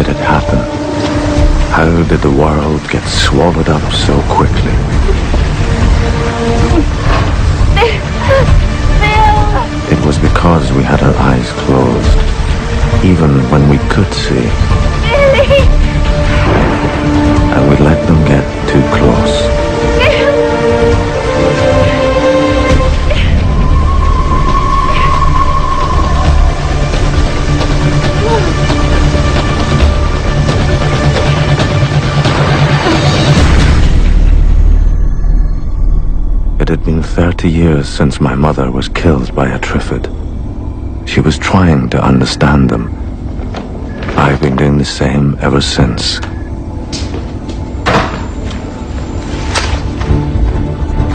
did it happen? How did the world get swallowed up so quickly? It was because we had our eyes closed, even when we could see. And we let them get too close. It had been 30 years since my mother was killed by a Triffid. She was trying to understand them. I've been doing the same ever since.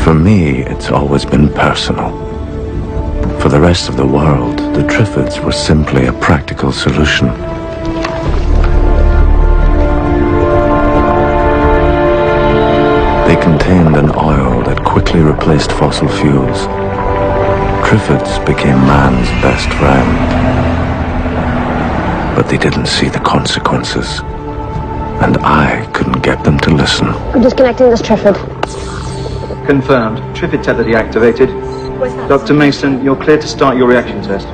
For me, it's always been personal. For the rest of the world, the Triffids were simply a practical solution. They contained an oil that quickly replaced fossil fuels. Triffids became man's best friend. But they didn't see the consequences. And I couldn't get them to listen. I'm disconnecting this Triffid. Confirmed. Triffid tether deactivated. Dr. Mason, you're clear to start your reaction test.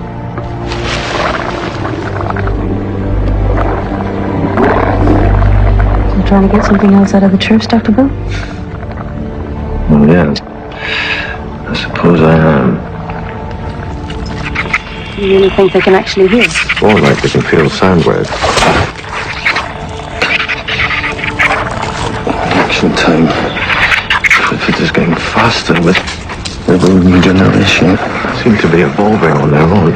You trying to get something else out of the truths, Dr. Bill? Well, yeah. I suppose I am. You really think they can actually hear? More like they can feel sound waves. Reaction time. If it is getting faster with every new generation. Seem to be evolving on their own.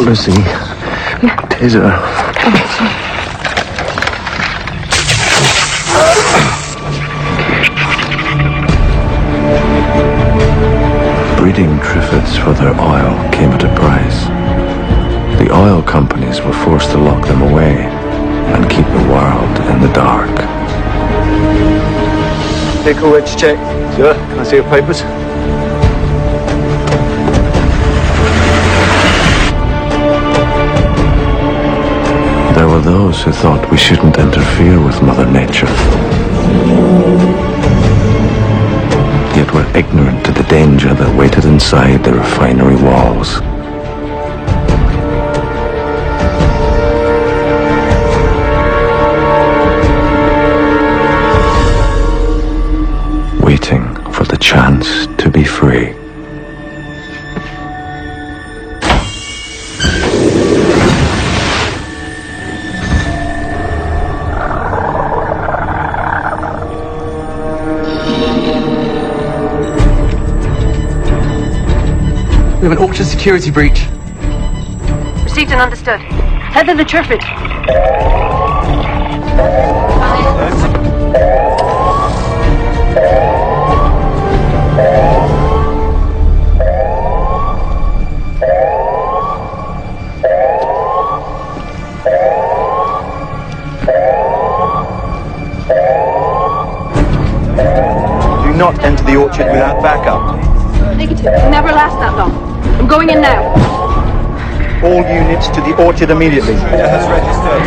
Lucy. Yeah. Taser. Oh, sorry. Breeding Triffids for their oil came at a price. The oil companies were forced to lock them away and keep the world in the dark. Vehicle reg check. Sir, can I see your papers? There were those who thought we shouldn't interfere with Mother Nature. Yet were ignorant to the danger that waited inside the refinery walls. Waiting for the chance to be free. We have an Orchard security breach. Received and understood. Head to the Triffid. Do not enter the orchard without backup. Negative. It'll never last that long. I'm going in now. All units to the orchard immediately. Has registered.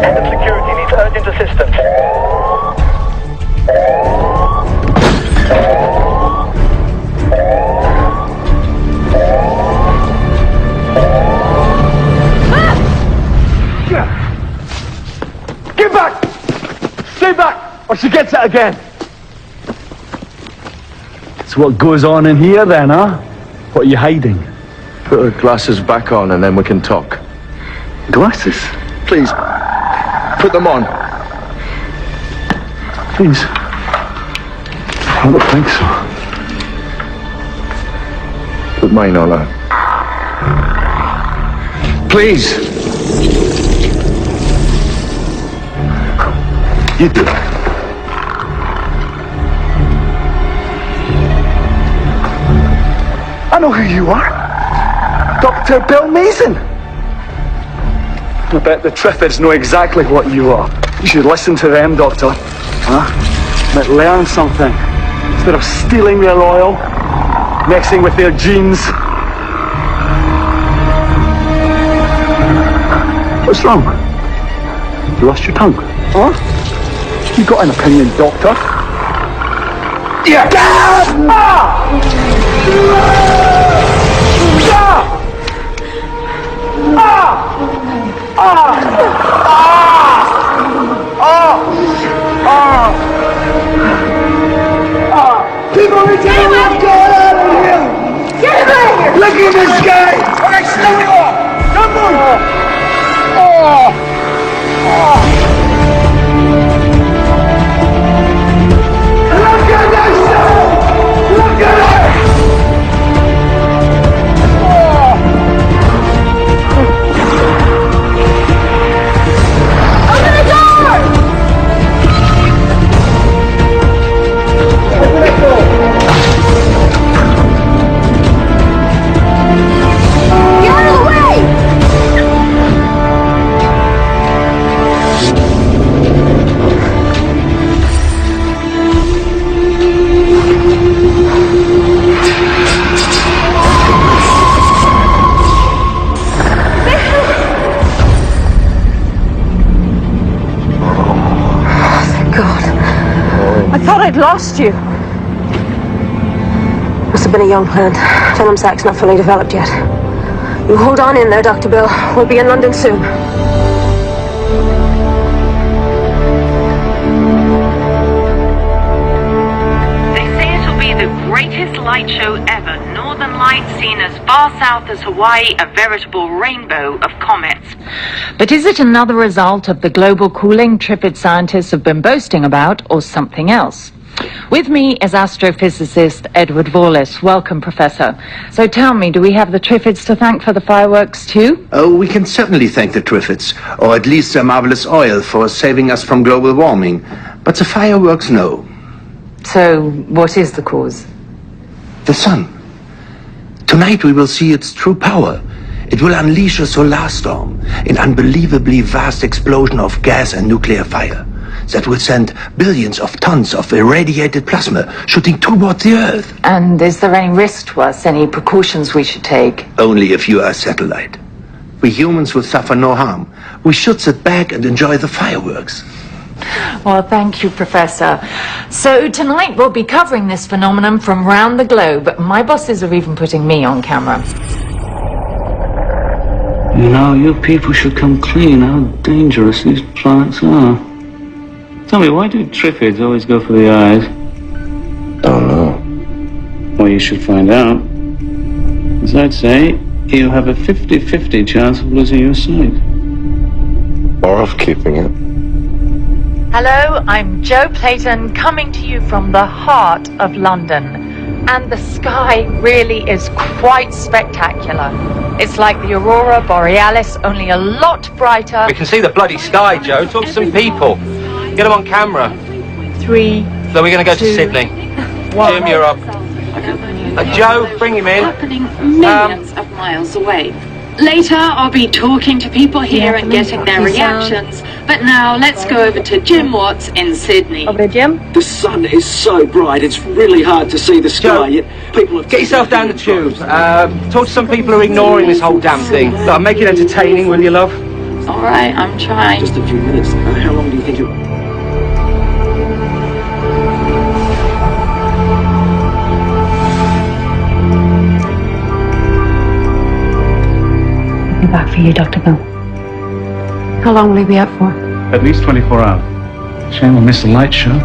Head of security needs urgent assistance. Get back! Stay back, or she gets it again. It's what goes on in here then, huh? What are you hiding? Put her glasses back on and then we can talk. Glasses? Please, put them on. Please. I don't think so. Put mine on her. Please. You do it. I know who you are. Dr. Bill Mason. I bet the Triffids know exactly what you are. You should listen to them, Doctor. Huh? Might learn something. Instead of stealing their oil, mixing with their genes. What's wrong? You lost your tongue? Huh? You got an opinion, Doctor? Yeah! People need to get out of here! Get him out of here! Look at this guy! Okay, slow it off! Come on! Look at this thing! Look at it! Open the door! Get out of the way! Thank God. I thought I'd lost you. Must have been a young plant. Venom sac's not fully developed yet. You hold on in there, Dr. Bill. We'll be in London soon. They say it'll be the greatest light show ever. Northern Lights seen as far south as Hawaii, a veritable rainbow of comets. But is it another result of the global cooling Trifid scientists have been boasting about, or something else? With me is astrophysicist Edward Wallace. Welcome, Professor. So tell me, do we have the Trifids to thank for the fireworks too? Oh, we can certainly thank the Triffids, or at least their marvelous oil, for saving us from global warming. But the fireworks, no. So what is the cause? The sun. Tonight we will see its true power. It will unleash a solar storm, an unbelievably vast explosion of gas and nuclear fire that will send billions of tons of irradiated plasma shooting toward the Earth. And is there any risk to us, any precautions we should take? Only if you are a satellite. We humans will suffer no harm. We should sit back and enjoy the fireworks. Well, thank you, Professor. So tonight we'll be covering this phenomenon from around the globe. My bosses are even putting me on camera. You know, you people should come clean how dangerous these planets are. Tell me, why do Triffids always go for the eyes? Don't know. Well, you should find out. As I'd say, you have a 50-50 chance of losing your sight. Or of keeping it. Hello, I'm Jo Clayton, coming to you from the heart of London. And the sky really is quite spectacular. It's like the Aurora Borealis, only a lot brighter. We can see the bloody sky, Joe. Talk to some people. Get them on camera. 3, So we're going to go to 2, Sydney. 1. Jim, you're up. Joe, bring him in. Happening millions of miles away. Later, I'll be talking to people here and getting their reactions. But now, let's go over to Jim Watts in Sydney. Over to Jim. The sun is so bright, it's really hard to see the sky. Yet people have Get yourself down the tube. Talk to some people who are ignoring this whole damn thing. Look, make it entertaining, will you, love? All right, I'm trying. Just a few minutes. How long do you think it will? I'll be back for you, Dr. Bill. How long will he be up for? At least 24 hours. Shame we'll miss the light show.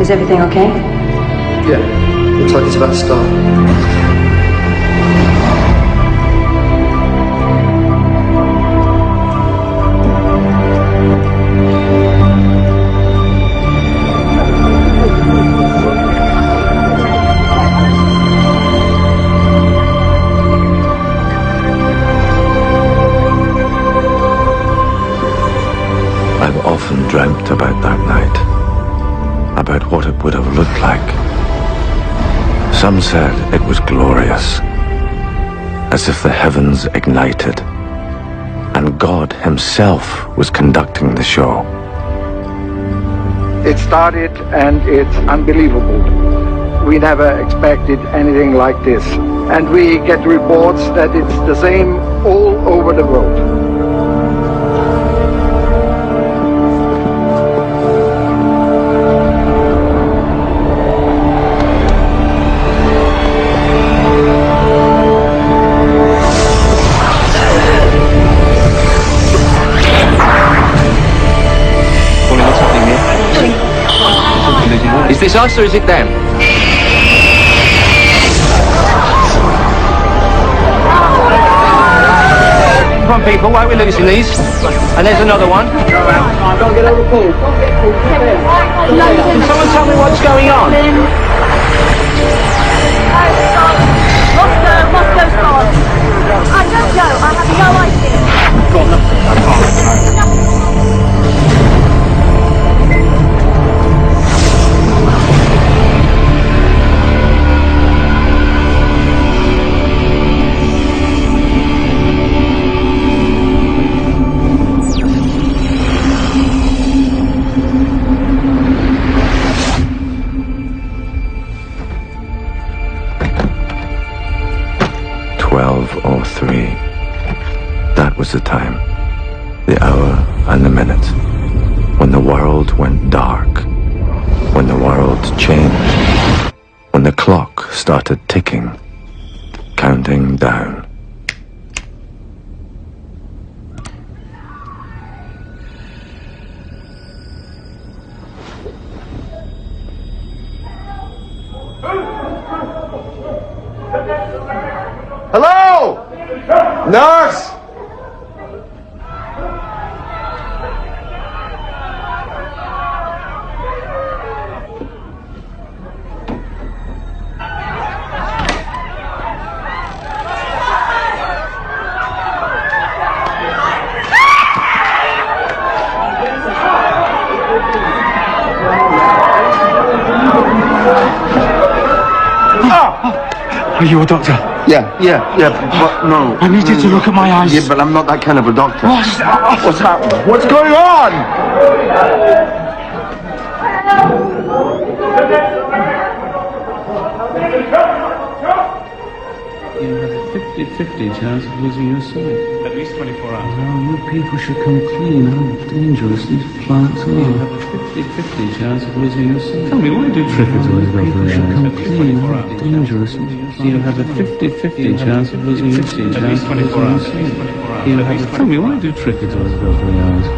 Is everything okay? Yeah, looks like it's about to start. I've often dreamt about that night. About what it would have looked like. Some said it was glorious, as if the heavens ignited, and God himself himself was conducting the show. It started and it's unbelievable. We never expected anything like this. And we get reports that it's the same all over the world. Is this us or is it them? Come on, people, why are we losing these? And there's another one. Don't get over pulled. Can someone tell me what's going on? Moscow's gone. I don't know. I have no idea. Got them. 12:03. That was the time, the hour and the minute, when the world went dark, when the world changed, when the clock started ticking, counting down. Hello? Nurse! Are you a doctor? Yeah, but no. I need you to look at my eyes. Yeah, but I'm not that kind of a doctor. What? What's happening? What's going on? You have a 50-50 chance of losing your sight. At least 24 hours. Now, you people should come clean. How dangerous these plants are. You have a 50-50 chance of losing your sight. Tell me, why do trippers always go for the eyes? Come clean. How dangerous. You have a 50-50 chance of losing your sight. At least 24 hours. Tell me, why do trippers always go for the eyes?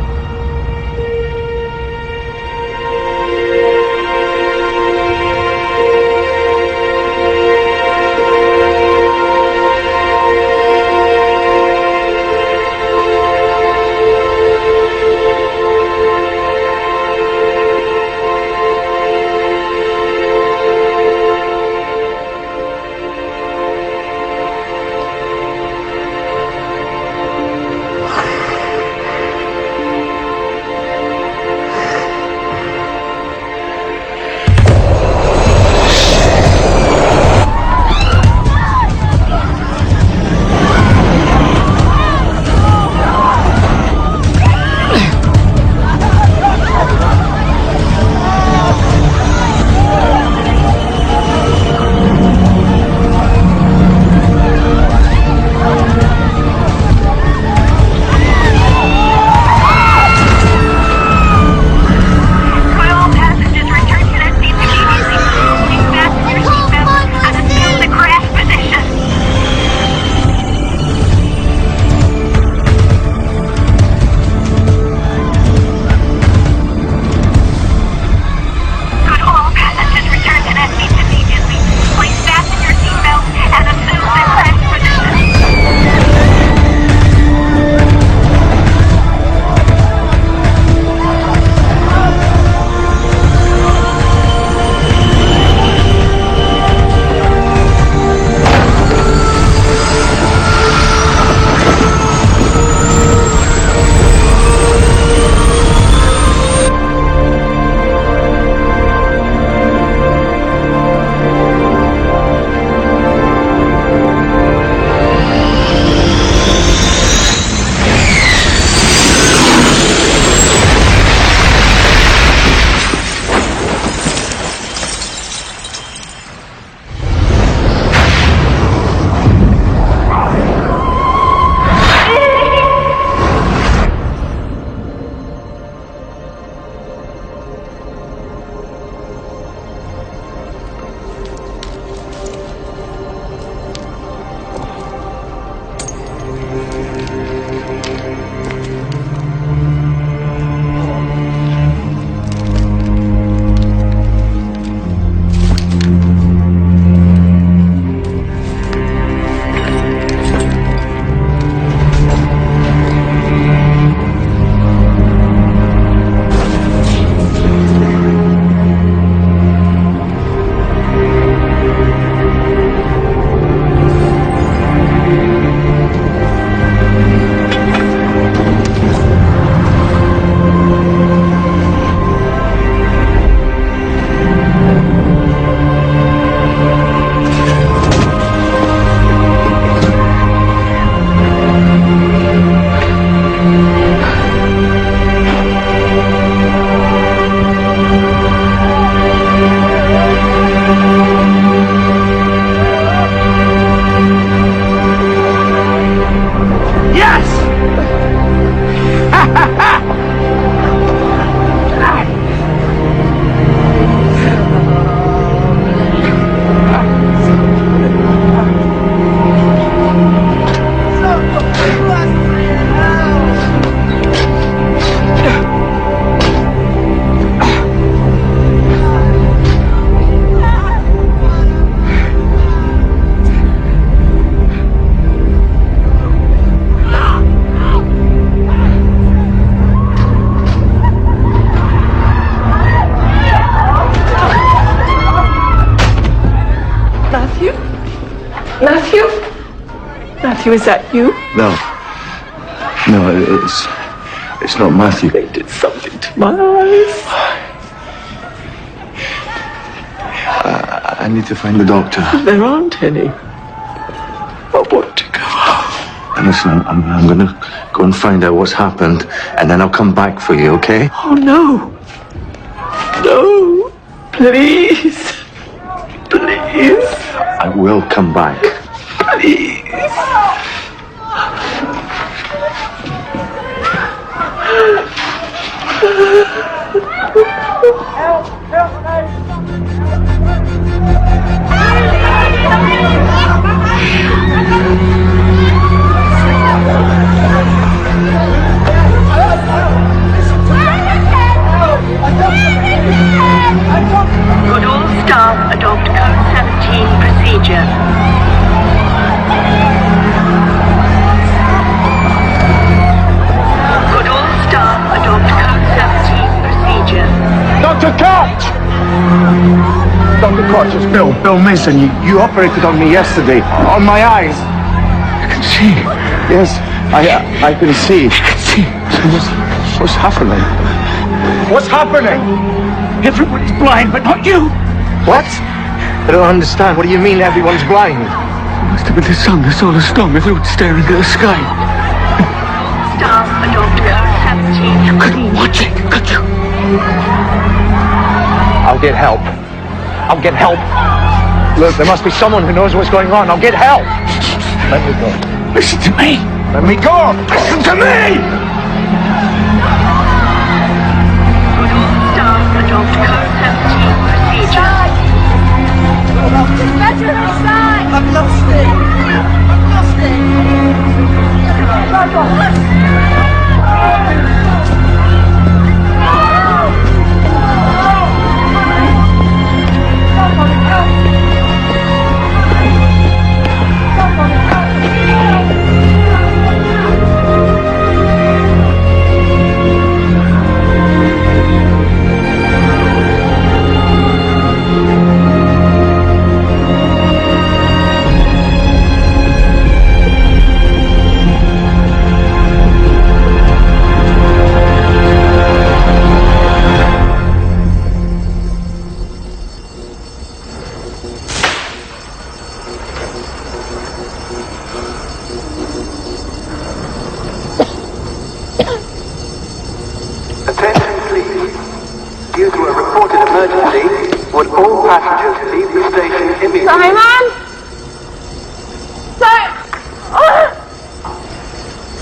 Matthew, is that you? No. No, it's not Matthew. They did something to my eyes. I need to find the doctor. There aren't any. I want to go. And listen, I'm gonna go and find out what's happened, and then I'll come back for you, okay? Oh, no. No. Please. Please. I will come back. Please. Could all staff adopt Code 17 procedure? Could all staff adopt Code 17 procedure? Dr. Koch! Dr. Koch, it's Bill Mason. You operated on me yesterday, on my eyes. I can see. Yes, I can see. I can see. What's happening? What's happening? Everybody's blind, but not you. What? I don't understand. What do you mean everyone's blind? It must have been the sun, the solar storm. Everyone's staring at the sky. Staff adopt Code 17. You couldn't watch it, could you? I'll get help. I'll get help. Look, there must be someone who knows what's going on. I'll get help. Let me go. Listen to me. Let me go. Listen to me! Could all staff adopt Code 17 procedure? I've lost it. I've lost it. Attention please. Due to a reported emergency, would all passengers leave the station immediately? Sorry, Mom! Sorry!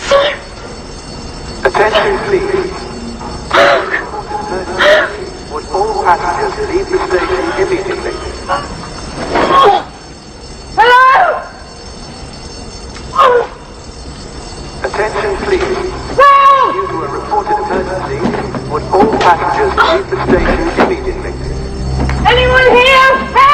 Sorry! Attention please. Would all passengers leave the station immediately? Hello! Attention please. Help! Due to a reported emergency, would all passengers leave the station immediately? Anyone here? Help!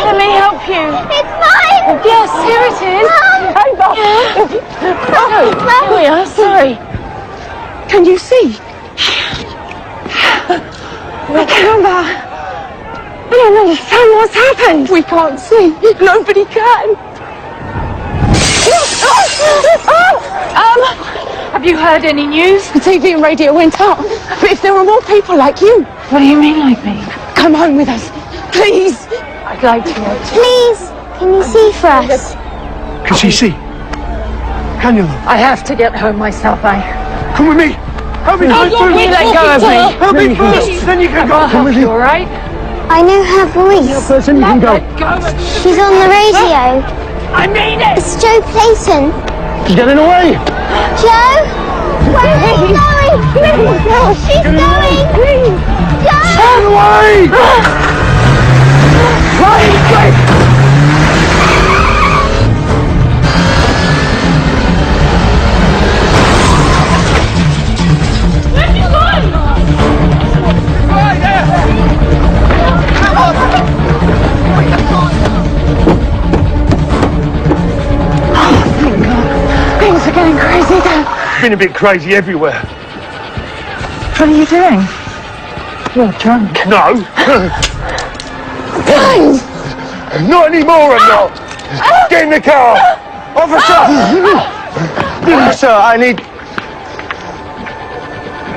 Let me help you. It's mine. Yes, here it is. Here we are. Sorry. Can you see? I don't understand what's happened. We can't see. Nobody can. Have you heard any news? The TV and radio went up. But if there were more people like you... What do you mean like me? Come home with us. Please. I'd like to. Please, Can you see for us? Can she see? Can you? I have to get home myself, Come with me. Help me No, through. you let go of me. Help me first, then you can go. Come with you, all right? I know her voice. Person, you can go. Let go of me. She's on the radio. I mean it. It's Joe Clayton. She's getting away. Joe? Where is she going? She's going. Joe! Turn away! Quick! Things are getting crazy now. It's been a bit crazy everywhere. What are you doing? You're drunk. No. Not anymore, I'm not. Get in the car. Officer! Officer, I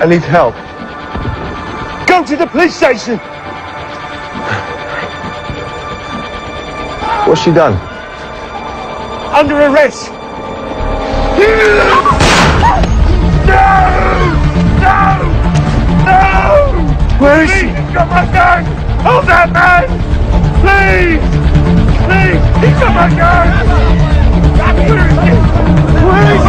need help. Go to the police station. What's she done? Under arrest. No! Where is she? He's got my gun! Hold that man! Please! Please! He's got my gun! Where is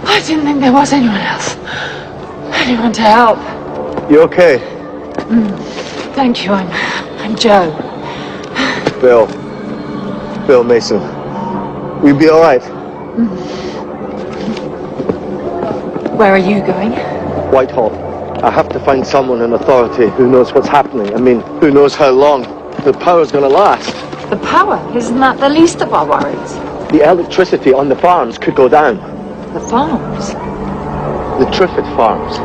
I didn't think there was anyone else. Anyone to help. You okay? Thank you, I'm Joe. Bill Mason. We'll be all right. Where are you going? Whitehall. I have to find someone in authority who knows what's happening. I mean, who knows how long the power's gonna last. The power? Isn't that the least of our worries? The electricity on the farms could go down. The farms? The Triffitt farms.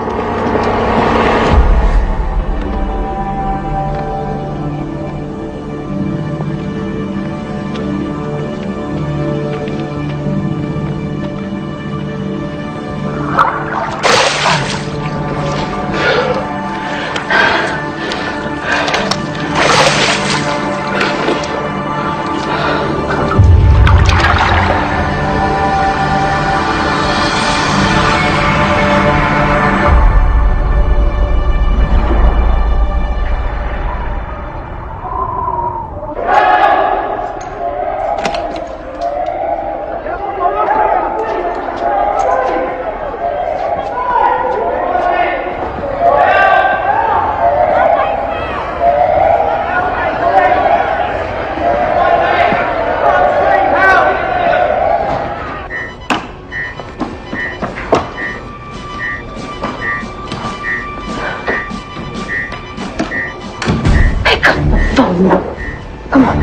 Come on.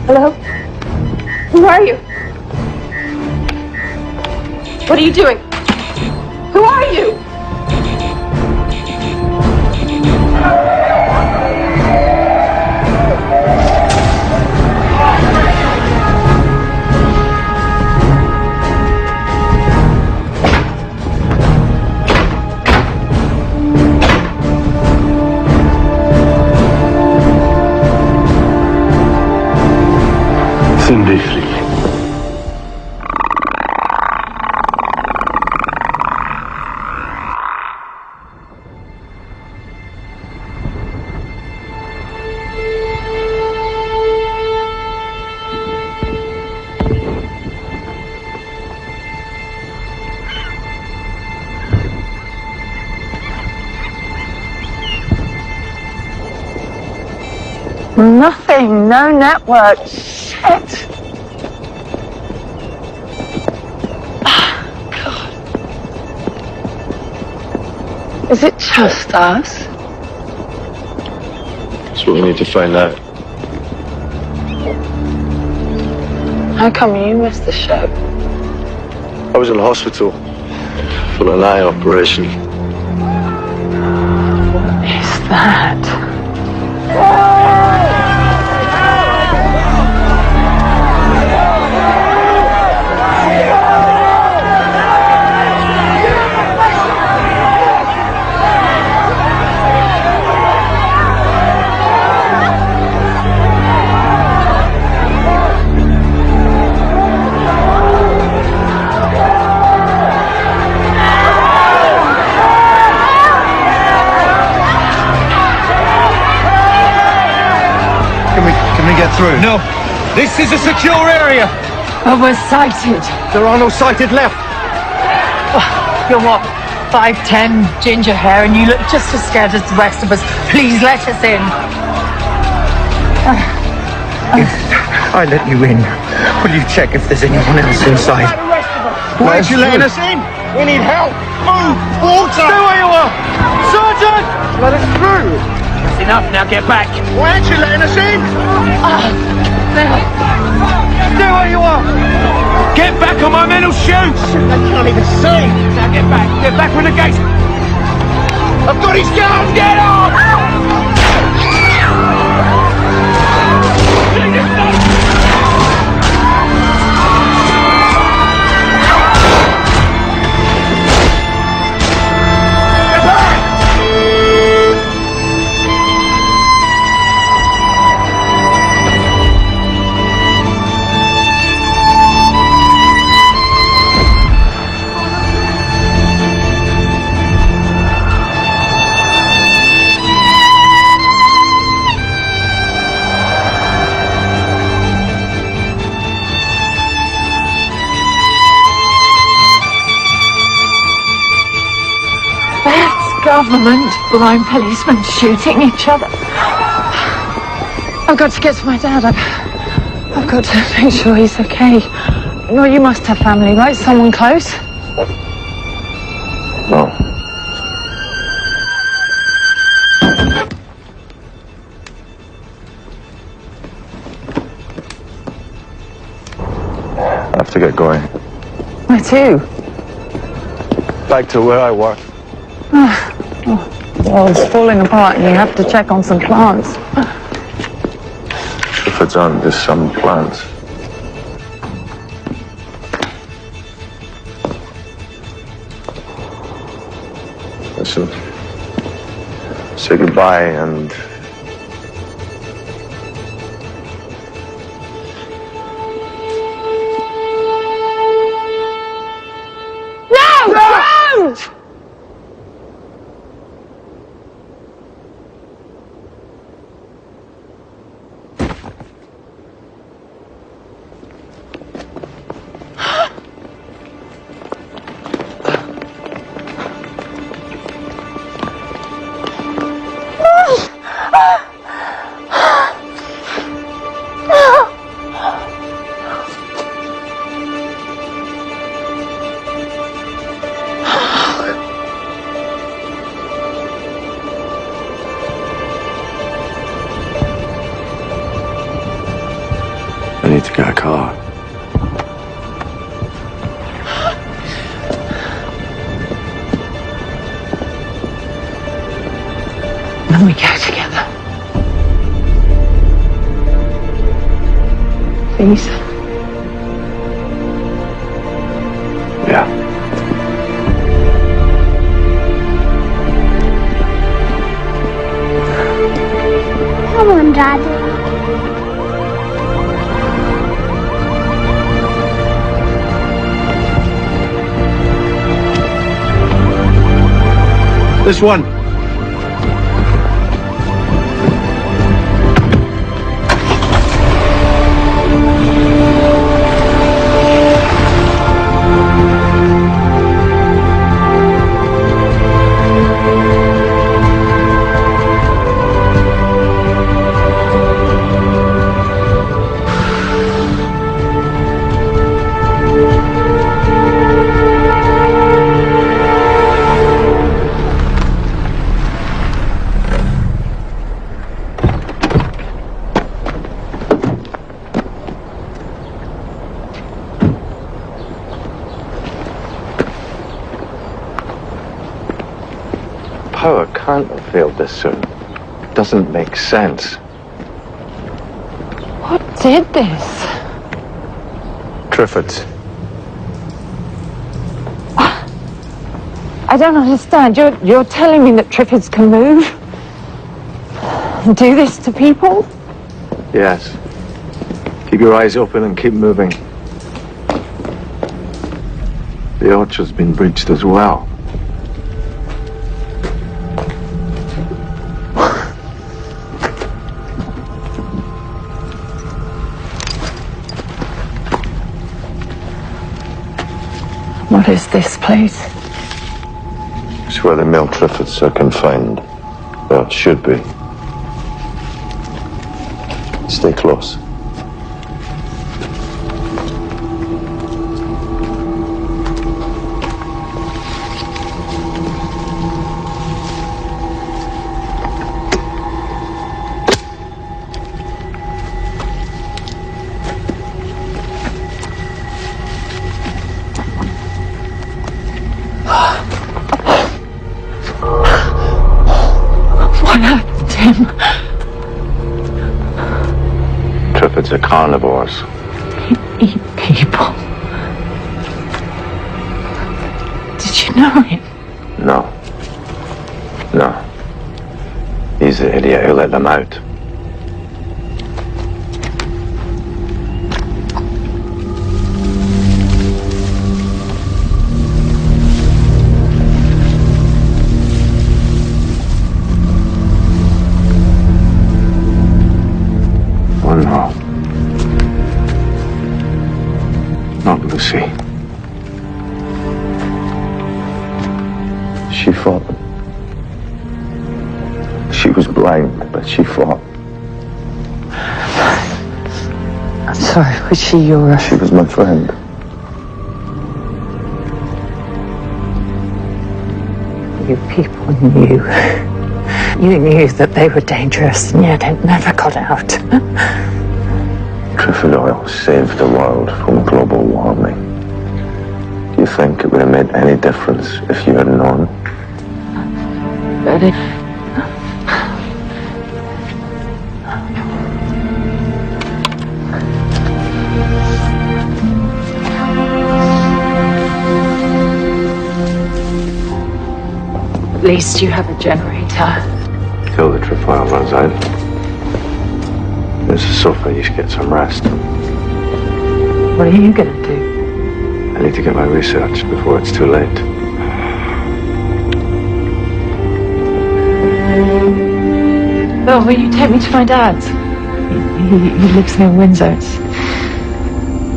Hello? Who are you? What are you doing? Who are you? Cindy Fleet. Nothing. No network. Shit. Is it just us? That's what we need to find out. How come you missed the show? I was in hospital for an eye operation. What is that? Can we get through? No. This is a secure area. Oh, we're sighted. There are no sighted left. You're what? 5'10", ginger hair, and you look just as scared as the rest of us. Please let us in. If I let you in, will you check if there's anyone else inside? Why aren't you letting us in? We need help. Move! Water! Stay where you are! Sergeant! Let us through! That's enough, now get back. Why aren't you letting us in? Stay where you are! Get back on my men will shoot! They can't even see! Now get back! Get back from the gate! I've got his gun! Get on! Government, blind policemen shooting each other. I've got to get to my dad. I've got to make sure he's okay. Well, you must have family, right? Someone close? No. I have to get going. Where to? Back to where I work. Well, it's falling apart and you have to check on some plants. If it's on just some plants. Listen. Say goodbye and No! I need to get a car. Then we go together. Please. Yeah. Come on, Daddy. This one. power can't have failed this soon. It doesn't make sense. What did this? Triffids. I don't understand. You're telling me that Triffids can move? Do this to people? Yes. Keep your eyes open and keep moving. The orchard's been breached as well. What is this place? It's where the male Triffids are confined. Well, it should be. Stay close. What happened to him? Triffids are carnivores. Eat people. Did you know him? No. No. He's the idiot who let them out. Oh no. Not Lucy. She fought. She was blind, but she fought. I'm sorry, was she your... She was my friend. You people knew. You knew that they were dangerous, and yet it never got out. Triffid oil saved the world from global warming. Do you think it would have made any difference if you had known? But it... At least you have a generator. Till the trefoil runs out. There's a sofa, you should get some rest. What are you going to do? I need to get my research before it's too late. Bill, will you take me to my dad's? He lives near Windsor. It's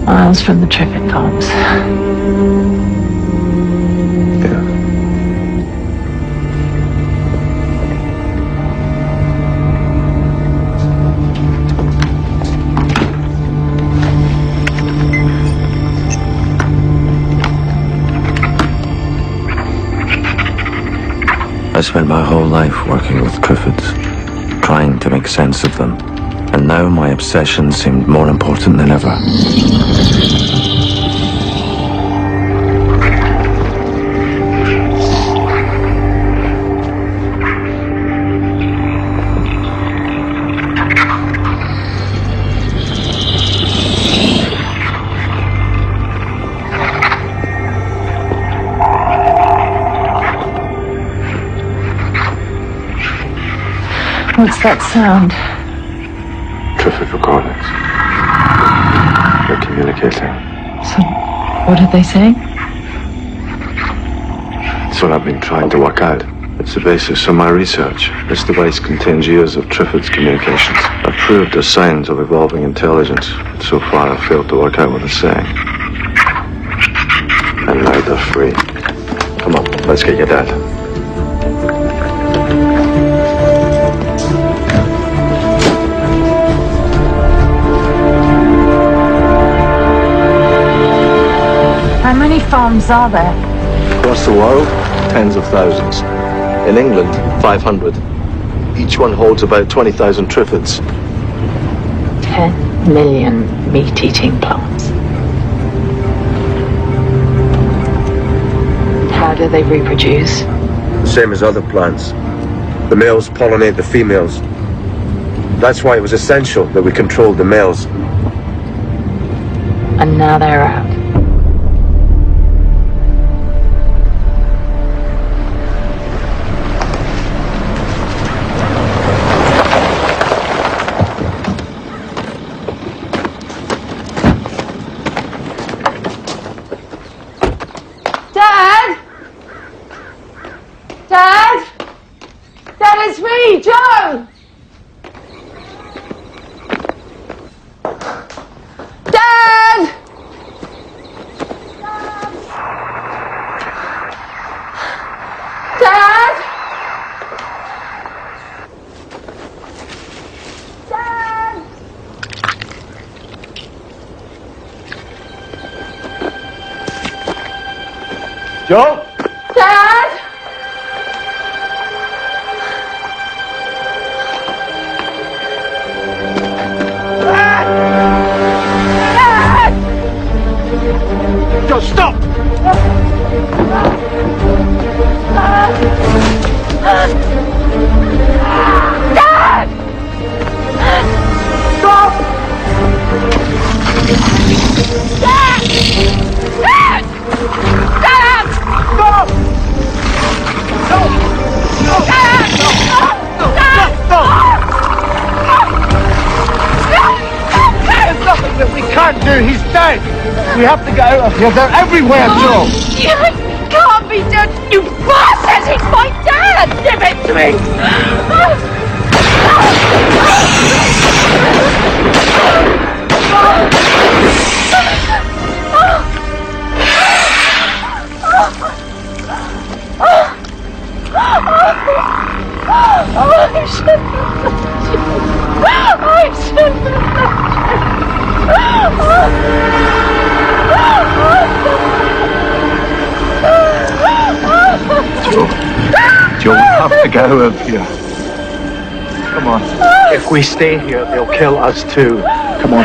miles from the Triffid farms. I spent my whole life working with Triffids, trying to make sense of them, and now my obsession seemed more important than ever. What's that sound? Triffid recordings. They're communicating. So, what are they saying? It's what I've been trying to work out. It's the basis of my research. This device contains years of Triffids communications. I've proved there's signs of evolving intelligence, but so far I've failed to work out what they're saying. And now they're free. Come on, let's get your dad. How many farms are there? Across the world, tens of thousands. In England, 500. Each one holds about 20,000 Triffids. 10 million meat-eating plants. How do they reproduce? the same as other plants. The males pollinate the females. That's why it was essential that we controlled the males. And now they're out. Dad! Dad! Dad, it's me, Joe! Dad! Dad! Dad! Joe? Dad! Joe, stop! Dad! Stop! Dad! Dad! Dad! Stop! No! No! Dad! No! No! Dad! Stop! There's nothing that we can't do. He's dead. We have to get out of here. They're everywhere, Joe. You can't be dead, you bastard! He's my dad! Give it to me! I shouldn't Joe, we have to get out of here. Come on. If we stay here, they'll kill us too. Come on.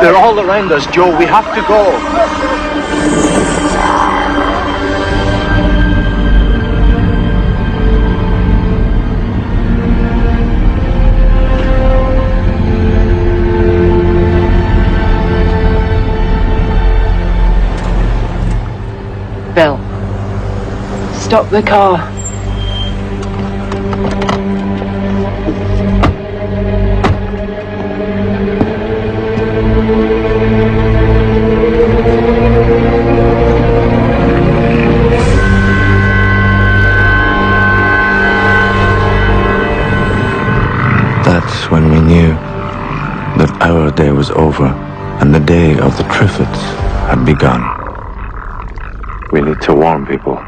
They're all around us, Joe. We have to go. Bill, stop the car. That's when we knew that our day was over and the day of the Triffids had begun. We need to warn people.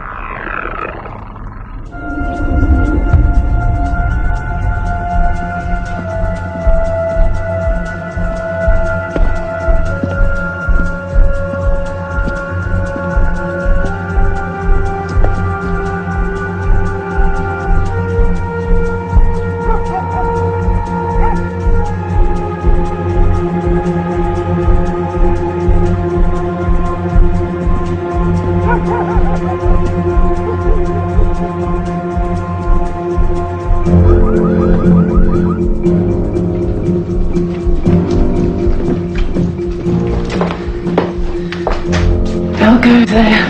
I'll go there.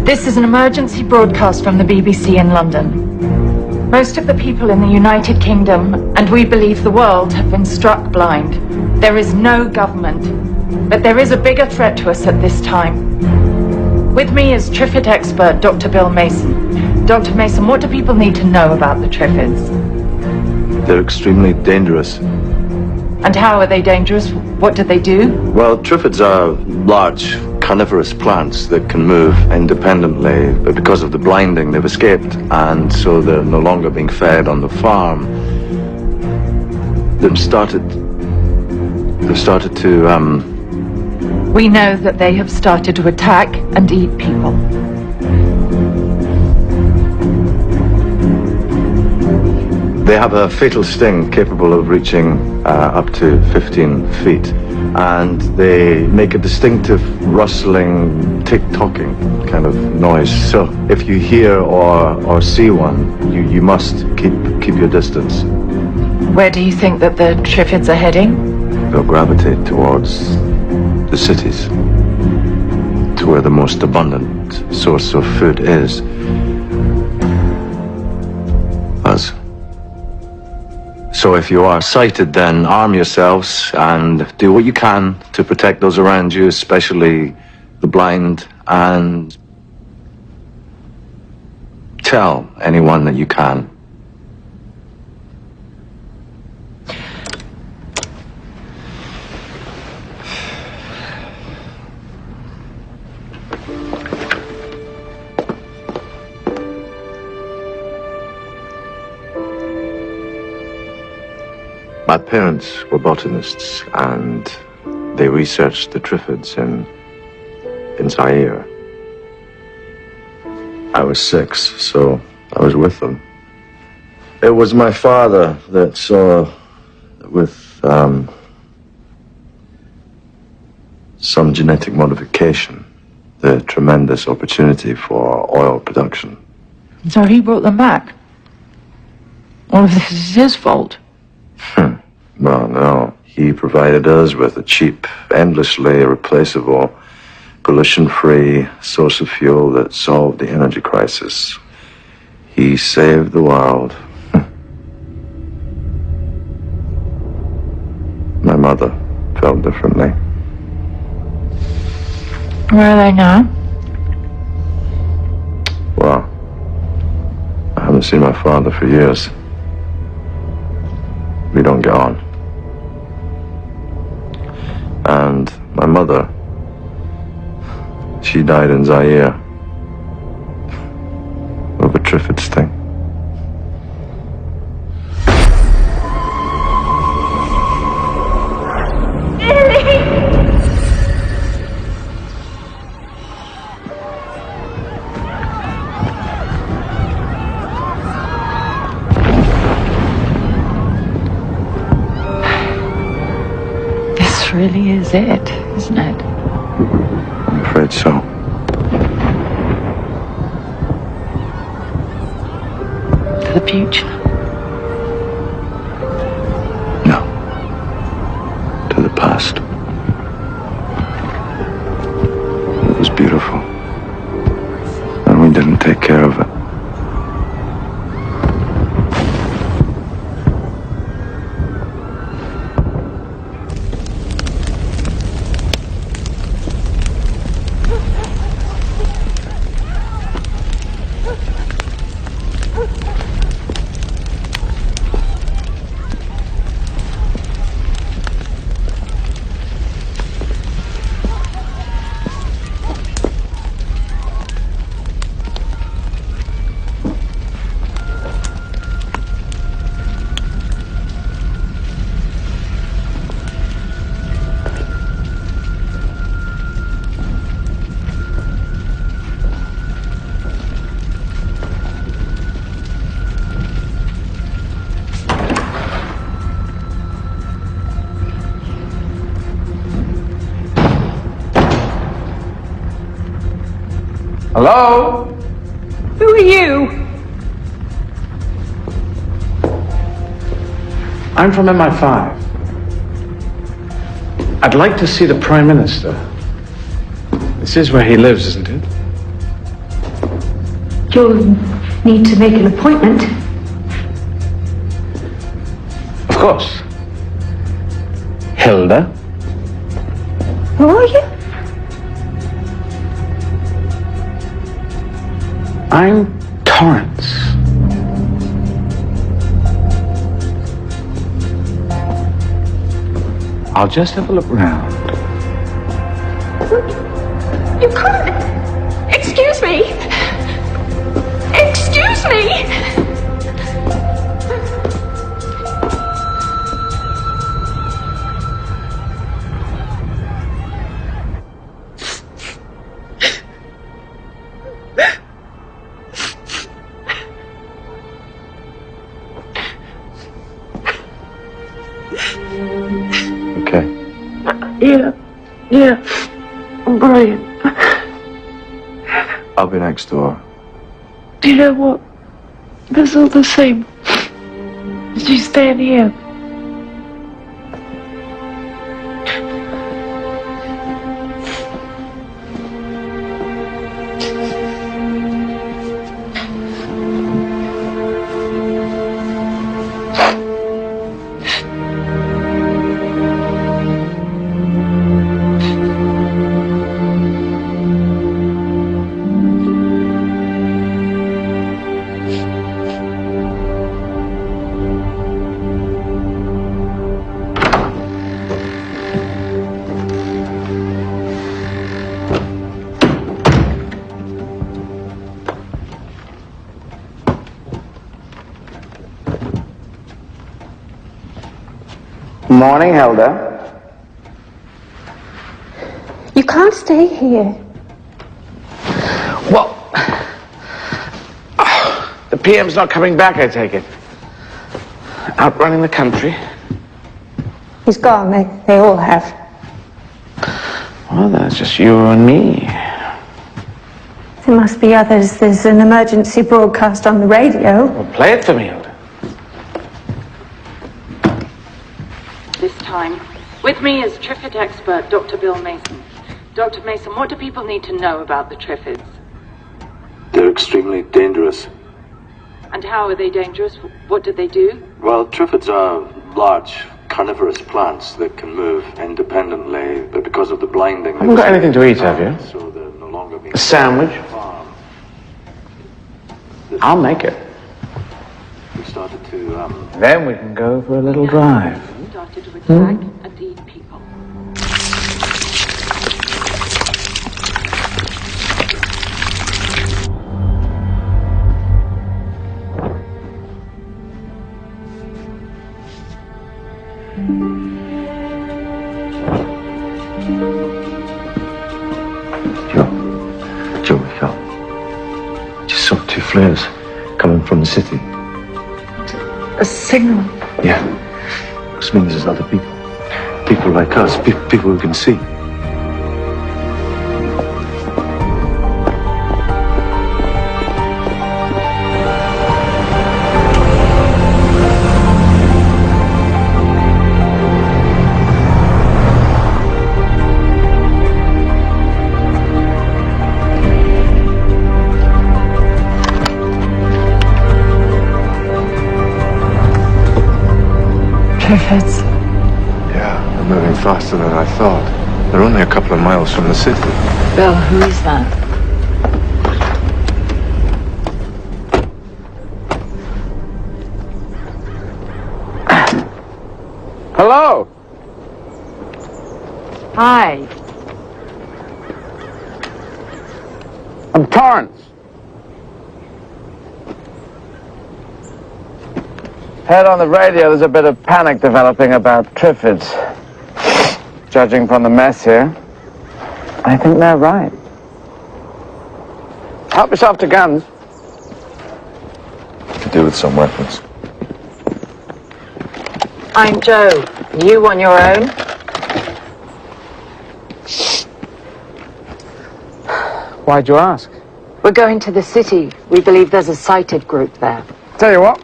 This is an emergency broadcast from the BBC in London. Most of the people in the United Kingdom, and we believe the world, have been struck blind. There is no government, but there is a bigger threat to us at this time. With me is Triffid expert Dr. Bill Mason. Dr. Mason, what do people need to know about the Triffids? They're extremely dangerous. And how are they dangerous? What do they do? Well, Triffids are large carnivorous plants that can move independently, but because of the blinding they've escaped, and so they're no longer being fed on the farm. They've started to We know that they have started to attack and eat people. They have a fatal sting capable of reaching up to 15 feet. And they make a distinctive rustling, tick-tocking kind of noise. So if you hear or see one, you must keep your distance. Where do you think that the Triffids are heading? They'll gravitate towards the cities, to where the most abundant source of food is. Us. So if you are sighted, then arm yourselves and do what you can to protect those around you, especially the blind, and tell anyone that you can. My parents were botanists, and they researched the Triffids in Zaire. I was 6, so I was with them. It was my father that saw, with some genetic modification, the tremendous opportunity for oil production. So he brought them back. All of this is his fault. Well, no. He provided us with a cheap, endlessly replaceable, pollution-free source of fuel that solved the energy crisis. He saved the world. My mother felt differently. Where are they now? Well, I haven't seen my father for years. We don't get on. And my mother, she died in Zaire of a Triffids sting. Really is it, isn't it? I'm afraid so. To the future? No. To the past. It was beautiful. And we didn't take care of it. Hello? Who are you? I'm from MI5. I'd like to see the Prime Minister. This is where he lives, isn't it? You'll need to make an appointment. Of course. Hilda? Who are you? I'm Torrance. I'll just have a look round. You can't. Excuse me. Excuse me. Okay. Yeah. I'm brilliant. I'll be next door. Do you know what? This is all the same. As you stand here. Morning, Helda. You can't stay here. Well, the PM's not coming back, I take it. Out running the country. He's gone. They all have. Well, that's just you and me. There must be others. There's an emergency broadcast on the radio. Well, play it for me, Hilda. This time, with me is Triffid expert Dr. Bill Mason. Dr. Mason, what do people need to know about the Triffids? They're extremely dangerous. And how are they dangerous? What do they do? Well, triffids are large carnivorous plants that can move independently, but because of the blinding... Haven't got anything to eat, have you? So they're no longer being... A sandwich? I'll make it. We started to, Then we can go for a little drive. Started to attack and eat people. Joe, wake up. Just saw two flares coming from the city. A signal. Yeah. Which means there's other people. People like us. People who can see. Triffids. Yeah, they're moving faster than I thought. They're only a couple of miles from the city. Bill, who is that? Hello! Hi. I'm Torrance. Heard on the radio there's a bit of panic developing about Triffids. Judging from the mess here, I think they're right. Help yourself to guns. To do with some weapons. I'm Joe. You on your own? Why'd you ask? We're going to the city. We believe there's a sighted group there. Tell you what,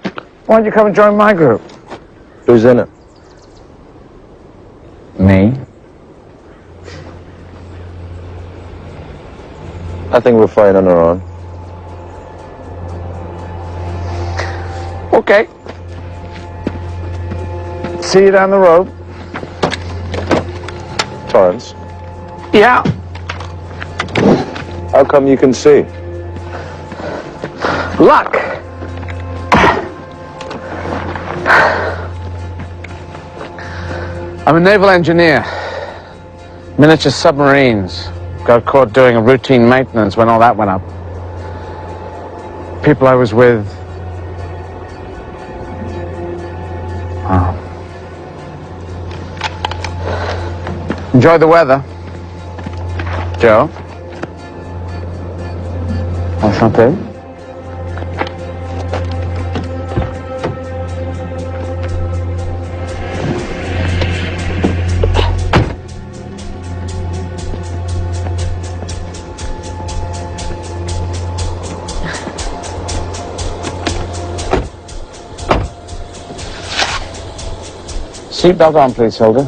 why don't you come and join my group? Who's in it? Me? I think we're fine on our own. Okay. See you down the road. Torrance, Yeah. how come you can see? Luck. I'm a naval engineer. Miniature submarines. Got caught doing a routine maintenance when all that went up. People I was with... Oh. Enjoy the weather. Joe? Enchanté. Seatbelt on, please, Hilda.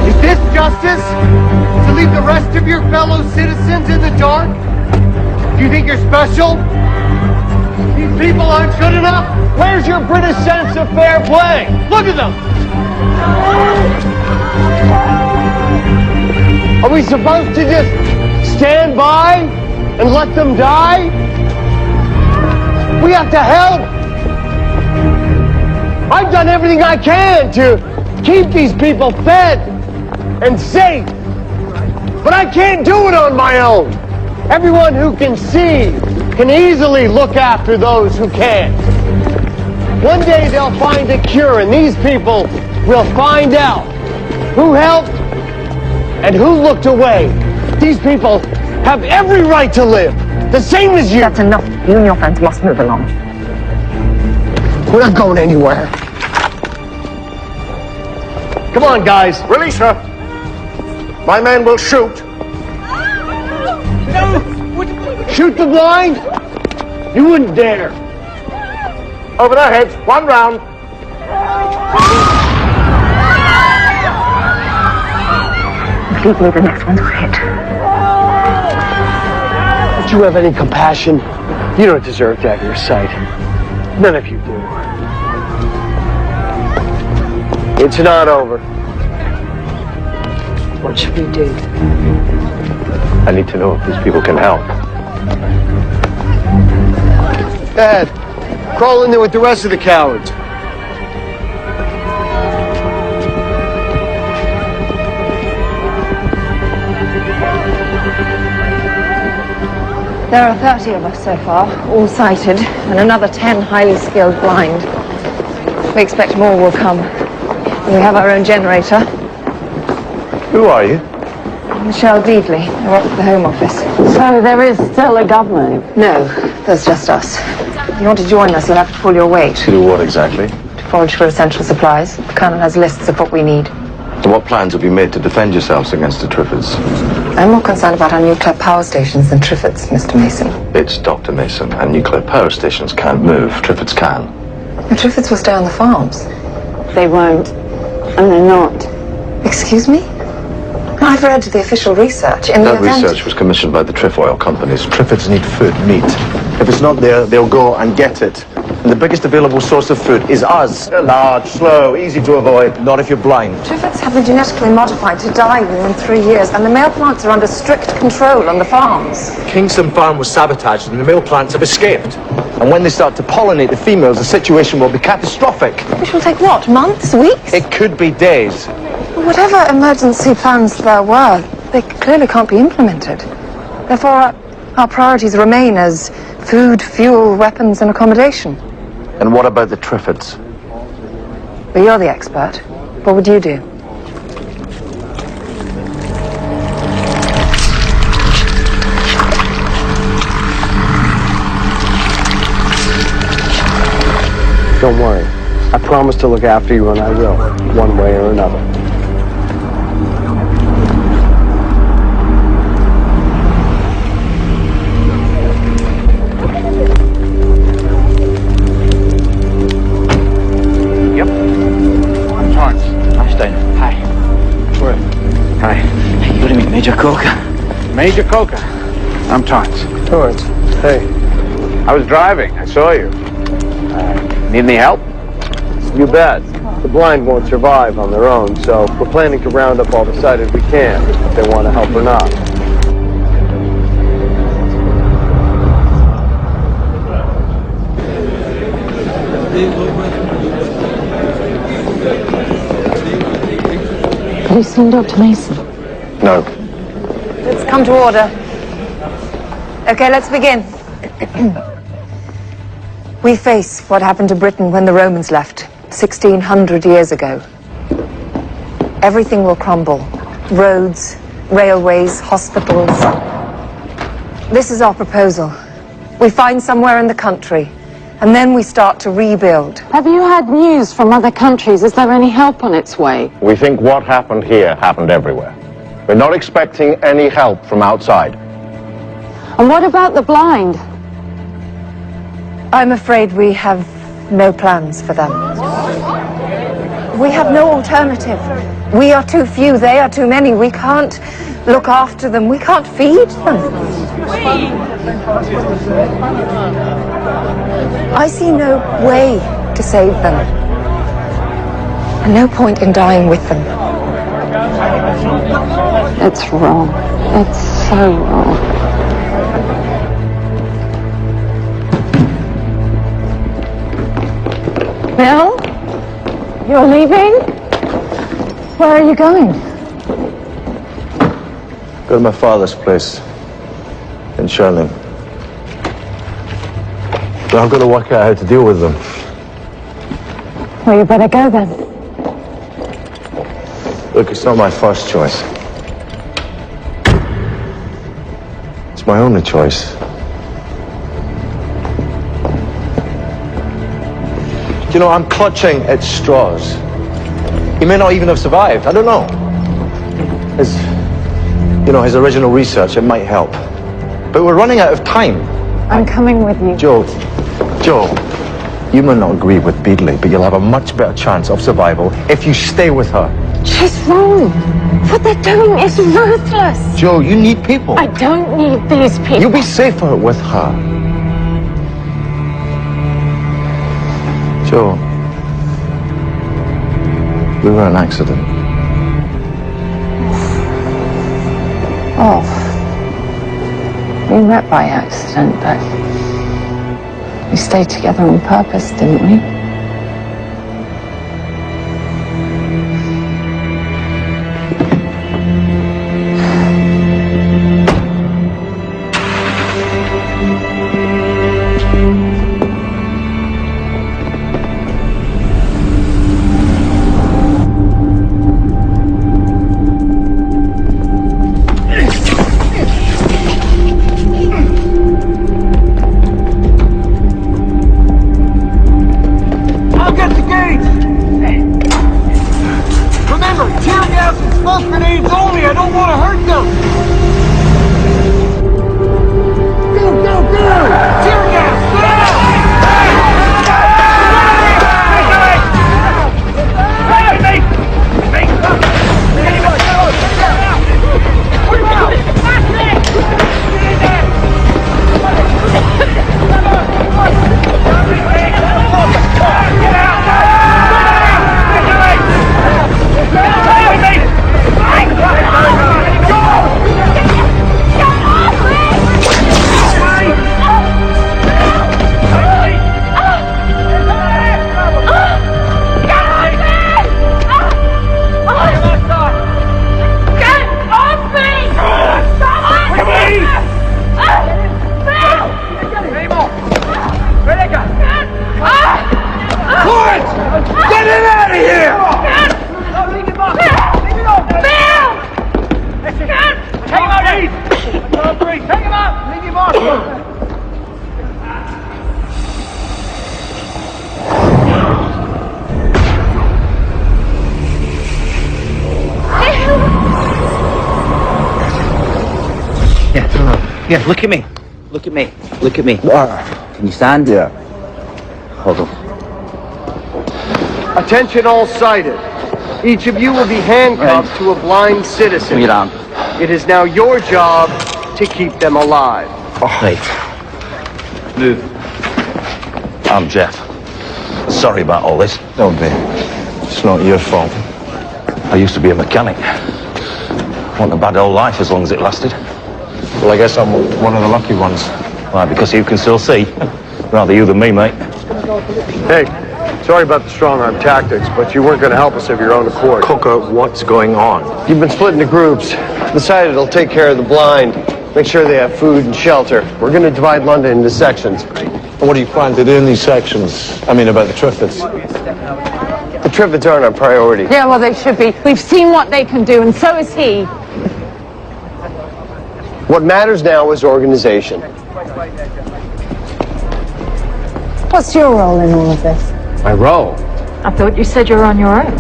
Is this justice? To leave the rest of your fellow citizens in the dark? Do you think you're special? These people aren't good enough? Where's your British sense of fair play? Look at them! Are we supposed to just stand by and let them die? We have to help! I've done everything I can to keep these people fed and safe, but I can't do it on my own. Everyone who can see can easily look after those who can't. One day they'll find a cure, and these people will find out who helped and who looked away. These people have every right to live, the same as you. That's enough. You and your friends must move along. We're not going anywhere. Come on, guys. Release her. My men will shoot. Shoot the blind? You wouldn't dare. Over their heads, one round. Legally, the next one's will hit. Don't you have any compassion? You don't deserve to have your sight. None of you do. It's not over. What should we do? I need to know if these people can help. Dad, crawl in there with the rest of the cowards. There are 30 of us so far, all sighted, and another 10 highly skilled blind. We expect more will come. And we have our own generator. Who are you? Michelle Deedley. I work for the Home Office. So there is still a government? No, there's just us. If you want to join us, you'll have to pull your weight. To do what exactly? To forage for essential supplies. The Colonel has lists of what we need. And what plans have you made to defend yourselves against the Triffids? I'm more concerned about our nuclear power stations than Triffids, Mr. Mason. It's Dr. Mason, and nuclear power stations can't move. Triffids can. The Triffids will stay on the farms. They won't. And they're not. Excuse me? I've read the official research. In the That event... research was commissioned by the Trefoil companies. Triffids need food, meat. If it's not there, they'll go and get it. And the biggest available source of food is us. They're large, slow, easy to avoid. Not if you're blind. Triffids have been genetically modified to die within 3 years, and the male plants are under strict control on the farms. Kingston Farm was sabotaged and the male plants have escaped. And when they start to pollinate the females, the situation will be catastrophic. Which will take what, months, weeks? It could be days. Whatever emergency plans there were, they clearly can't be implemented. Therefore, our priorities remain as food, fuel, weapons, and accommodation. And what about the Triffids? But you're the expert. What would you do? Don't worry. I promise to look after you, and I will, one way or another. Yep. I'm Torrance. I'm Stein. Hi. Where? Hi. Hey, you gotta meet Major Coca. Major Coca. I'm Torrance. Torrance. Hey. I was driving. I saw you. Need any help? You bet. The blind won't survive on their own, so we're planning to round up all the sighted we can, if they want to help or not. Have you seen Dr. Mason? No. Let's come to order. Okay, let's begin. We face what happened to Britain when the Romans left, 1,600 years ago. Everything will crumble. Roads, railways, hospitals. This is our proposal. We find somewhere in the country, and then we start to rebuild. Have you had news from other countries? Is there any help on its way? We think what happened here happened everywhere. We're not expecting any help from outside. And what about the blind? I'm afraid we have no plans for them. We have no alternative. We are too few, they are too many. We can't look after them. We can't feed them. I see no way to save them. And no point in dying with them. It's wrong. It's so wrong. Bill? You're leaving? Where are you going? Go to my father's place in Sherling. But I've got to work out how to deal with them. Well, you better go then. Look, it's not my first choice. It's my only choice. You know, I'm clutching at straws. He may not even have survived. I don't know. His original research, it might help. But we're running out of time. I'm coming with you. Joe, you may not agree with Beadley, but you'll have a much better chance of survival if you stay with her. She's wrong. What they're doing is ruthless. Joe, you need people. I don't need these people. You'll be safer with her. Joe, we were an accident. Oh. We met by accident, but we stayed together on purpose, didn't we? Yeah, look at me. Look at me. Look at me. Can you stand? Yeah. Hold on. Attention all sighted. Each of you will be handcuffed to a blind citizen. Bring it on. It is now your job to keep them alive. Wait. Move. I'm Jeff. Sorry about all this. Don't be. It's not your fault. I used to be a mechanic. Wasn't a bad old life as long as it lasted. Well, I guess I'm one of the lucky ones. Why, because you can still see. Rather you than me, mate. Hey, sorry about the strong-arm tactics, but you weren't going to help us of your own accord. Coca, what's going on? You've been split into groups. Decided it'll take care of the blind. Make sure they have food and shelter. We're going to divide London into sections. What do you plan to do in these sections? I mean, about the Triffids. The Triffids aren't our priority. Yeah, well, they should be. We've seen what they can do, and so is he. What matters now is organization. What's your role in all of this? My role? I thought you said you were on your own.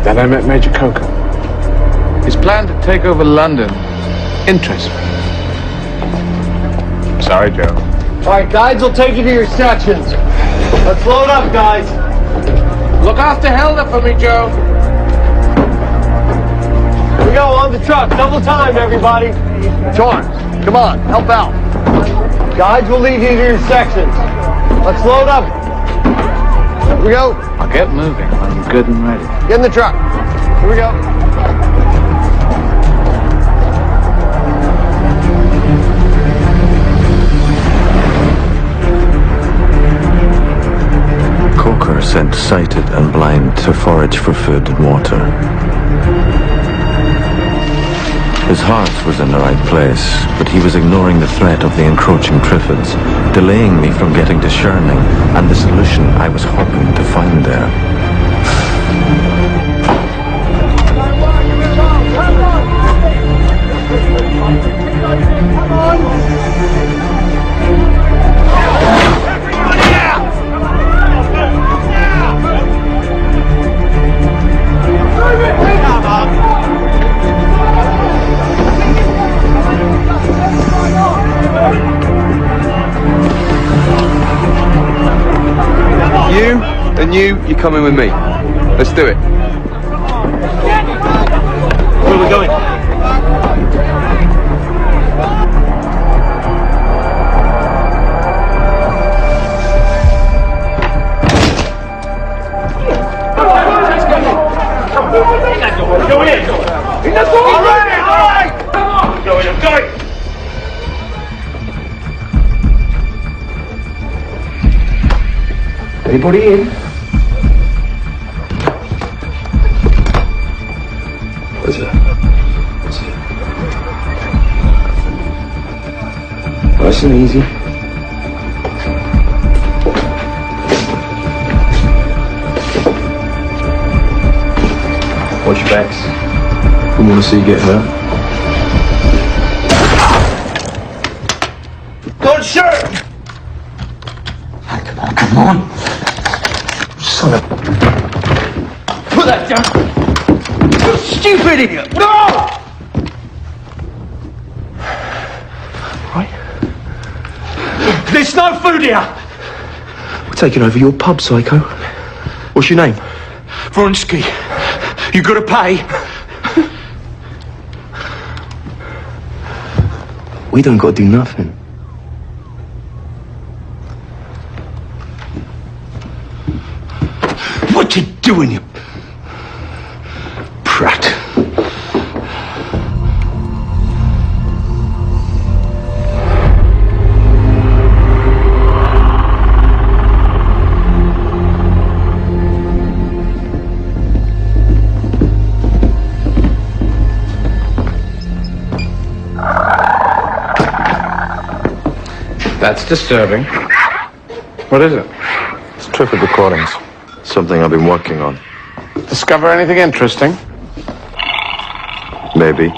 Then I met Major Coker. His plan to take over London interests me. Sorry, Joe. All right, guides will take you to your sections. Let's load up, guys. Look after Helder for me, Joe. Here we go, on the truck. Double time, everybody. Torrance, come on, help out. Guides will lead you to your sections. Let's load up. Here we go. I'll get moving when you're good and ready. Get in the truck. Here we go. Coker sent sighted and blind to forage for food and water. His heart was in the right place, but he was ignoring the threat of the encroaching Triffids, delaying me from getting to Sherning and the solution I was hoping to find there. You and you're coming with me. Let's do it. Where are we going? Go in! All right! Come on! I'm going! Anybody in? What's it? Nice and easy. Watch your backs. We want to see you get hurt. Don't shoot! Come on. Son of... Put that down! You stupid idiot! No! Right? There's no food here! We're taking over your pub, Psycho. What's your name? Vronsky, you gotta pay. We don't got to do nothing. What you doing, you prat? That's disturbing. What is it? It's Triffid recordings. Something I've been working on. Discover anything interesting? Maybe.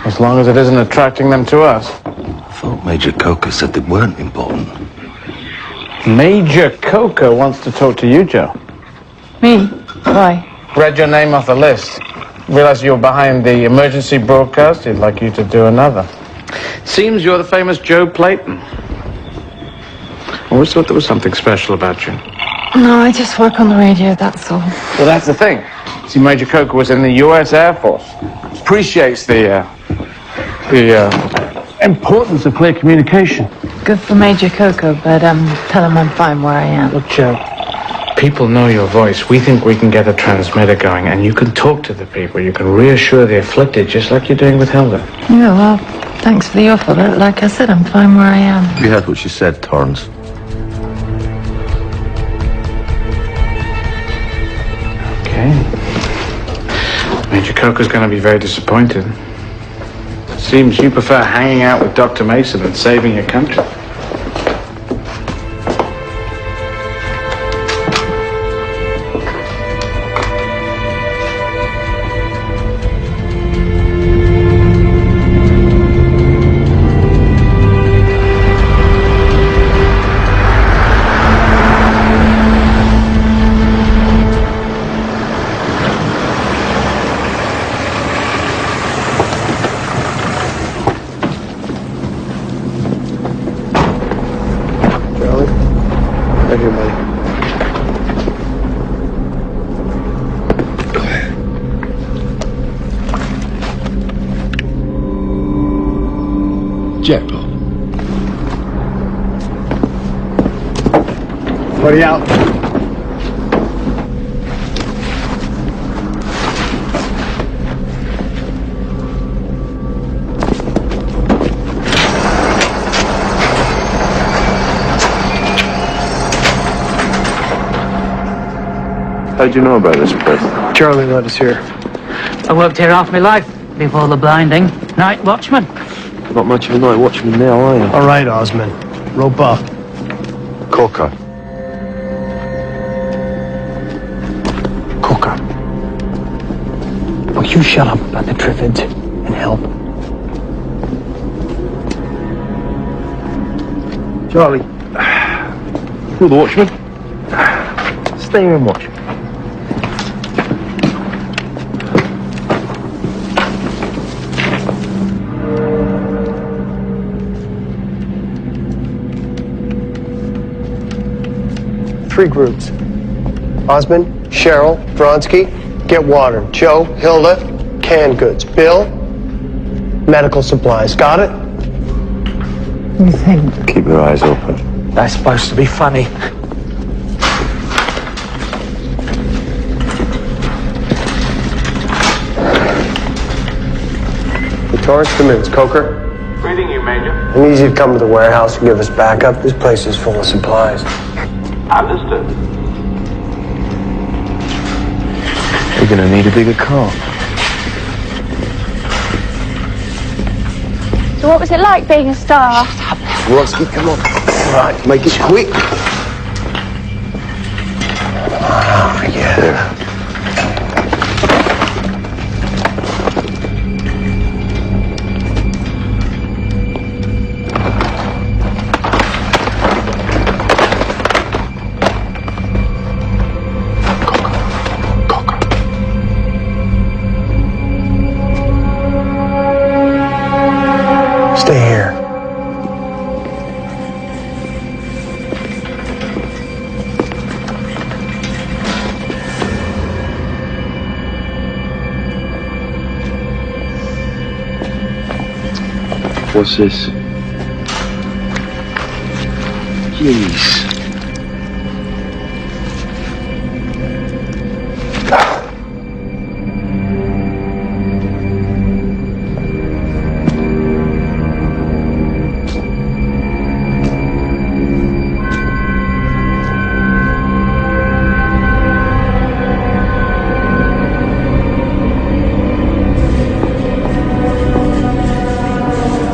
As long as it isn't attracting them to us. I thought Major Coker said they weren't important. Major Coker wants to talk to you, Joe. Me? Why? Read your name off the list. Realized you were behind the emergency broadcast. He'd like you to do another. Seems you're the famous Joe Clayton. Always thought there was something special about you. No, I just work on the radio, that's all. Well, that's the thing. See, Major Coker was in the U.S. Air Force. Appreciates the importance of clear communication. Good for Major Coco, but tell him I'm fine where I am. Look, Joe, people know your voice. We think we can get a transmitter going, and you can talk to the people. You can reassure the afflicted, just like you're doing with Helder. Yeah, well, thanks for the offer, but like I said, I'm fine where I am. You heard what she said, Torrance. Okay. Major Coker's going to be very disappointed. Seems you prefer hanging out with Dr. Mason than saving your country. Right here, buddy. Jackpot. Buddy out. How'd you know about this place? Charlie led us here. I worked here half my life before the blinding. Night watchman. Not much of a night watchman now, are you? All right, Osman. Rope up. Coca. Coca. Will you shut up about the Triffids and help? Charlie. You're the watchman. Stay here and watch. Three groups. Osmond, Cheryl, Vronsky, get water. Joe, Hilda, canned goods. Bill, medical supplies. Got it? You think? Keep your eyes open. That's supposed to be funny. Torrance to Mints. Coker? Reading you, Major. I need you to come to the warehouse and give us backup. This place is full of supplies. Understood. We're gonna need a bigger car. So what was it like being a star? Vronsky, come on. All right, make it quick. Oh, yeah. Stay here. What's this? Jeez.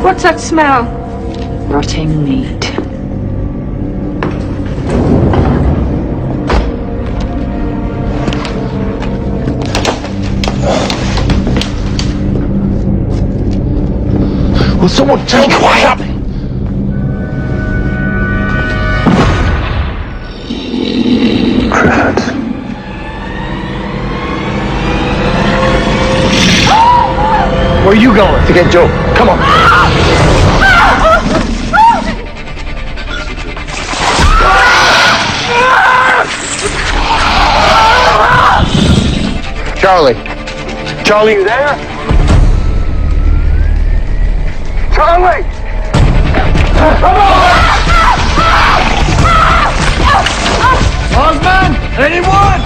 What's that smell? Rotting meat. Will someone tell me why up? Triffids. Where are you going? To get Joe. Come on. Charlie. Charlie, you there? Charlie! Osman! Anyone?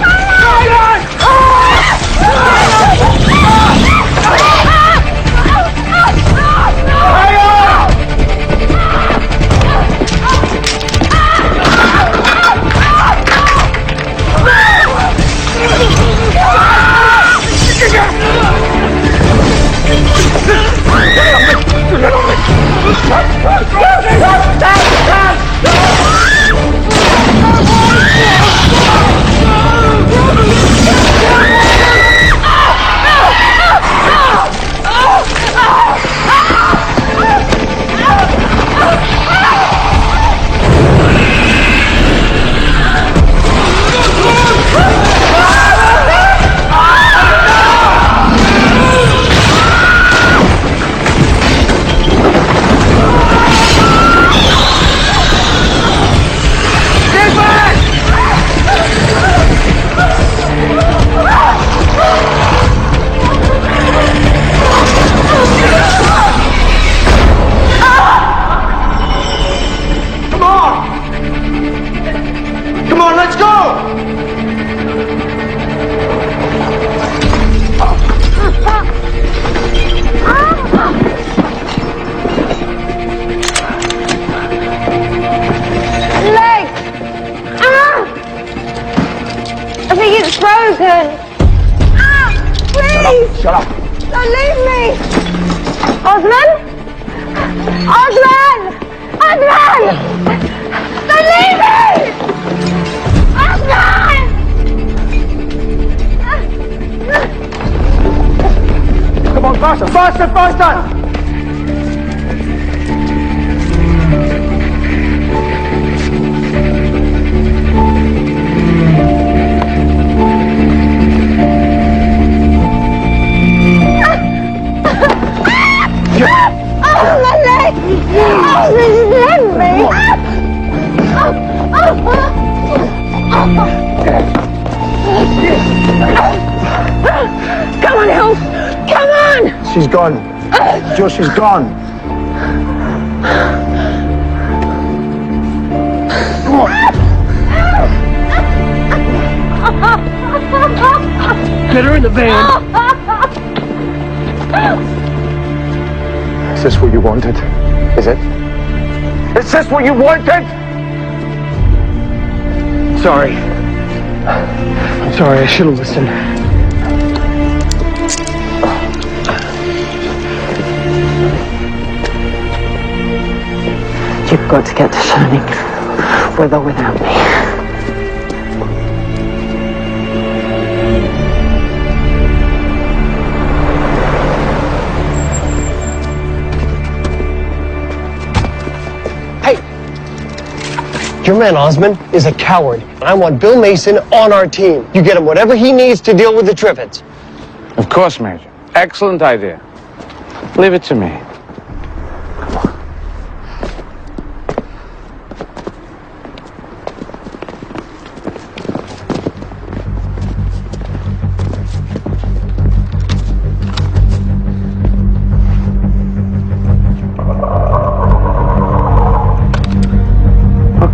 Stop! Shut up. Don't leave me! Osman! Osman! Osman! Don't leave me! Osman! Come on, faster, faster, faster! Oh, my leg! Oh, this let me! Come on, Hills! Come on! She's gone. Joe, she's gone. Come on. Get her in the van. Is this what you wanted? Is it? Is this what you wanted? Sorry. I'm sorry, I should have listened. You've got to get to Shining, with or without me. Your man Osman is a coward, and I want Bill Mason on our team. You get him whatever he needs to deal with the Triffids. Of course, Major. Excellent idea. Leave it to me.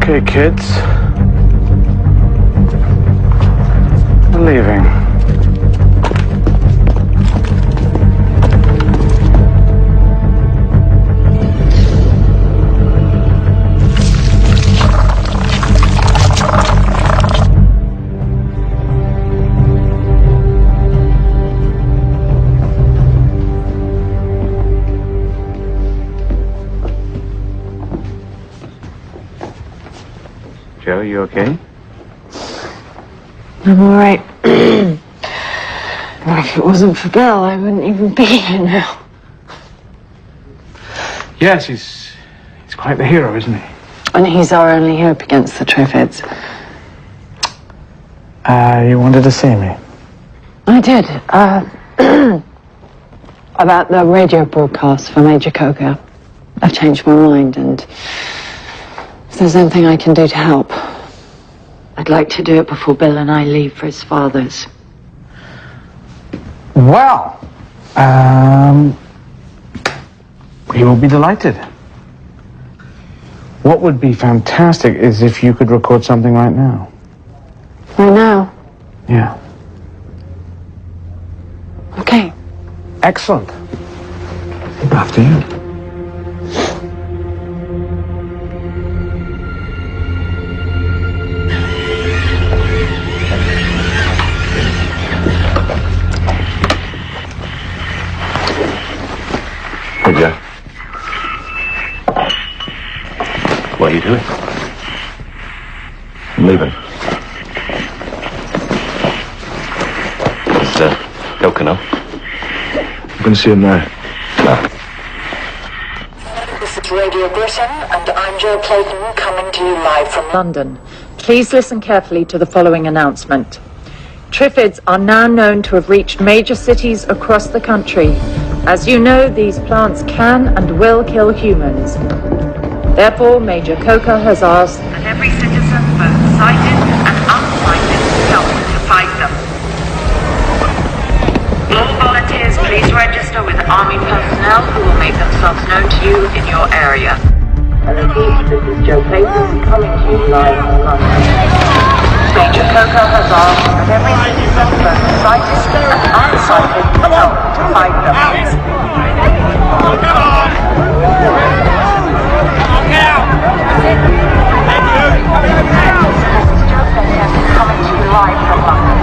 Okay, kids. We're leaving. Joe, you okay? I'm all right. If it wasn't for Bill, I wouldn't even be here now. Yes, he's quite the hero, isn't he? And he's our only hope against the Triffids. You wanted to see me? I did. About the radio broadcast for Major Coker. I've changed my mind, and if there's anything I can do to help, I'd like to do it before Bill and I leave for his father's. Well, we will be delighted. What would be fantastic is if you could record something right now. Right now? Yeah. Okay. Excellent. After you. Hey, Jeff. What are you doing? I'm leaving. Is Coker know? I'm going to see him now. This is Radio Britain, and I'm Joe Clayton, coming to you live from London. Please listen carefully to the following announcement. Triffids are now known to have reached major cities across the country. As you know, these plants can and will kill humans. Therefore, Major Coker has asked that every citizen, both sighted and unsighted, help to fight them. All volunteers, please register with Army personnel who will make themselves known to you in your area. And repeat, this is Joe Clayton coming to you live from London. Major Coker has asked that every citizen, both sighted and unsighted, help to fight them. Coming to you live from London.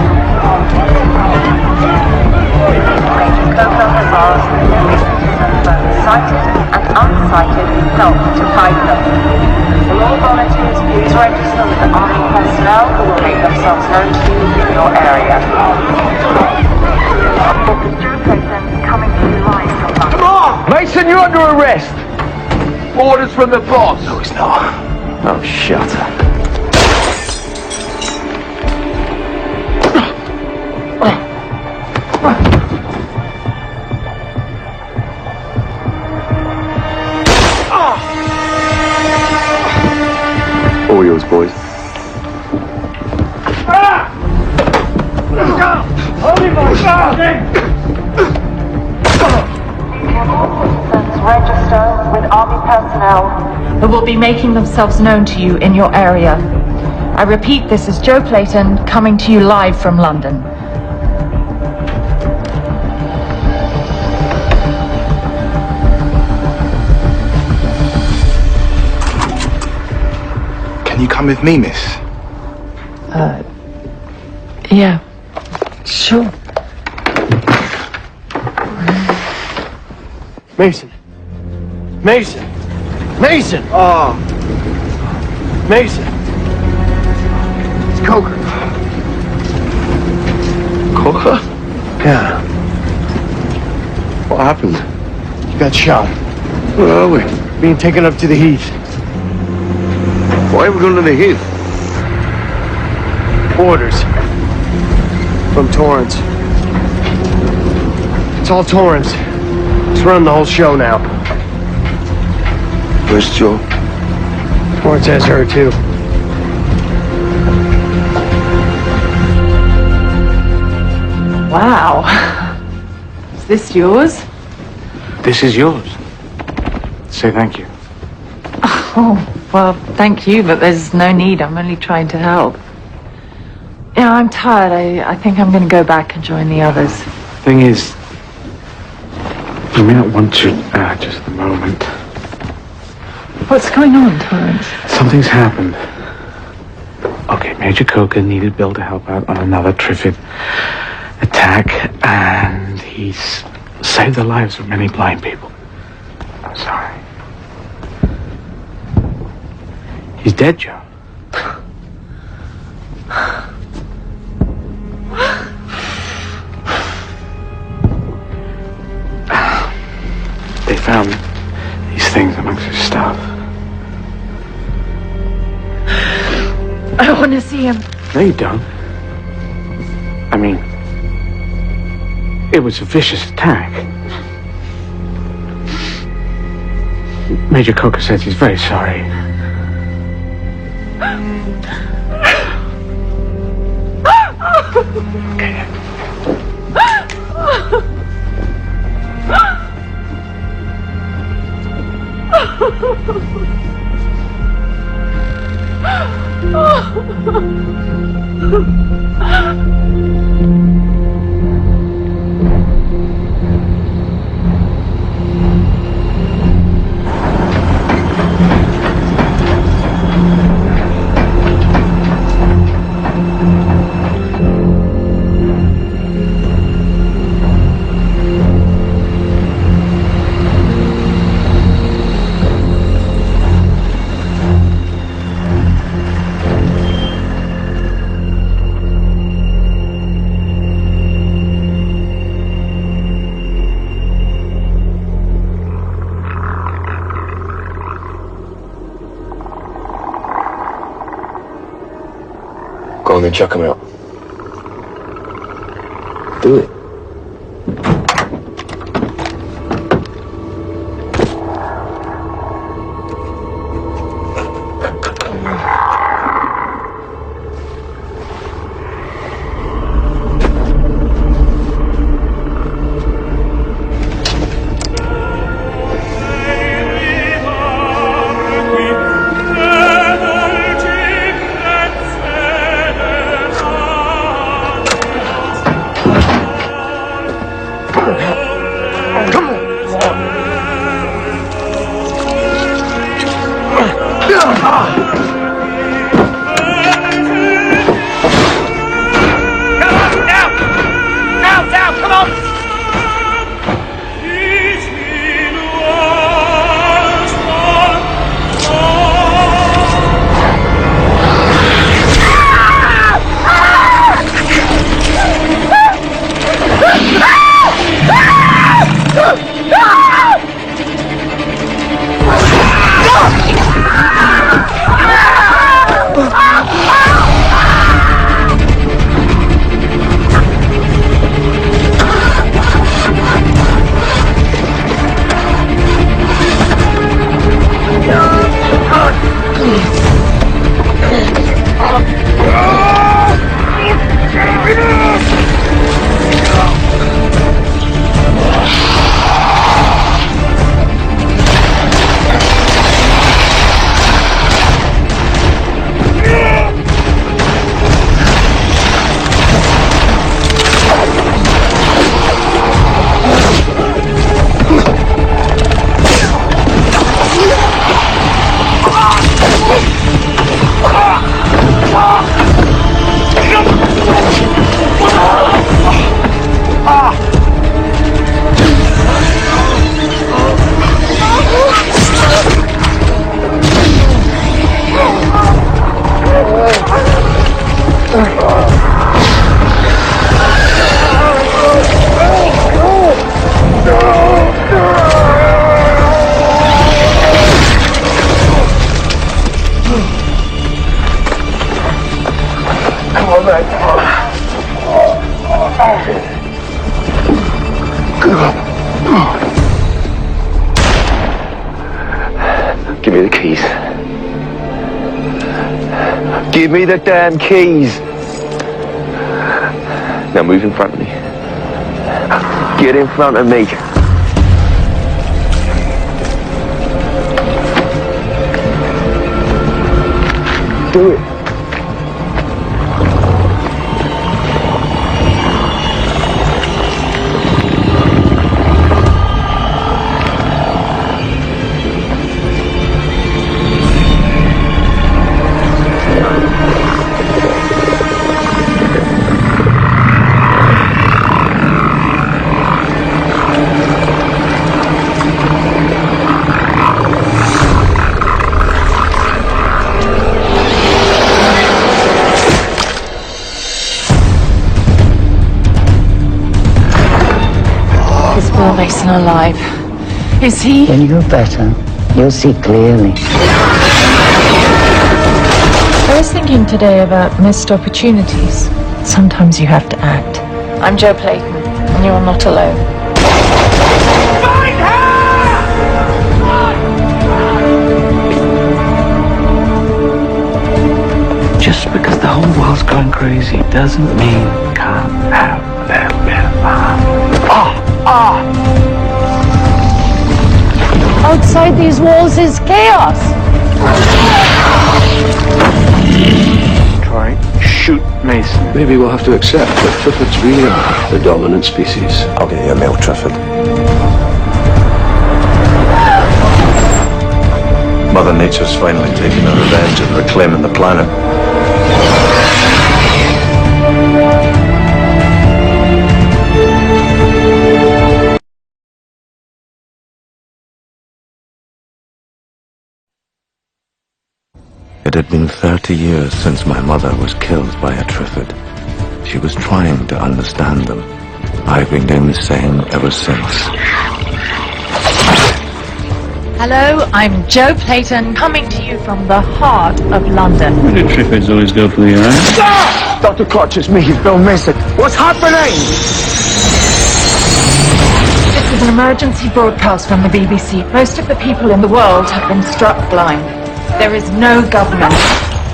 army personnel who will make themselves known to you in your area. This is Joe Clayton coming to you live from London. Come on! Mason, you're under arrest! Orders from the boss! No, he's not. Oh, shut up. All yours, boys. Register with army personnel who will be making themselves known to you in your area. I repeat, this is Joe Clayton coming to you live from London. Can you come with me, miss? Yeah. Sure. Mason! Mason! Mason! Oh. Mason! It's Coker. Coker? Yeah. What happened? He got shot. Where are we? Being taken up to the Heath. Why are we going to the Heath? Orders. From Torrance. It's all Torrance. Let's run the whole show now. Where's Joe? Torrance has her too. Wow. Is this yours? This is yours. Say thank you. Oh, well, thank you, but there's no need. I'm only trying to help. Yeah, I'm tired. I think I'm going to go back and join the others. Thing is, you may not want to just the moment. What's going on, Torrance? Something's happened. Okay, Major Coker needed Bill to help out on another Triffid attack, and he's saved the lives of many blind people. I'm sorry. He's dead, Joe. They found these things amongst his stuff. I want to see him. No, you don't. I mean, it was a vicious attack. Major Coker says he's very sorry. Okay. Go on then, chuck him out. Do it. Give me the damn keys. Now move in front of me. Get in front of me. Do it. Is Bill Mason alive? Is he? When you're better, you'll see clearly. I was thinking today about missed opportunities. Sometimes you have to act. I'm Joe Clayton, and you're not alone. Just because the whole world's gone crazy doesn't mean we can't have a little bit of fun. Outside these walls is chaos. Try shoot Mason. Maybe we'll have to accept that Triffids really are the dominant species. I'll get you a male Triffid. Mother Nature's finally taking her revenge and reclaiming the planet. It had been 30 years since my mother was killed by a Triffid. She was trying to understand them. I've been doing the same ever since. Hello, I'm Joe Clayton, coming to you from the heart of London. Why do Triffids always go for the eye? Dr. Crotch, it's me, Bill Mason. What's happening? This is an emergency broadcast from the BBC. Most of the people in the world have been struck blind. There is no government.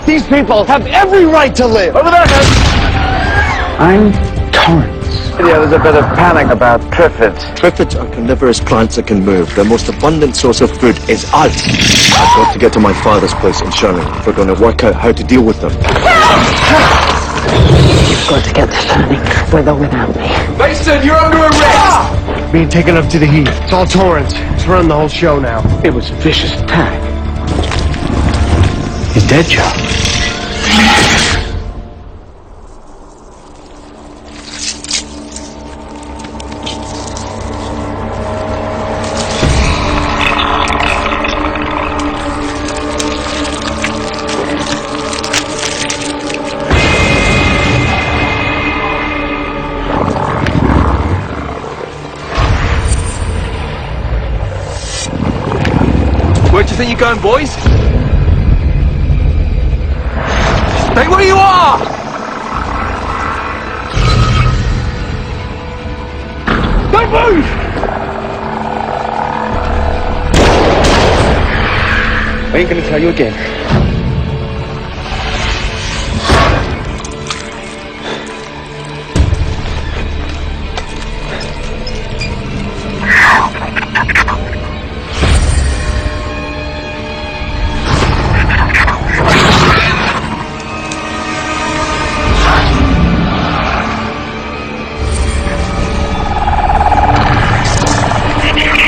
These people have every right to live. Over there, I'm Torrance. Yeah, there's a bit of panic about Triffids. Triffids are carnivorous plants that can move. Their most abundant source of food is us. I've got to get to my father's place in Sherman if we're going to work out how to deal with them. You've got to get to Sherman, with or without me. Mason, you're under arrest! Being taken up to the heat. It's all Torrance. It's run the whole show now. It was a vicious attack. He's dead, Joe. Where do you think you're going, boys? Stay where you are! Don't move! I ain't gonna tell you again.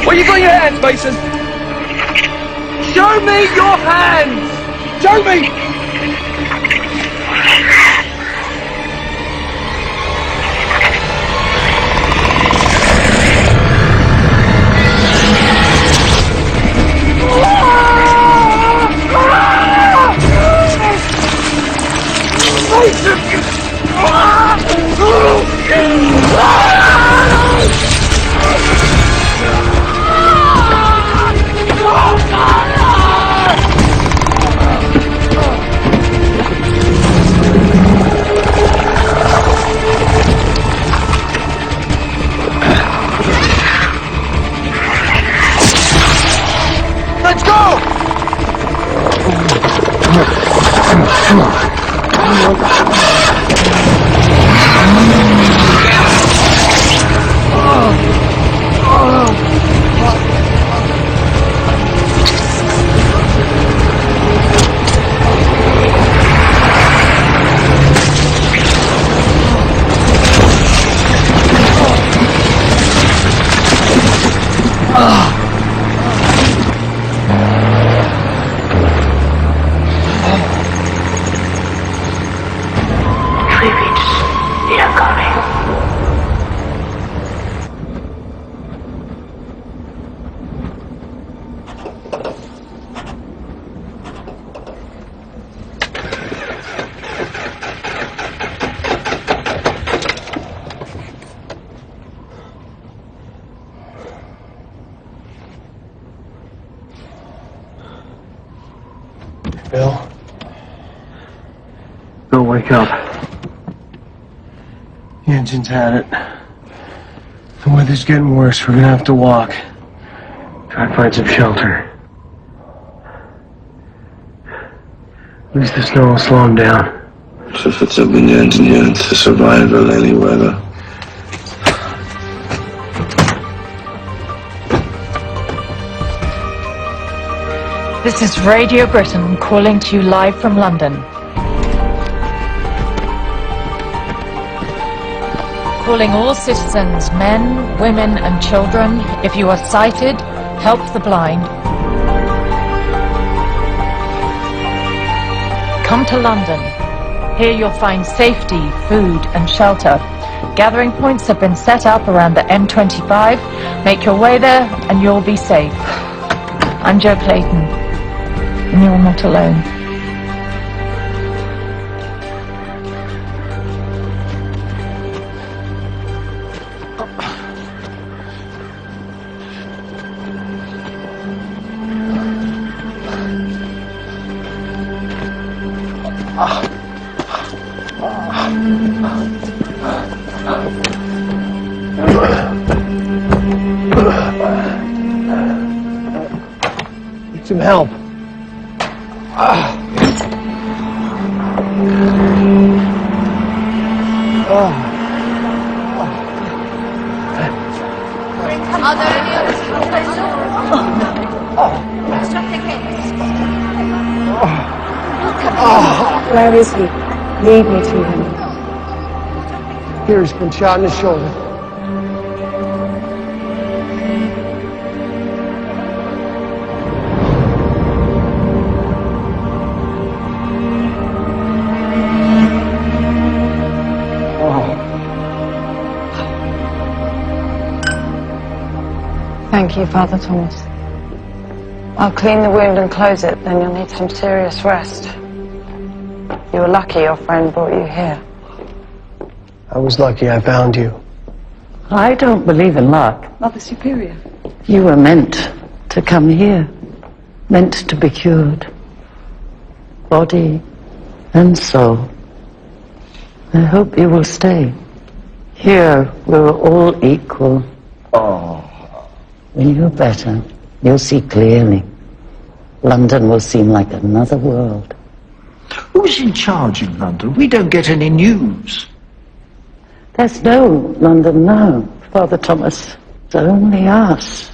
Where you got your hands, Mason? Show me your hands! Show me! Let's go! David's they are coming. Bill? Bill, wake up. The engine's had it. The weather's getting worse. We're gonna have to walk. Try and find some shelter. At least the snow will slow him down. Triffids have been engineered to survive in any weather. This is Radio Britain calling to you live from London. Calling all citizens, men, women and children, if you are sighted, help the blind. Come to London. Here you'll find safety, food and shelter. Gathering points have been set up around the M25. Make your way there and you'll be safe. I'm Joe Clayton. And you're not alone. Need some help. Where is he? Lead me to him. Here, he's been shot in the shoulder. Thank you, Father Thomas. I'll clean the wound and close it, then you'll need some serious rest. You were lucky your friend brought you here. I was lucky I found you. I don't believe in luck. Mother Superior. You were meant to come here. Meant to be cured. Body and soul. I hope you will stay. Here, we're all equal. When you're better, you'll see clearly. London will seem like another world. Who's in charge in London? We don't get any news. There's no London now, Father Thomas. It's only us.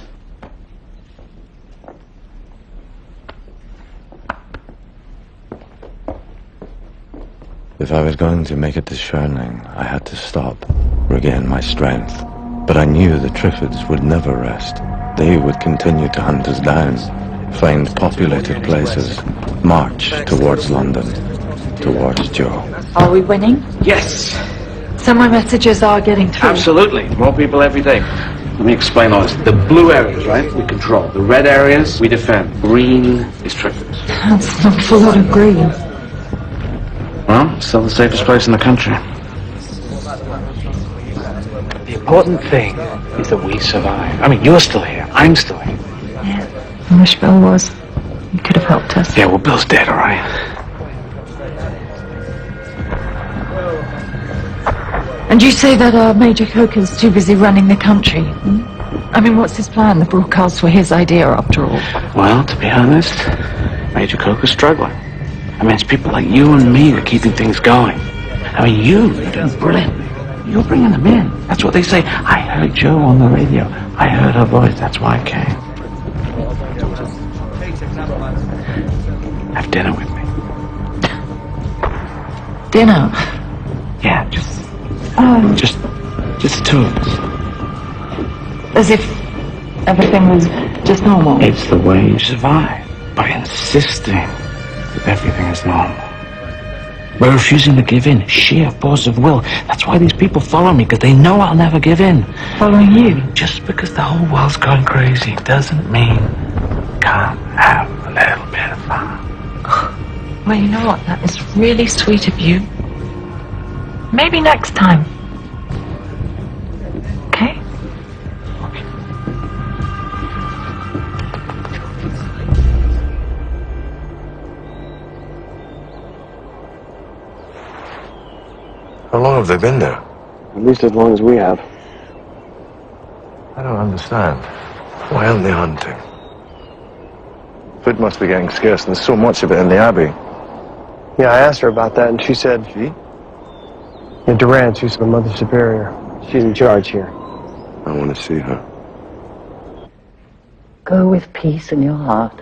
If I was going to make it to Schörning, I had to stop, regain my strength. But I knew the Triffids would never rest. They would continue to hunt us down, find populated places, march towards London, towards Joe. Are we winning? Yes, So my messages are getting through. absolutely. More people every day. Let me explain all this. The blue areas, right, we control. The red areas, we defend. Green is Triffids. That's not a lot of green. Well, it's still the safest place in the country. The important thing is that we survive. I mean, you're still here. I'm still here. I wish Bill was. He could have helped us. Yeah, well, Bill's dead, all right? And you say that Major Coker's too busy running the country? I mean, what's his plan? The broadcasts were his idea, after all. Well, to be honest, Major Coker's struggling. I mean, it's people like you and me that are keeping things going. I mean, you're doing brilliant. You're bringing them in. That's what they say. I heard Joe on the radio. I heard her voice. That's why I came. Have dinner with me. Dinner? Yeah, just the two of us. As if everything was just normal. It's the way you survive. By insisting that everything is normal. by refusing to give in. Sheer force of will. That's why these people follow me, because they know I'll never give in. Following you? Just because the whole world's going crazy doesn't mean can't have a little bit of fun. Well, you know what? That is really sweet of you. Maybe next time. Okay? How long have they been there? At least as long as we have. I don't understand. Why aren't they hunting? Food must be getting scarce, and there's so much of it in the Abbey. Yeah, I asked her about that, and she said... She? Yeah, Durant, she's the Mother Superior. She's in charge here. I want to see her. Go with peace in your heart,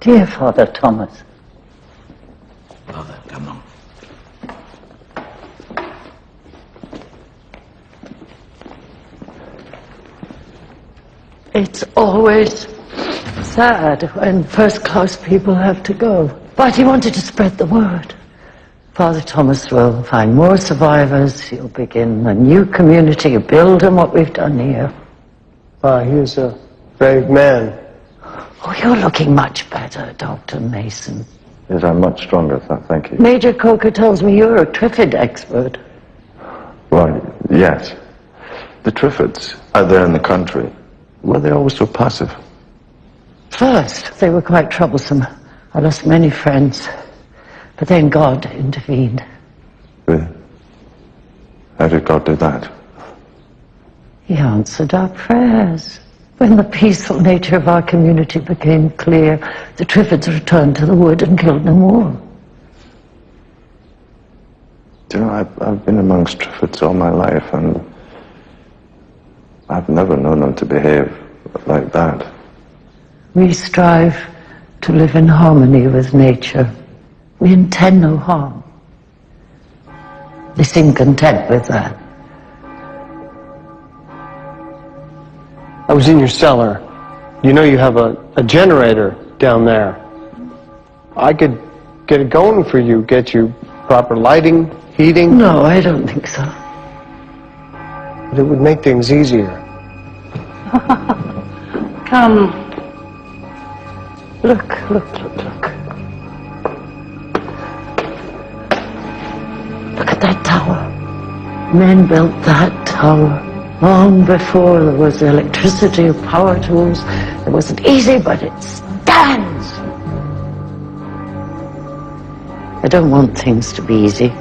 dear Father Thomas. Father, come on. It's always sad when first-class people have to go. But he wanted to spread the word. Father Thomas will find more survivors. He'll begin a new community, build on what we've done here. He was a brave man. Oh, you're looking much better, Dr. Mason. Yes, I'm much stronger, thank you. Major Coker tells me you're a Triffid expert. Well, yes. The Triffids out there in the country, were they always so passive? First, they were quite troublesome. I lost many friends. But then God intervened. Really? How did God do that? He answered our prayers. When the peaceful nature of our community became clear, the Triffids returned to the wood and killed no more. Do you know, I've been amongst Triffids all my life, and I've never known them to behave like that. We strive to live in harmony with nature. We intend no harm. They seem content with that. I was in your cellar. You know you have a generator down there. I could get it going for you, get you proper lighting, heating. No, I don't think so. But it would make things easier. Come. Look. Look at that tower. Men built that tower long before there was electricity or power tools. It wasn't easy, but it stands. I don't want things to be easy.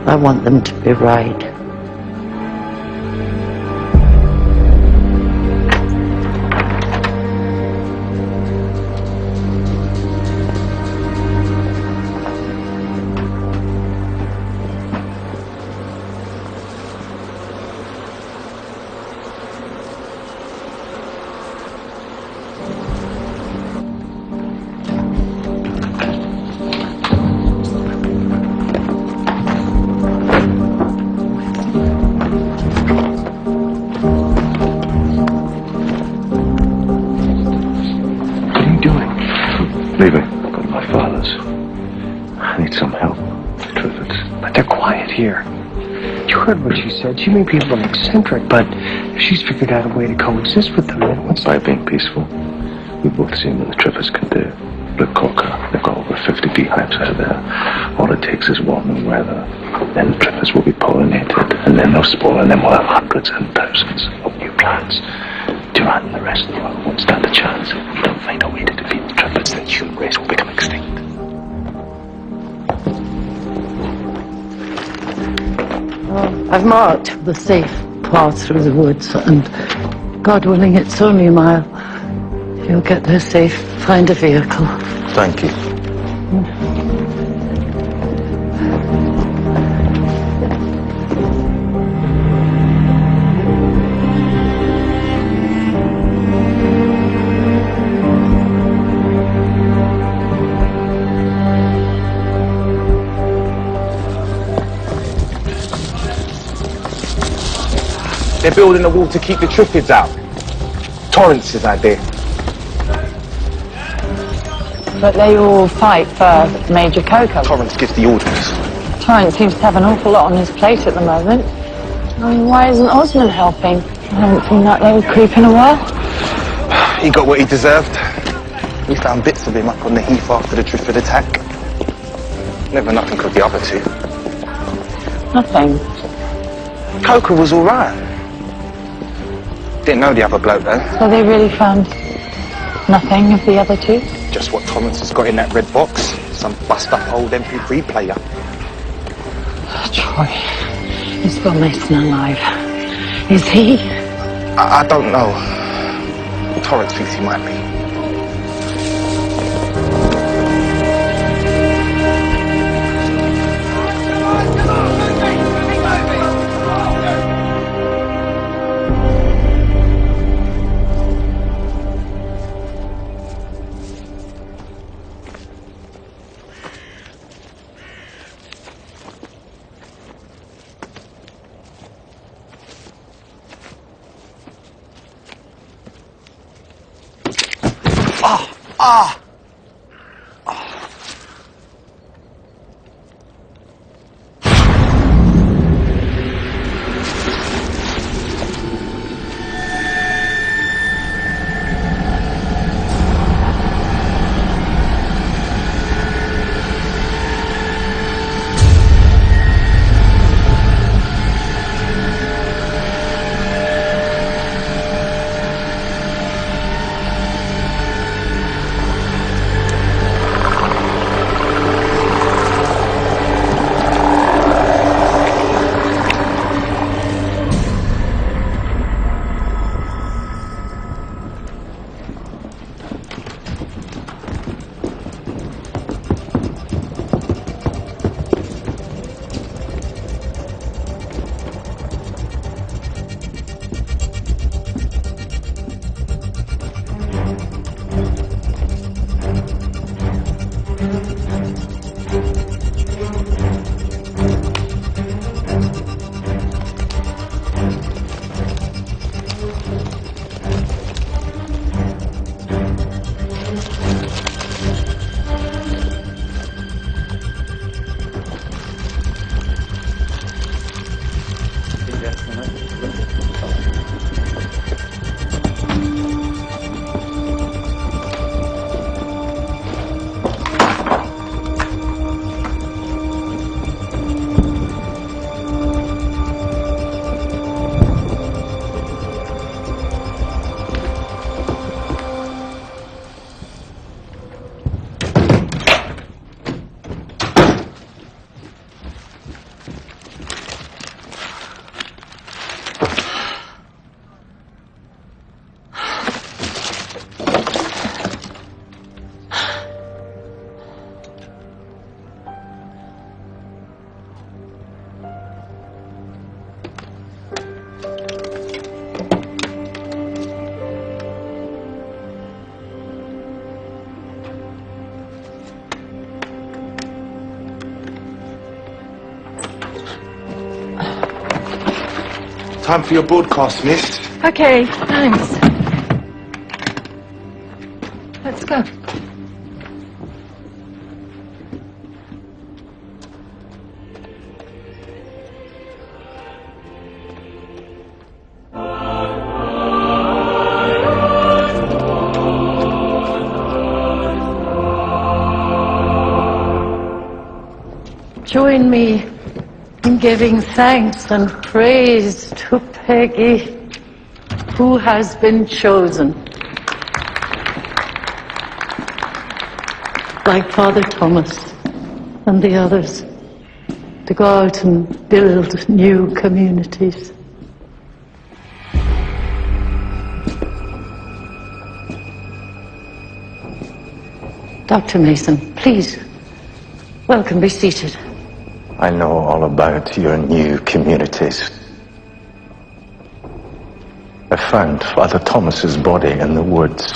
I want them to be right. Leaving. I've got my father's. I need some help. The Triffids. But they're quiet here. You heard what she said. She may be a little eccentric, but if she's figured out a way to coexist with them, then what's... By being peaceful, we've both seen what the Triffids can do. Look, Coker, they've got over 50 beehives out there. All it takes is warmer weather. Then the Triffids will be pollinated, and then they'll spore, and then we'll have hundreds and thousands of new plants. Durant and the rest of the world won't stand a chance. If we don't find a way to defeat the Triffids, then the human race will become extinct. I've marked the safe path through the woods, and God willing, it's only a mile. If you'll get there safe, find a vehicle. Thank you. They're building a wall to keep the Triffids out. Torrance's idea. But they all fight for Major Coco. Torrance gives the orders. Torrance seems to have an awful lot on his plate at the moment. I mean, why isn't Osmond helping? I haven't seen that little creep in a while. He got what he deserved. We found bits of him up on the heath after the Driftwood attack. Never nothing of the other two. Nothing. Coker was all right. Didn't know the other bloke though. So they really found nothing of the other two? Just what Torrance has got in that red box. Some bust-up old MP3 player. Troy, is Bill Mason alive? Is he? I don't know. Torrance thinks he might be. Time for your broadcast, miss. Okay, thanks. Let's go. Join me in giving thanks and praise to Peggy, who has been chosen. Like Father Thomas and the others, to go out and build new communities. Dr. Mason, please, welcome, be seated. I know all about your new communities. I found Father Thomas's body in the woods,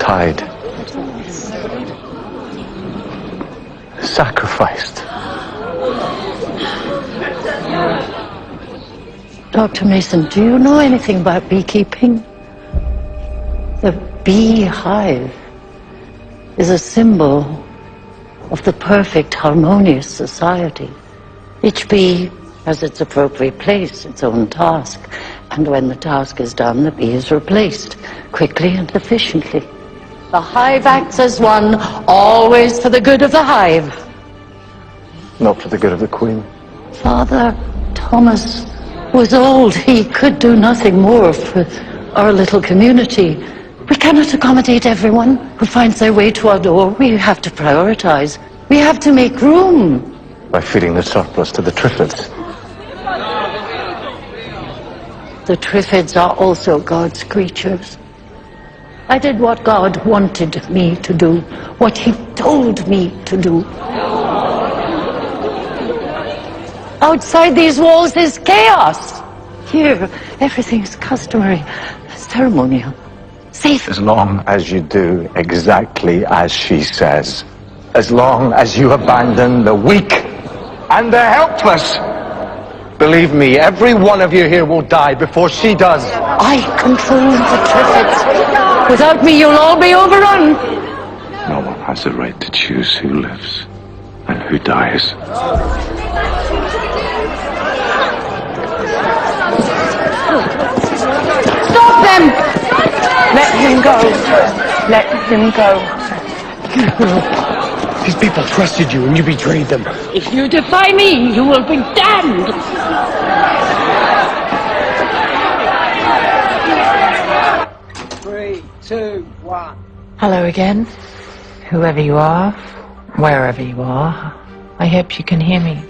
tied, sacrificed. Dr. Mason, do you know anything about beekeeping? The beehive is a symbol of the perfect, harmonious society. Each bee has its appropriate place, its own task, and when the task is done, the bee is replaced, quickly and efficiently. The hive acts as one, always for the good of the hive. Not for the good of the Queen. Father Thomas was old. He could do nothing more for our little community. We cannot accommodate everyone who finds their way to our door. We have to prioritize. We have to make room. By feeding the surplus to the Triffids. The Triffids are also God's creatures. I did what God wanted me to do, what He told me to do. Outside these walls is chaos. Here, everything is customary, ceremonial, safe. As long as you do exactly as she says. As long as you abandon the weak and the helpless. Believe me, every one of you here will die before she does. I control the Triffids. Without me, you'll all be overrun. No one has the right to choose who lives and who dies. Stop them! Let him go. Let him go. These people trusted you and you betrayed them. If you defy me, you will be damned. 3, 2, 1. Hello again, whoever you are, wherever you are. I hope you can hear me.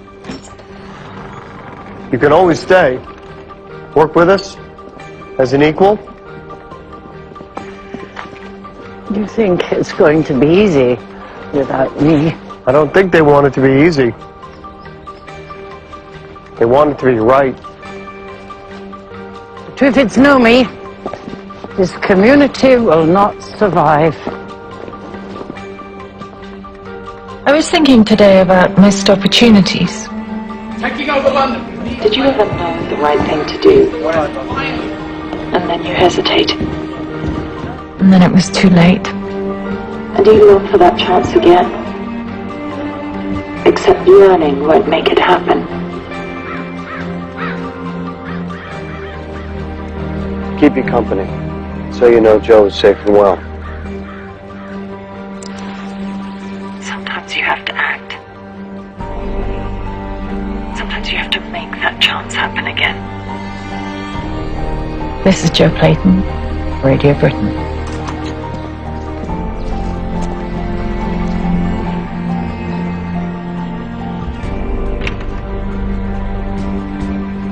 You can always stay. Work with us as an equal. You think it's going to be easy without me? I don't think they want it to be easy. They want it to be right. The Triffids know me. This community will not survive. I was thinking today about missed opportunities. Taking over London. Did you ever know the right thing to do? And then you hesitate? And then it was too late. And you look for that chance again? Except learning won't make it happen. Keep you company, so you know Joe is safe and well. Sometimes you have to act. Sometimes you have to make that chance happen again. This is Joe Clayton, Radio Britain.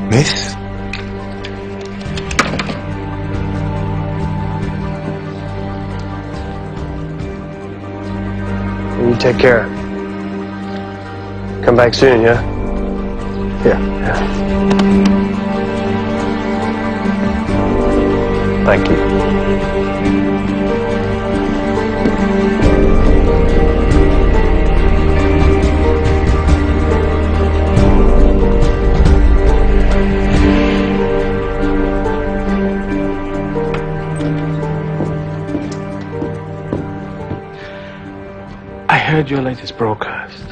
Miss? You take care. Come back soon, yeah? Yeah. Thank you. I heard your latest broadcast.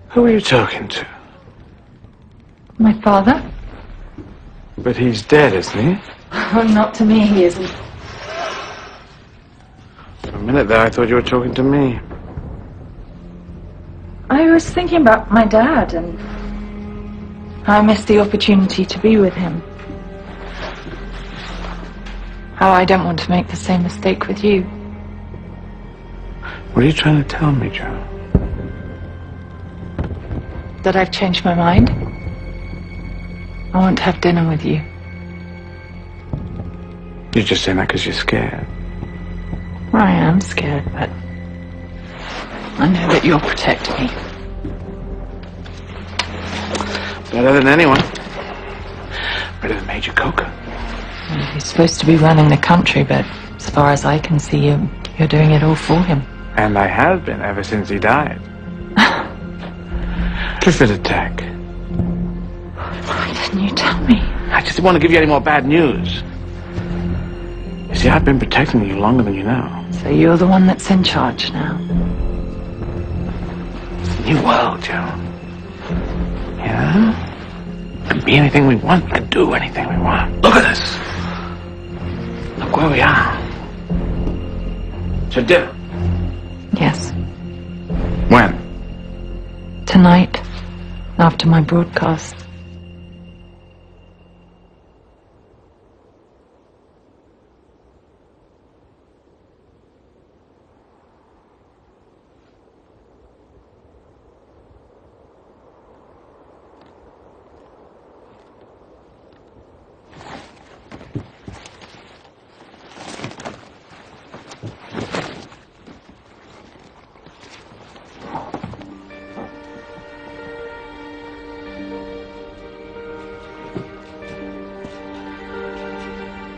Who are you talking to? My father? But he's dead, isn't he? Oh, not to me, he isn't. For a minute there, I thought you were talking to me. I was thinking about my dad and how I missed the opportunity to be with him. How I don't want to make the same mistake with you. What are you trying to tell me, Joe? That I've changed my mind. I want to have dinner with you. You're just saying that because you're scared. Well, I am scared, but I know that you'll protect me. Better than anyone. Better than Major Coker. He's supposed to be running the country, but as far as I can see, you're doing it all for him. And I have been ever since he died. Triffid attack. Why didn't you tell me? I just didn't want to give you any more bad news. You see, I've been protecting you longer than you know. So you're the one that's in charge now. It's a new world, Joe. Yeah? We can be anything we want, we can do anything we want. Look at us. Look where we are. To dinner. Yes. When? Tonight, after my broadcast.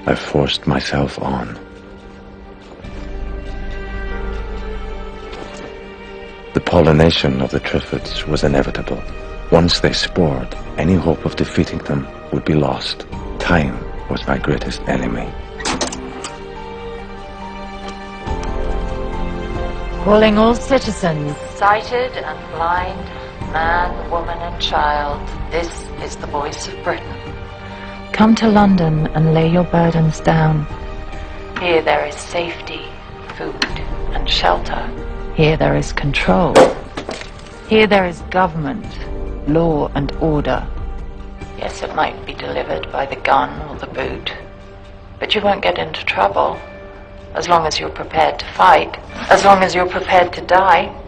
I forced myself on. The pollination of the Triffids was inevitable. Once they spored, any hope of defeating them would be lost. Time was my greatest enemy. Calling all citizens, sighted and blind, man, woman and child, this is the voice of Britain. Come to London and lay your burdens down. Here there is safety, food and shelter. Here there is control. Here there is government, law and order. Yes, it might be delivered by the gun or the boot, but you won't get into trouble as long as you're prepared to fight, as long as you're prepared to die.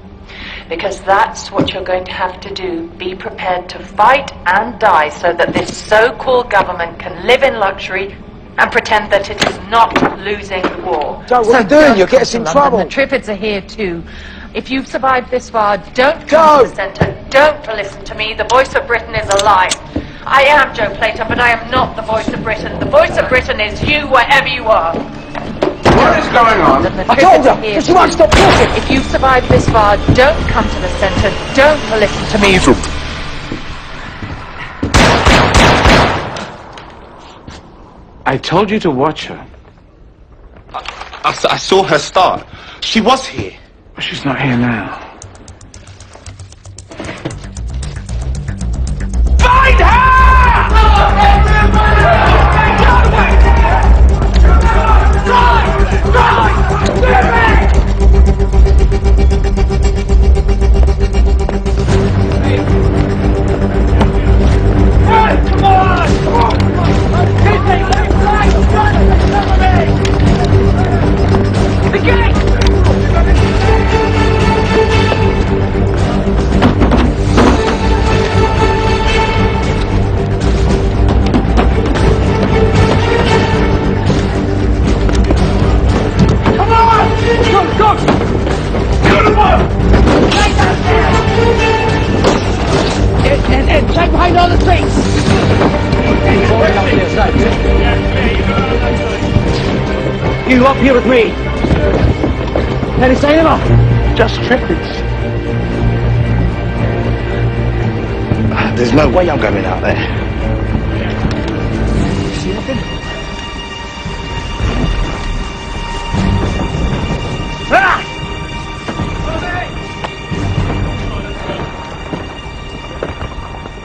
Because that's what you're going to have to do. Be prepared to fight and die so that this so-called government can live in luxury and pretend that it is not losing the war. Joe, what are you doing? You'll get us in trouble. The Triffids are here too. If you've survived this far, don't come to the centre. Don't listen to me. The voice of Britain is alive. I am Joe Plater, but I am not the voice of Britain. The voice of Britain is you, wherever you are. What is going on? I told you, but you won't stop talking. If you've survived this far, don't come to the centre. Don't listen to me. I told you to watch her. I saw her start. She was here. But she's not here now. Find check behind all the trees! You up here with me? Any sign of her? Just Triffids. There's no way I'm going out there. You see anything?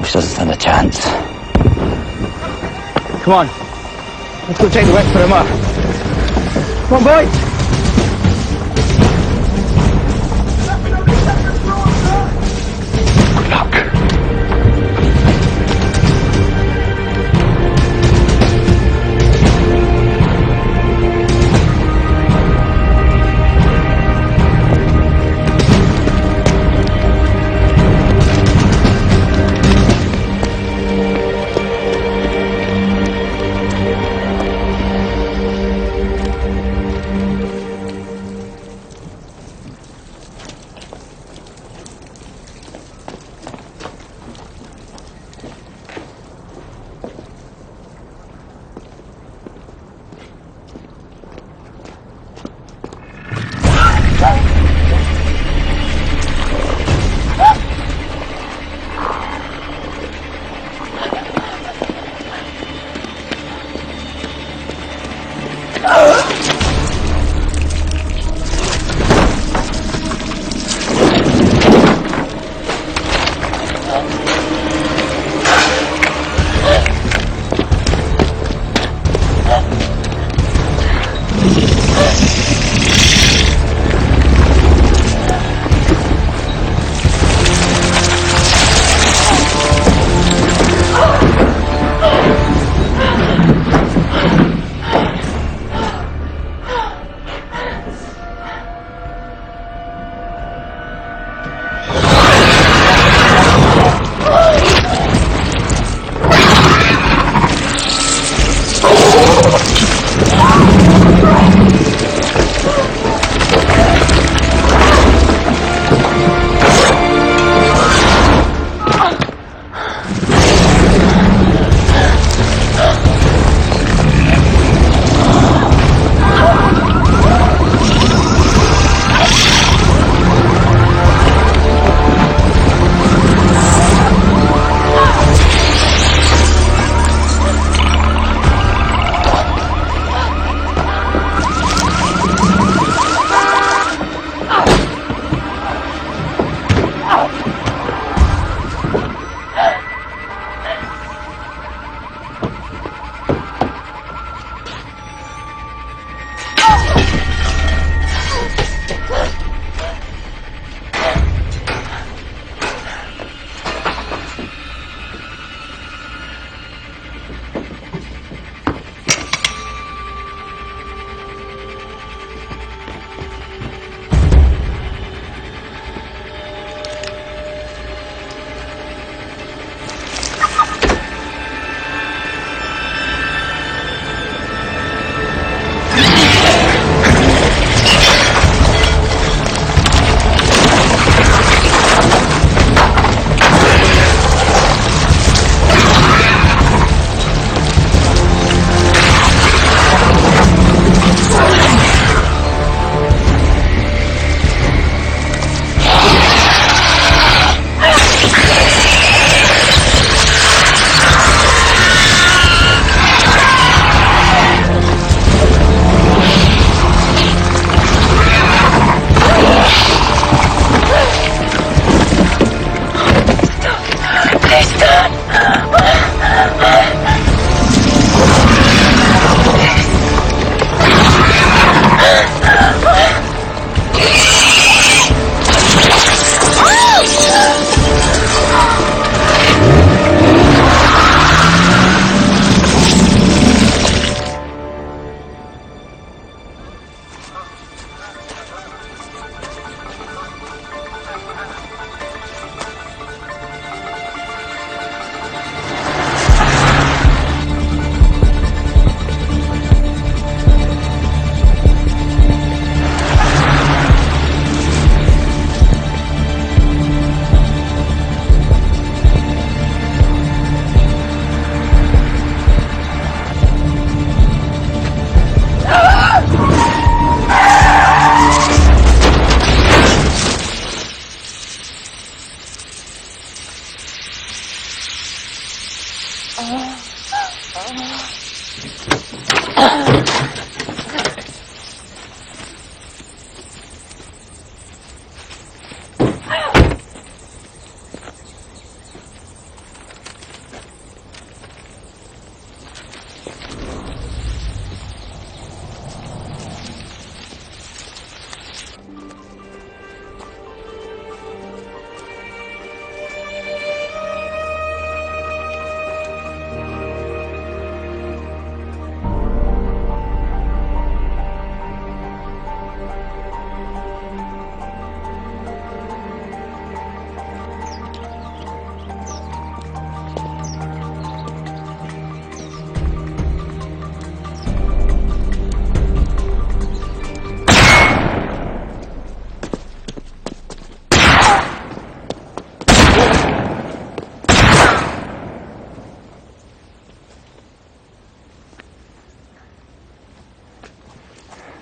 Which doesn't stand a chance. Come on. Let's go take the rest for him up. Come on, boys! Good luck.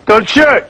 Don't shoot!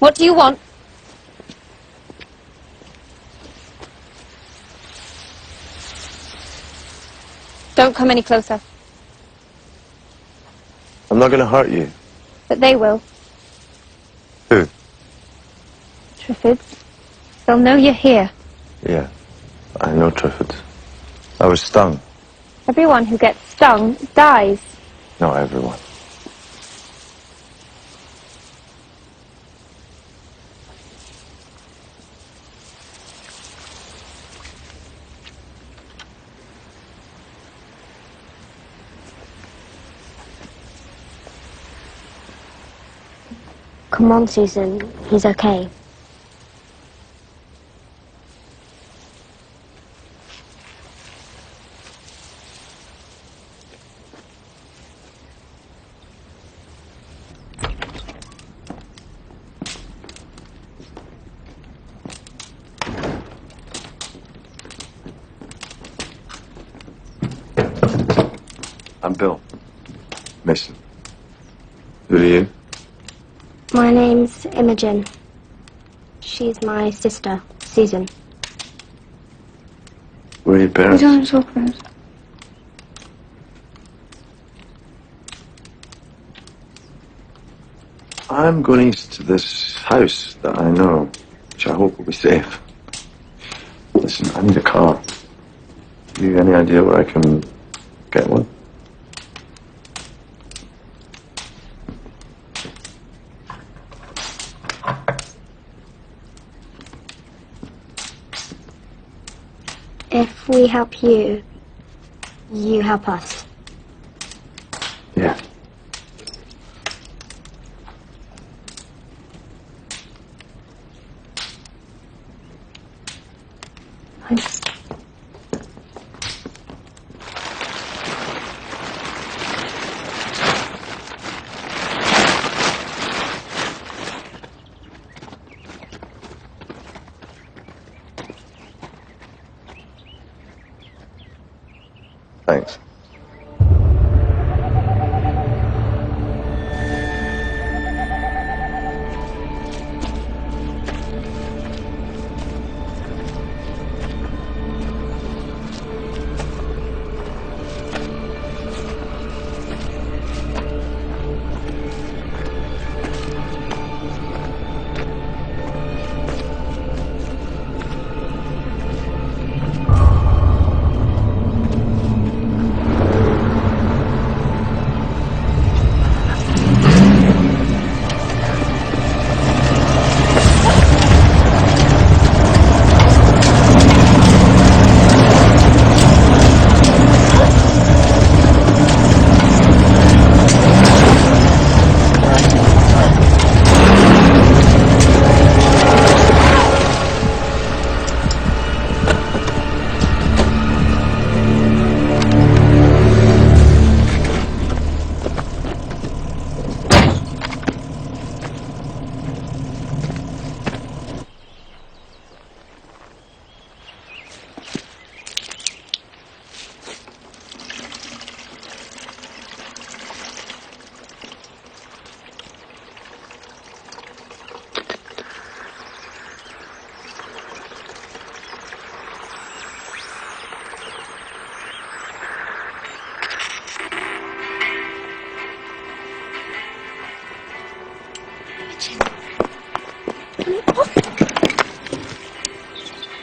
What do you want? Don't come any closer. I'm not going to hurt you. But they will. Who? Triffids. They'll know you're here. Yeah, I know Triffids. I was stung. Everyone who gets stung dies. Not everyone. Come on, Susan. He's okay. I'm Bill. Mason. Who are you? My name's Imogen. She's my sister, Susan. Where are your parents? We don't talk about it. I'm going east to this house that I know, which I hope will be safe. Listen, I need a car. Have you any idea where I can get one? If we help you, you help us. Yeah. Thanks. Thanks.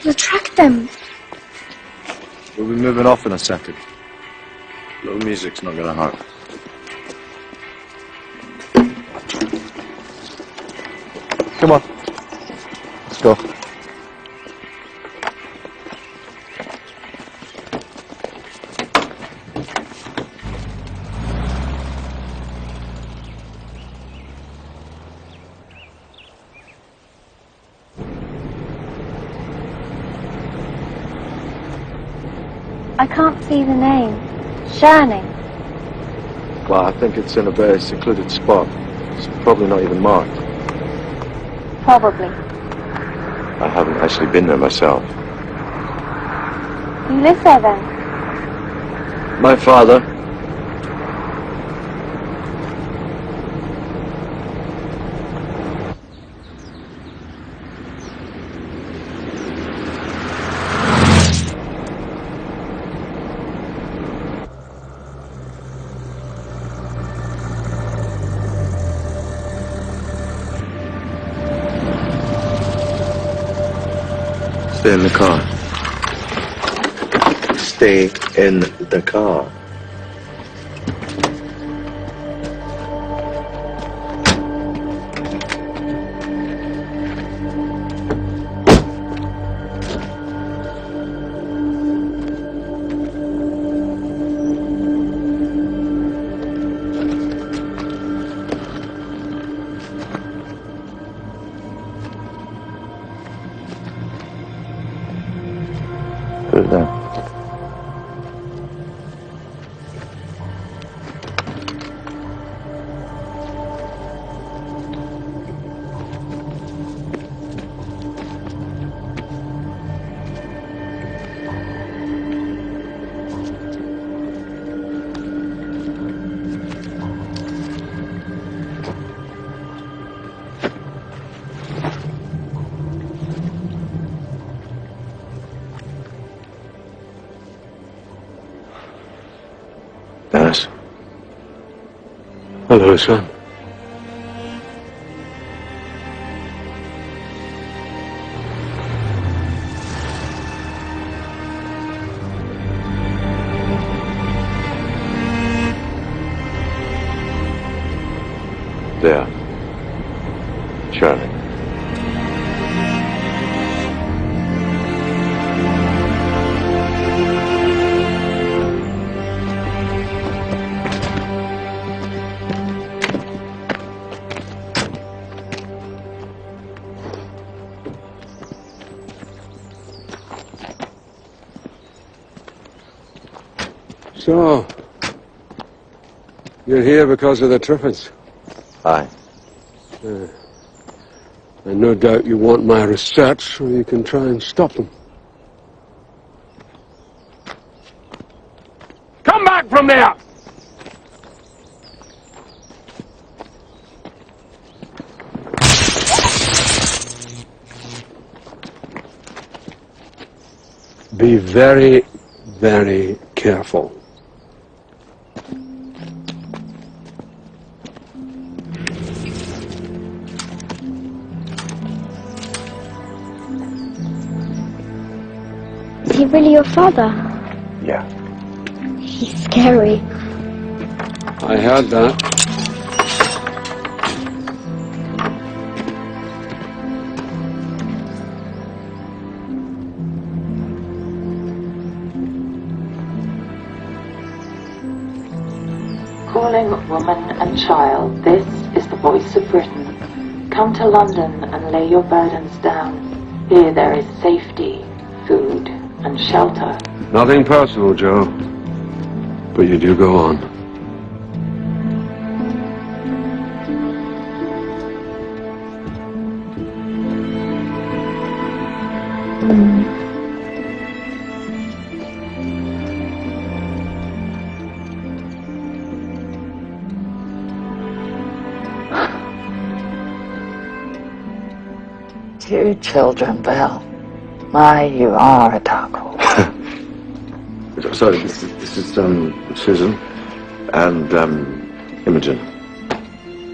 We'll track them. We'll be moving off in a second. Little music's not gonna hurt. Come on. Let's go. I can't see the name. Shirley. Well, I think it's in a very secluded spot. It's probably not even marked. Probably. I haven't actually been there myself. You live there then? My father. Stay in the car. Stay in the car. Put it down. Dennis. Hello, son. There. Shirley. So, you're here because of the Triffids? Aye. And no doubt you want my research so you can try and stop them. Come back from there! Be very, very careful. Is he really your father? Yeah. He's scary. I heard that. Calling woman and child, this is the voice of Britain. Come to London and lay your burdens down. Here there is safety, food, and shelter. Nothing personal, Joe. But you do go on. Two children, Belle. My, you are a dark horse. Sorry, this is Susan and Imogen.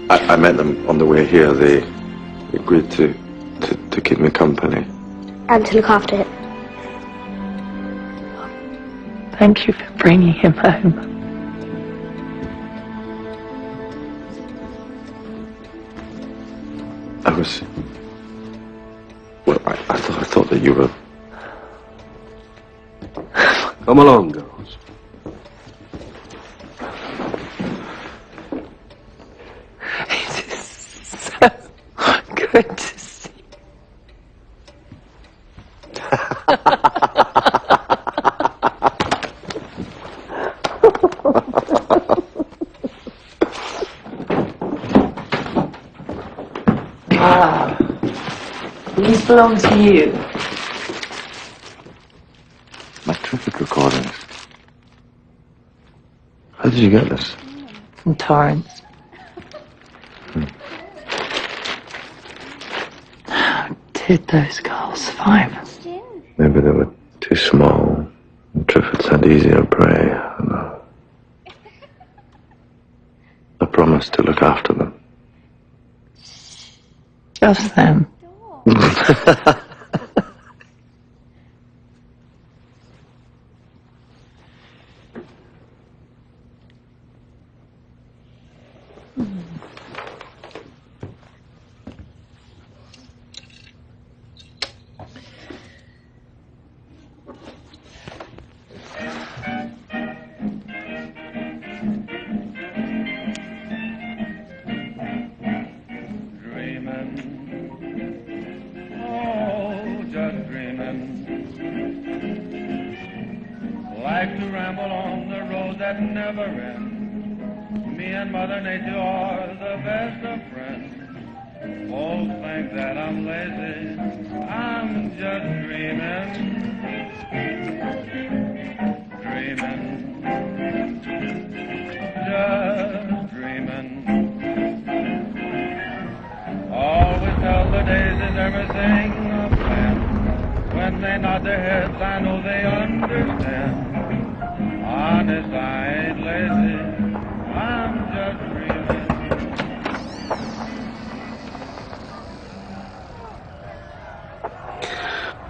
I met them on the way here. They agreed to keep me company. And to look after it. Thank you for bringing him home. Well, I thought that you were... Come along, girls. It is so good to see. Ah, these belong to you. My Triffid recordings. How did you get this? From Torrance. How did those girls survive? Maybe they were too small. And Triffids had easier prey. I don't know. I promised to look after them. Just them. Like to ramble on the road that never ends. Me and Mother Nature are the best of friends. Folks think that I'm lazy. I'm just dreaming. Dreaming. Just dreaming. Always tell the daisies everything I plan. When they nod their heads, I know they understand. Honest, I ain't lazy. I'm just dreaming.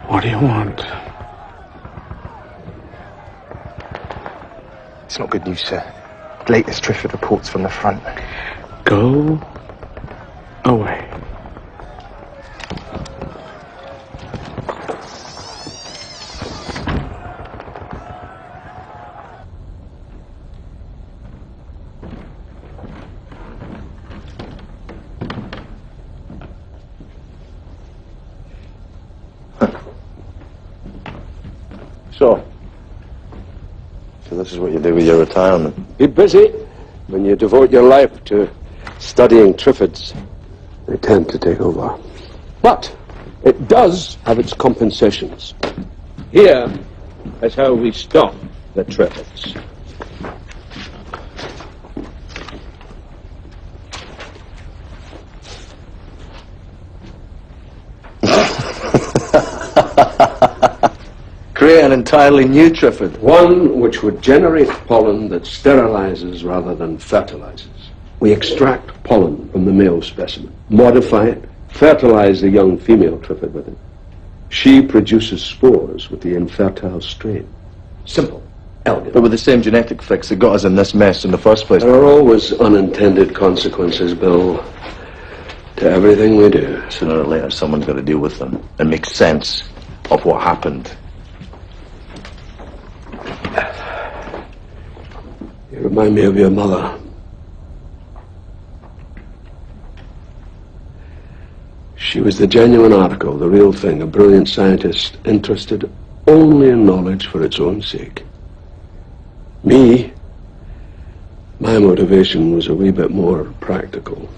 What do you want? It's not good news, sir. Latest Triffid reports from the front. Go away. So this is what you do with your retirement? Be busy. When you devote your life to studying Triffids, they tend to take over. But it does have its compensations. Here is how we stop the Triffids. Create an entirely new Triffid. One which would generate pollen that sterilizes rather than fertilizes. We extract pollen from the male specimen, modify it, fertilize the young female Triffid with it. She produces spores with the infertile strain. Simple, elegant. But with the same genetic fix that got us in this mess in the first place. There are always unintended consequences, Bill, to everything we do. Sooner or later, someone's got to deal with them and make sense of what happened. You remind me of your mother. She was the genuine article, the real thing, a brilliant scientist interested only in knowledge for its own sake. Me, my motivation was a wee bit more practical.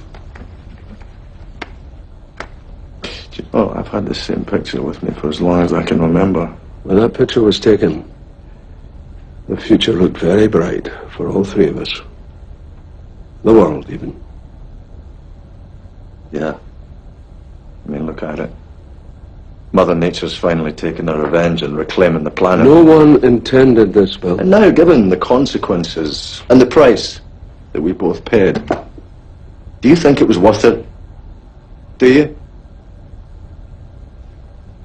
Oh, I've had the same picture with me for as long as I can remember. When that picture was taken, the future looked very bright for all three of us. The world, even. Yeah. I mean, look at it. Mother Nature's finally taken her revenge and reclaiming the planet. No one intended this, Bill. And now, given the consequences and the price that we both paid, do you think it was worth it? Do you?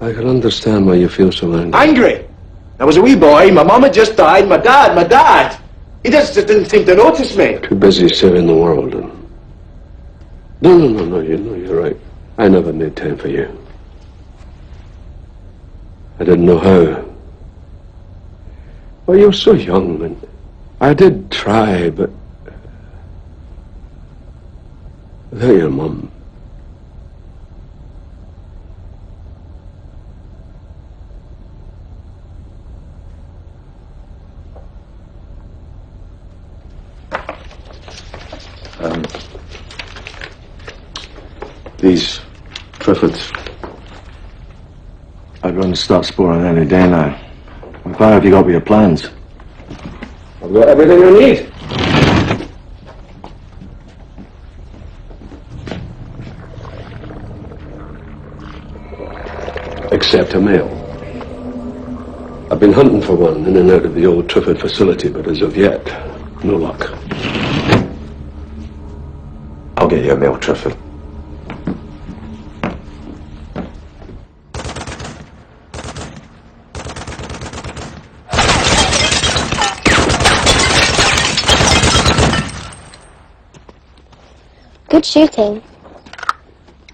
I can understand why you feel so angry. Angry? I was a wee boy, my mum had just died, my dad. He just didn't seem to notice me. Too busy saving the world. And... No, you're right. I never made time for you. I didn't know how. Well, you're so young, and I did try, but without your mum. These Triffids are going to start sporing any day now. How far have you got with your plans? I've got everything I need. Except a male. I've been hunting for one in and out of the old Triffid facility, but as of yet, no luck. I'll get you a male Triffid. Good shooting.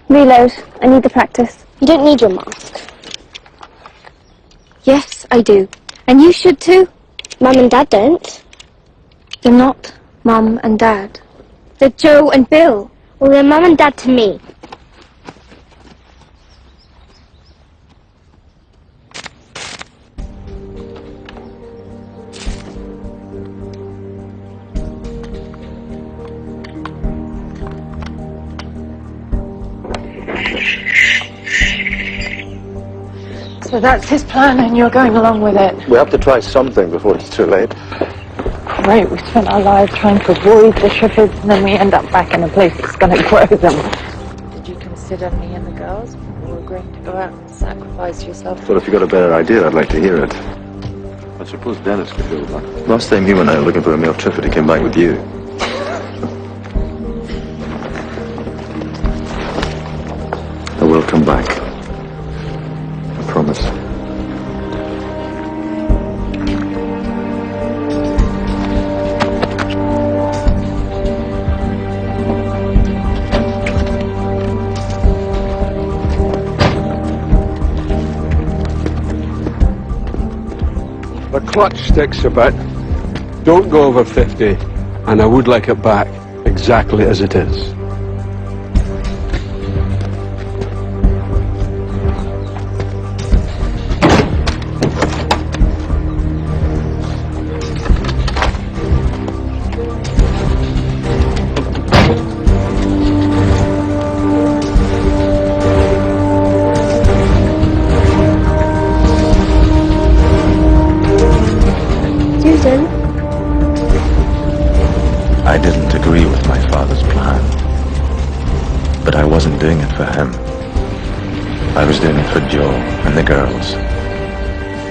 Reload. I need the practice. You don't need your mask. Yes, I do. And you should too. Mum and Dad don't. They're not Mum and Dad. They're Joe and Bill. Well, they're Mum and Dad to me. So that's his plan, and you're going along with it. We have to try something before it's too late. Great, we spent our lives trying to avoid the Triffids, and then we end up back in a place that's going to grow them. Did you consider me and the girls before agreeing to go out and sacrifice yourself? Well, if you got a better idea, I'd like to hear it. I suppose Dennis could do that. Last time he went out looking for a male Triffid, he came back with you. I will come back. I promise. The clutch sticks a bit. Don't go over 50, and I would like it back exactly as it is. I didn't agree with my father's plan, but I wasn't doing it for him. I was doing it for Joe and the girls,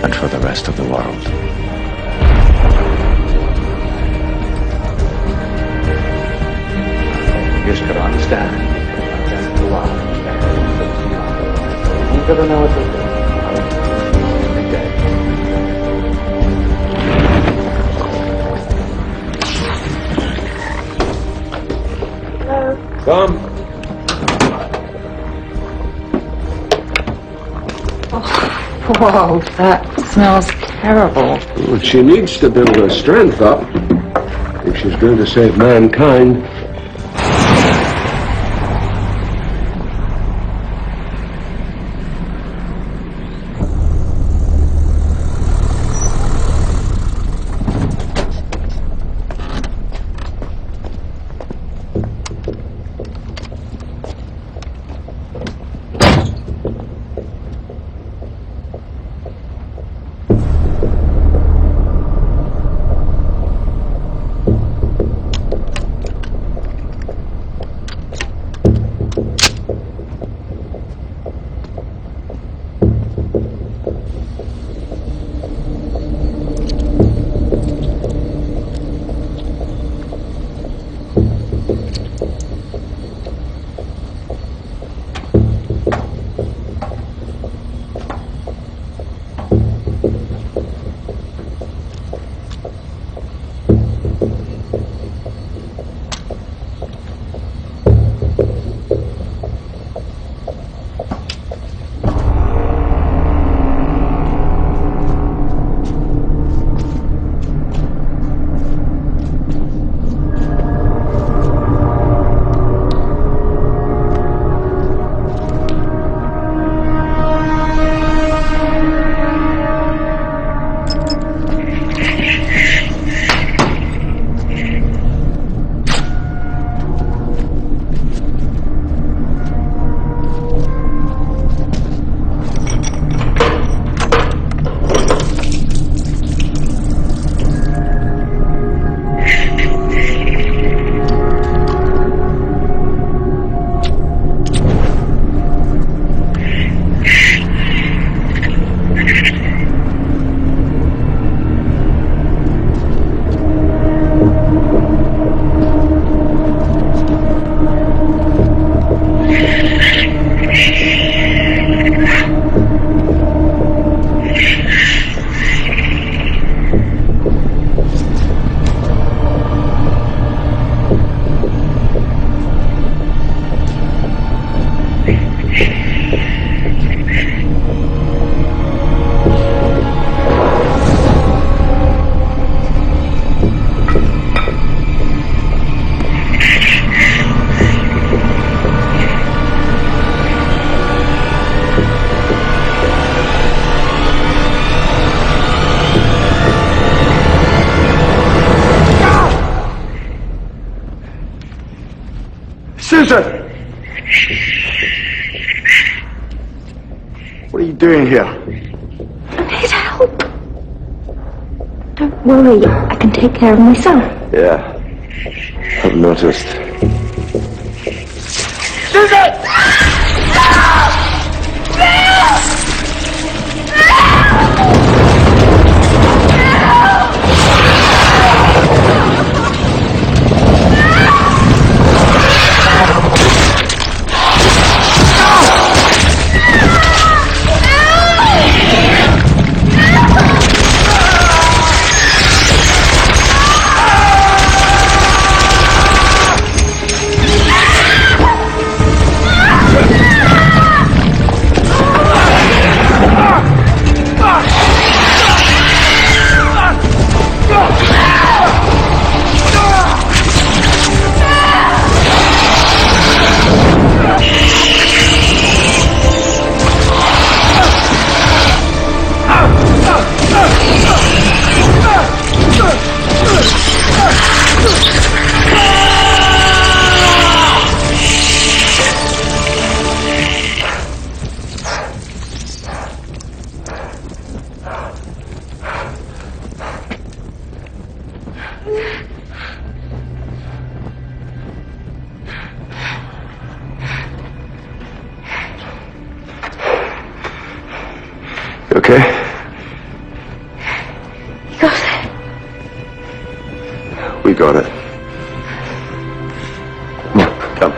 and for the rest of the world. You just gotta understand. You gotta know what to do. Come. Whoa, that smells terrible. Well, she needs to build her strength up if she's going to save mankind. you doing here? I'm here to help. Don't worry, I can take care of myself. Yeah. I've noticed. Susan! You okay? You got it. We got it. Come on, come.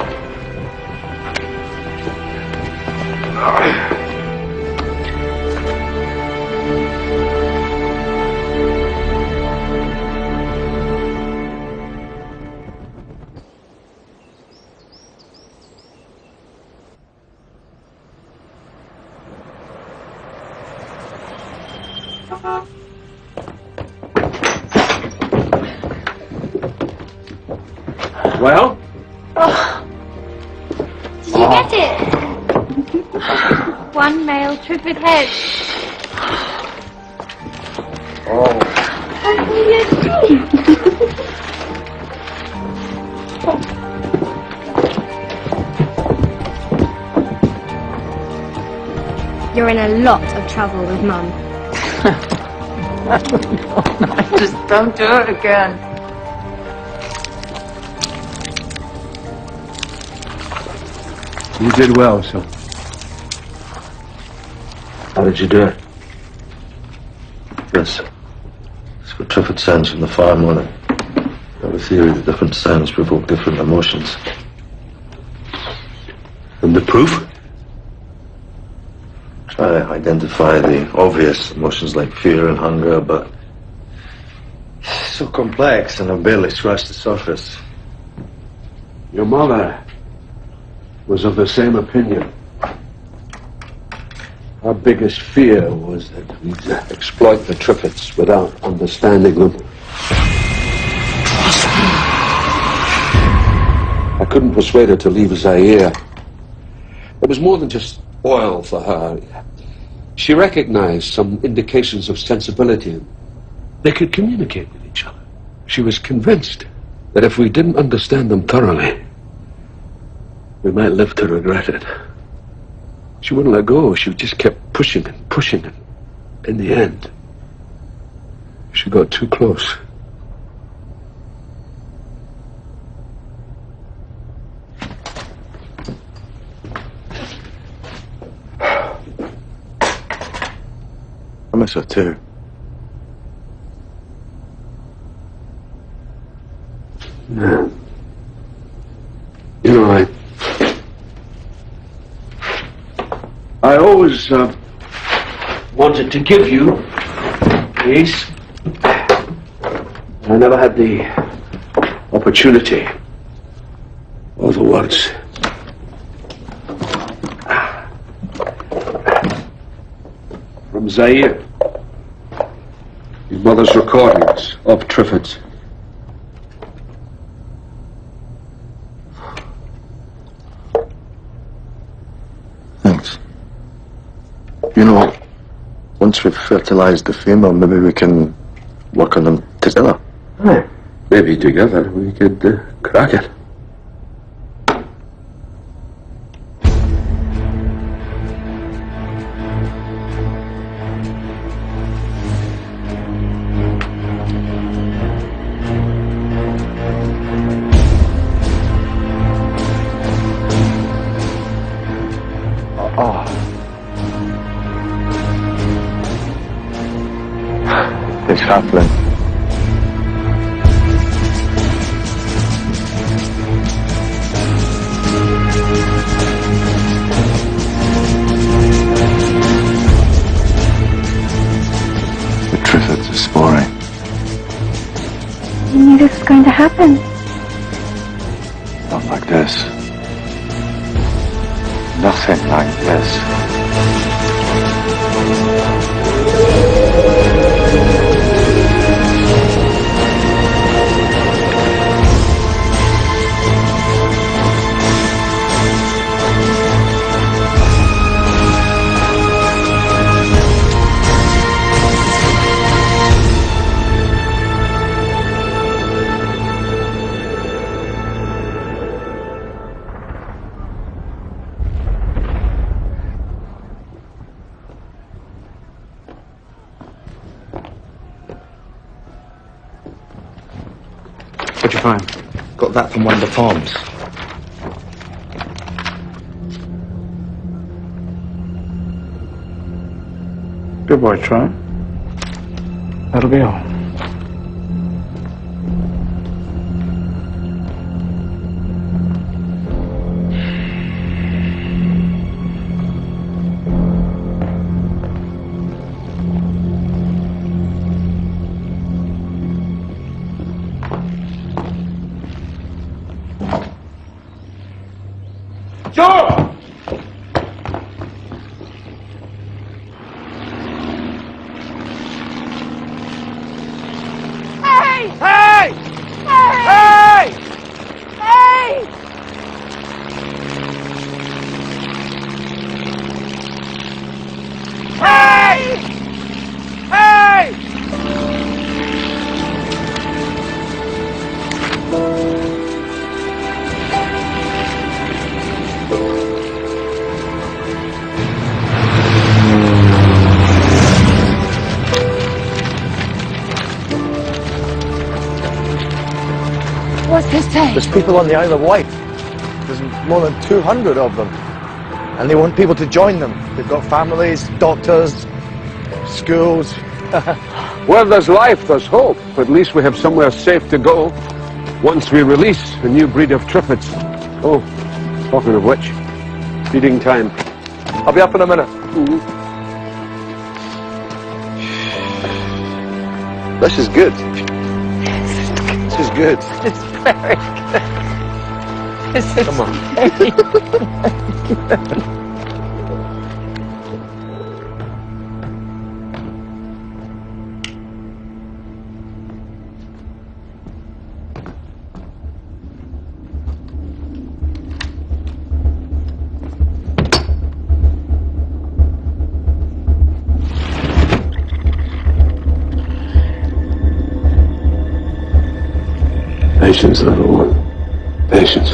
Well? Oh. Did you get it? One male Triffid head. Oh. You're in a lot of trouble with Mum. No, just don't do it again. You did well, son. How did you do it? Yes. It's what Triffid sounds from the farm on it. I have a theory that different sounds provoke different emotions. And the proof? Try to identify the obvious emotions like fear and hunger, but it's so complex and I've barely scratched the surface. Your mother was of the same opinion. Our biggest fear was that we'd exploit the Triffids without understanding them. I couldn't persuade her to leave Zaire. It was more than just oil for her. She recognized some indications of sensibility. They could communicate with each other. She was convinced that if we didn't understand them thoroughly, we might live to regret it. She wouldn't let go. She just kept pushing and pushing, and in the end, she got too close. I miss her too. Yeah. You know, I always wanted to give you peace. I never had the opportunity or the words. From Zaire, his mother's recordings of Triffids. Thanks. You know, once we've fertilized the female, maybe we can work on them together. Aye. Maybe together we could crack it. his halfling. The Triffids are sporing. You knew this was going to happen. Not like this. Nothing like this. What'd you find? Got that from one of the farms. Good boy, Troy. That'll be all. Joe! Hey! Hey! Hey! Hey! Hey! Hey! Hey! What's this say? There's people on the Isle of Wight. There's more than 200 of them. And they want people to join them. They've got families, doctors, schools. Where there's life, there's hope. At least we have somewhere safe to go once we release a new breed of Triffids. Oh, talking of which, feeding time. I'll be up in a minute. This is good. This is good. It's very good. This is Come on. very good. Patience, little one. Patience.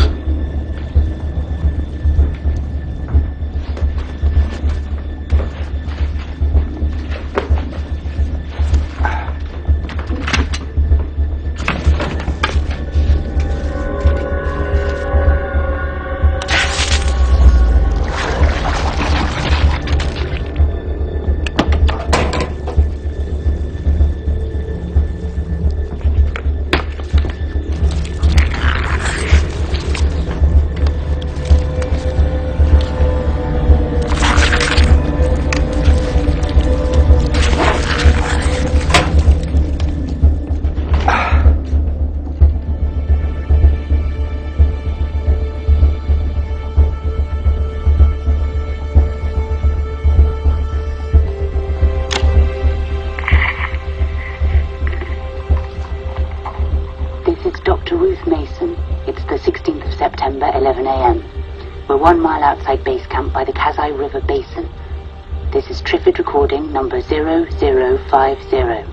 September, 11 a.m. We're 1 mile outside base camp by the Kazai River Basin. This is Triffid recording number 0050.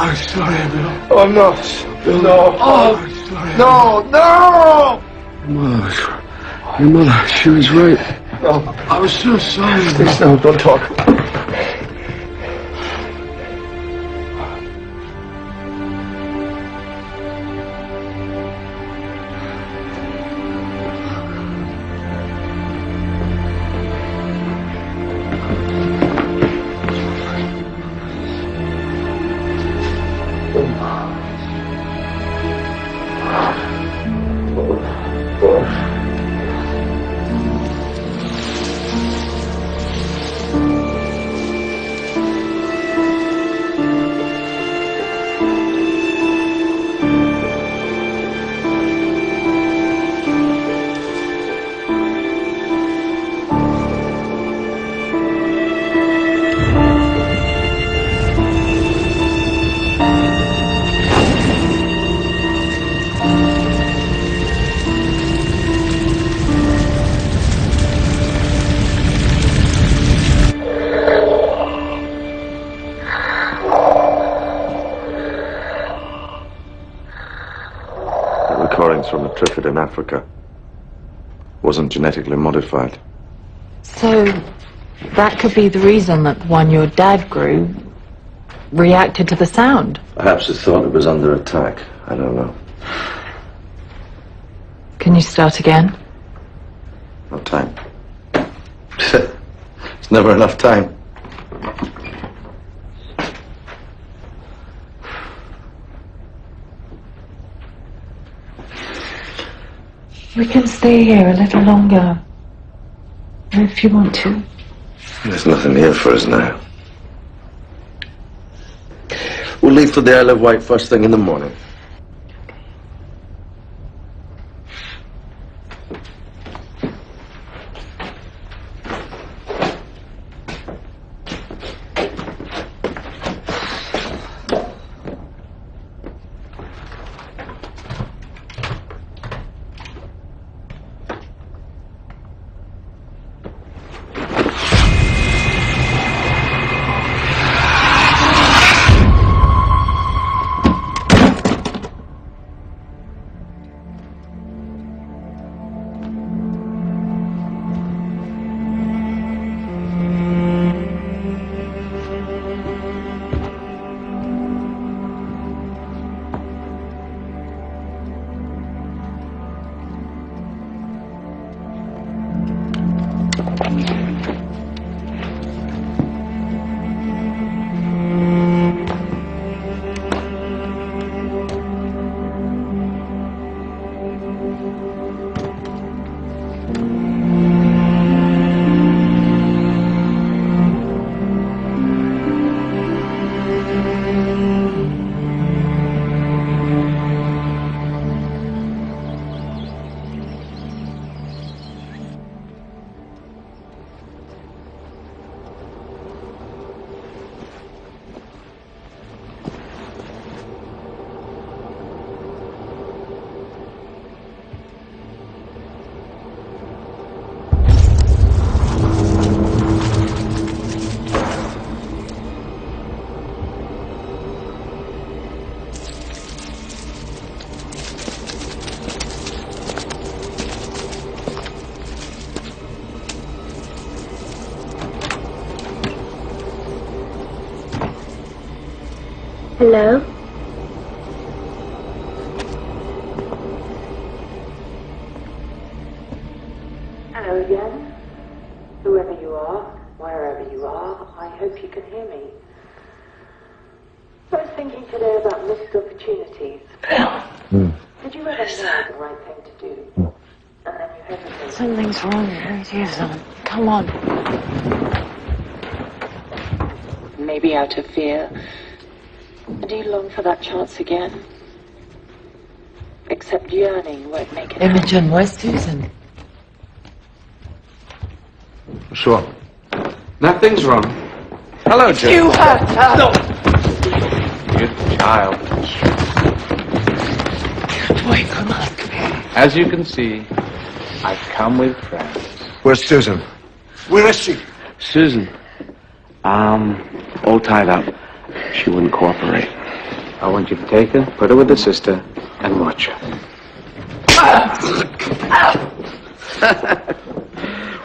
I'm sorry, Bill. Oh, I'm not. Bill, no. Oh, I'm sorry. No, no! Your mother, she was right. No, I was so sorry. Please, no, don't talk. From a Triffid in Africa wasn't genetically modified. So, that could be the reason that the one your dad grew reacted to the sound. Perhaps it thought it was under attack. I don't know. Can you start again? No time. There's never enough time. We can stay here a little longer, if you want to. There's nothing here for us now. We'll leave for the Isle of Wight first thing in the morning. Hello? Hello again. Whoever you are, wherever you are, I hope you can hear me. I was thinking today about missed opportunities. Did you ever know the right thing to do? And then you hesitate. Something's wrong here, Susan. Come on. Maybe out of fear. Do you long for that chance again? Except yearning won't make it Imogen, where's Susan? Sure. Nothing's wrong. Hello, Joe. You hurt her! No! Good child. Good boy, come on, come here. As you can see, I've come with friends. Where's Susan? Where is she? Susan. All tied up. She wouldn't cooperate. I want you to take her, put her with her sister, and watch her.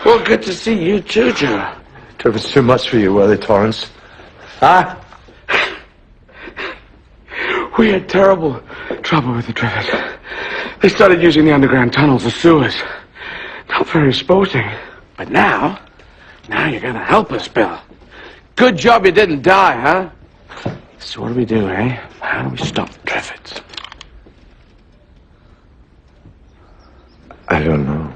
Well, good to see you too, Joe. Triffids too much for you, were they, Torrance? Huh? We had terrible trouble with the Triffids. They started using the underground tunnels, the sewers. Not very sporting. But now you're gonna help us, Bill. Good job you didn't die, huh? So what do we do, eh? How do we stop the Triffids? I don't know.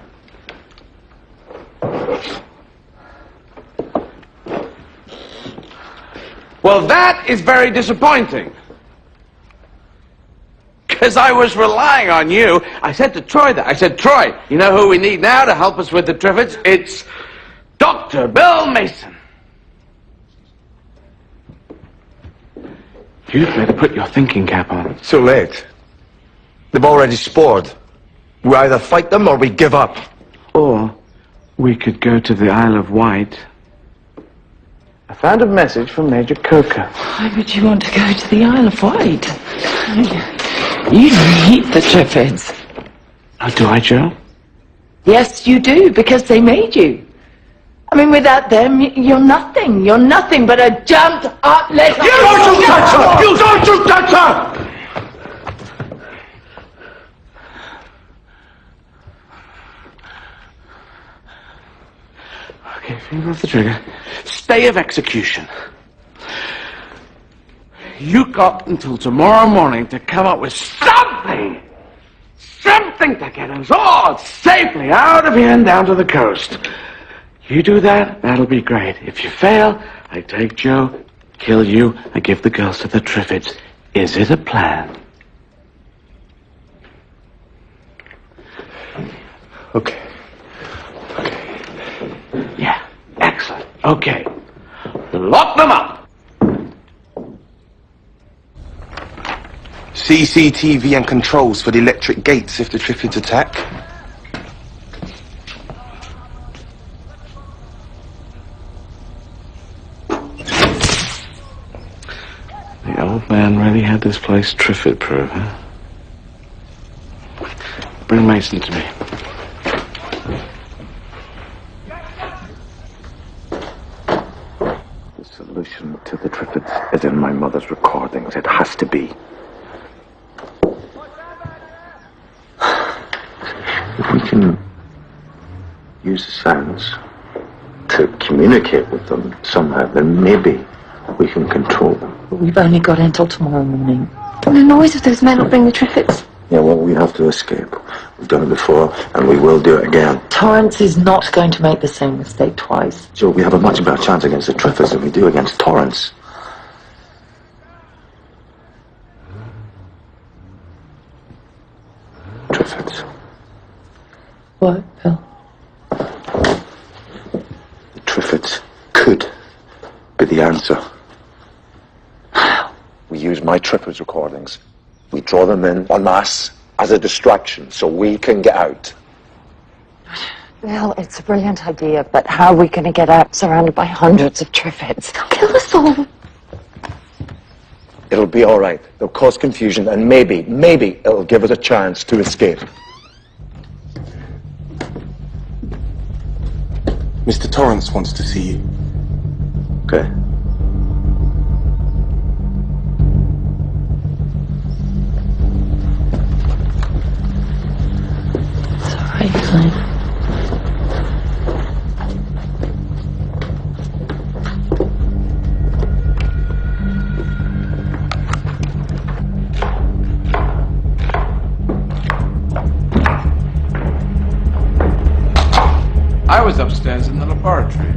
Well, that is very disappointing. Because I was relying on you. I said to Troy that. I said, Troy, you know who we need now to help us with the Triffids? It's Dr. Bill Mason. You'd better put your thinking cap on. It's too late. They've already spored. We either fight them or we give up. Or we could go to the Isle of Wight. I found a message from Major Coker. Why would you want to go to the Isle of Wight? You need the Triffids. Oh, do I, Joe? Yes, you do, because they made you. I mean, without them, you're nothing. You're nothing but a jumped up little... You don't you touch her! You don't you touch her! Okay, finger off the trigger. Stay of execution. You got until tomorrow morning to come up with something to get us all safely out of here and down to the coast. You do that, that'll be great. If you fail, I take Joe, kill you, I give the girls to the Triffids. Is it a plan? Okay. Yeah, excellent. Okay. Lock them up! CCTV and controls for the electric gates if the Triffids attack. The old man really had this place Triffid-proof, huh? Bring Mason to me. The solution to the Triffids is in my mother's recordings. It has to be. If we can use the sounds to communicate with them somehow, then maybe we can control them. We've only got until tomorrow morning. And the noise of those men will bring the Triffids. Yeah, well, we have to escape. We've done it before, and we will do it again. Torrance is not going to make the same mistake twice. So we have a much better chance against the Triffids than we do against Torrance. Triffids. What, Bill? The Triffids could be the answer. We use my Triffids recordings. We draw them in en masse as a distraction so we can get out. Well, it's a brilliant idea, but how are we going to get out surrounded by hundreds of Triffids? They'll kill us all. It'll be all right. They'll cause confusion, and maybe it'll give us a chance to escape. Mr. Torrance wants to see you. Okay. It's all right, Glenn. I was upstairs in the laboratory.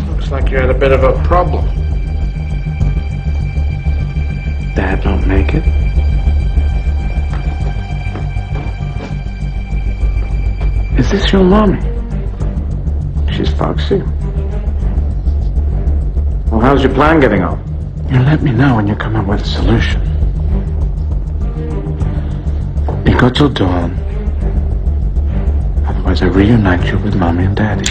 Looks like you had a bit of a problem. Dad don't make it? Is this your mommy? She's foxy. Well, how's your plan getting on? You let me know when you come up with a solution. You go till dawn. Otherwise, I reunite you with Mommy and Daddy.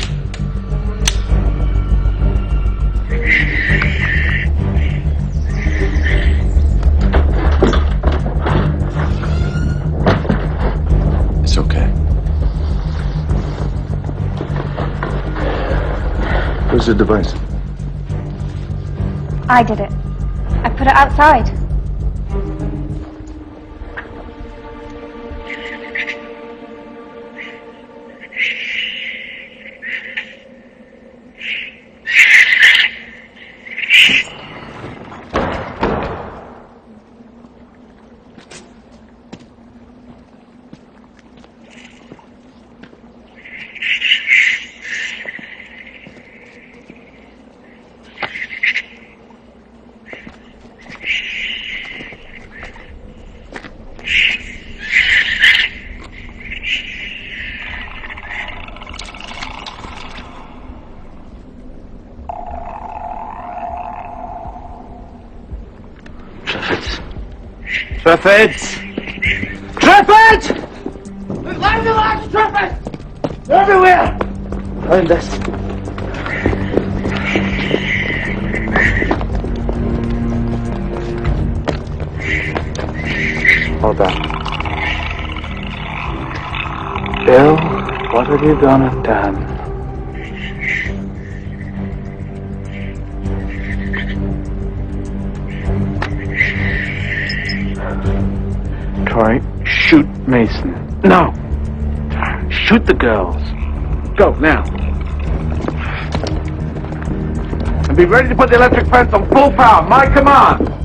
the device? I did it. I put it outside. Triffids! Triffids! Light the lights, Triffids! They're everywhere! Find this. Hold on. Bill, what have you gone and done? Troy, shoot Mason. No! Shoot the girls. Go, now. And be ready to put the electric fence on full power. My command!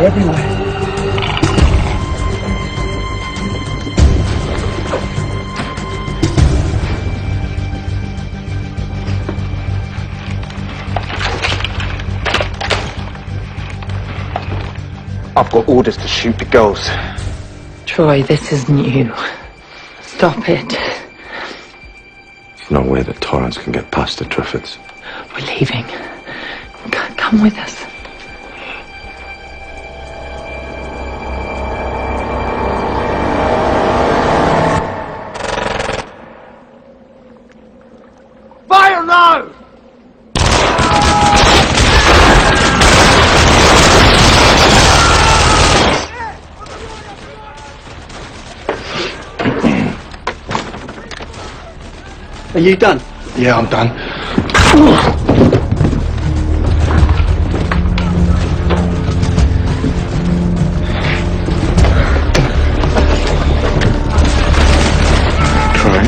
Everywhere. I've got orders to shoot the girls. Troy, this is new. Stop it. There's no way that Torrance can get past the Triffids. We're leaving. Come with us. Fire now! Are you done? Yeah, I'm done. Troy?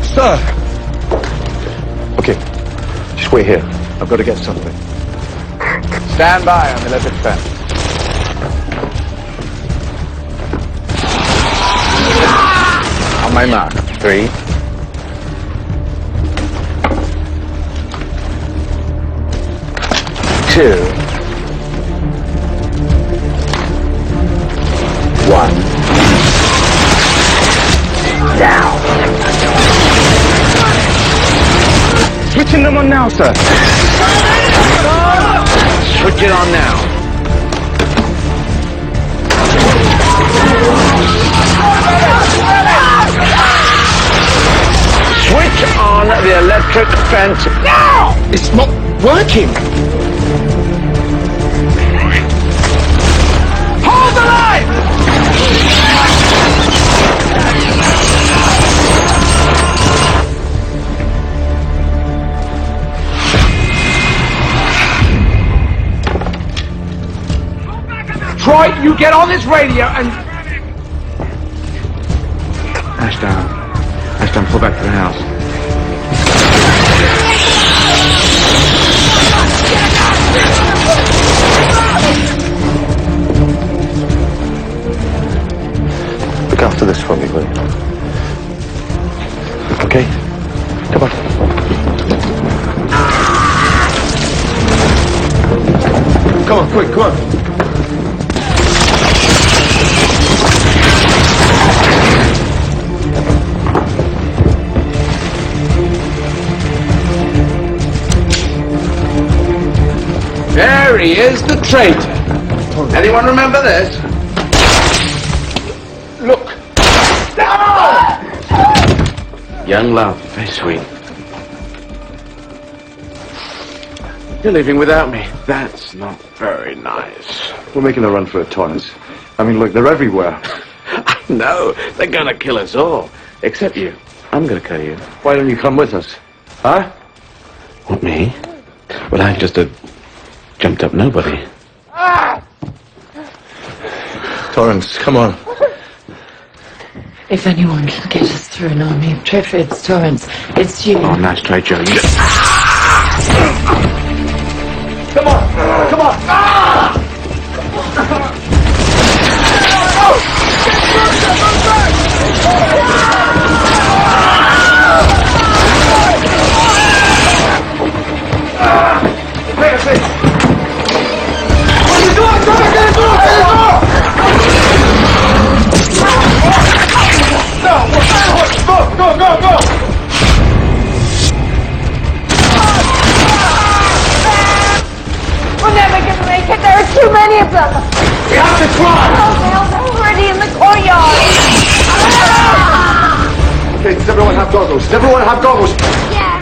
Sir! Okay, just wait here. I've got to get something. Stand by on the electric fence. On my mark. 3. 2. 1. Now. Switching them on now, sir. Switch it on now. Switch on the electric fence now! It's not working! Hold the line! Troy, you get on this radio and... Ashdown. Ashdown, pull back to the house. Look after this for me, will you? Okay? Come on. Come on, quick, come on. There he is, the traitor. Anyone remember this? Look! Young love, very sweet. You're leaving without me. That's not very nice. We're making a run for it, Torrance. I mean, look, they're everywhere. I know. They're gonna kill us all. Except you. I'm gonna kill you. Why don't you come with us? Huh? What, me? Well, I'm just a jumped-up nobody. Torrance, come on. If anyone can get us through an army of Triffids, Torrance, it's you. Oh, nice try, Joe. Come on! Come on! Go, go, go! We're never gonna make it. There are too many of them. We have to try! Oh, they're already in the courtyard. Okay, does everyone have goggles? Does everyone have goggles? Yeah.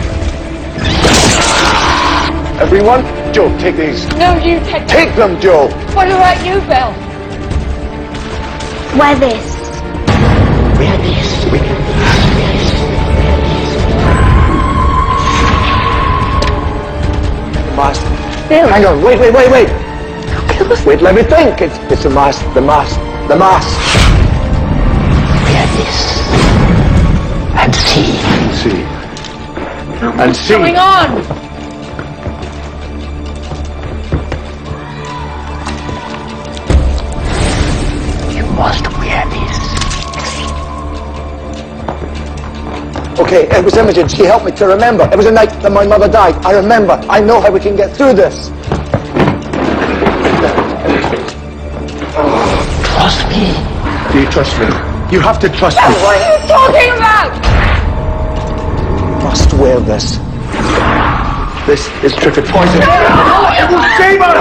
Everyone? Joe, take these. No, you take them. Take them, Joe! What about you, Bill? Wear this. Wear this. Mask. Bill. Hang on, wait. Wait, let me think. It's the mask, the mask. Wear this. And see. See. What's going on? You must wear this. Okay, it was Imogen. She helped me to remember. It was the night that my mother died. I remember. I know how we can get through this. Trust me. Do you trust me? You have to trust me. What are you talking about? Must wear this. This is Triffid poison. It will save her!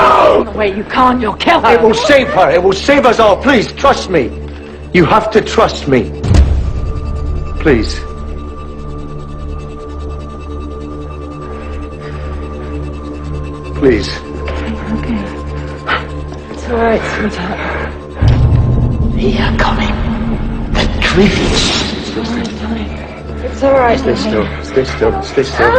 No way, you can't. You'll kill her. It will save her. It will save us all. Please, trust me. You have to trust me. Please. Please. Okay. It's all right, sweetheart. They are coming. The Triffids. It's all right. Stay still. Stay still. Stay still.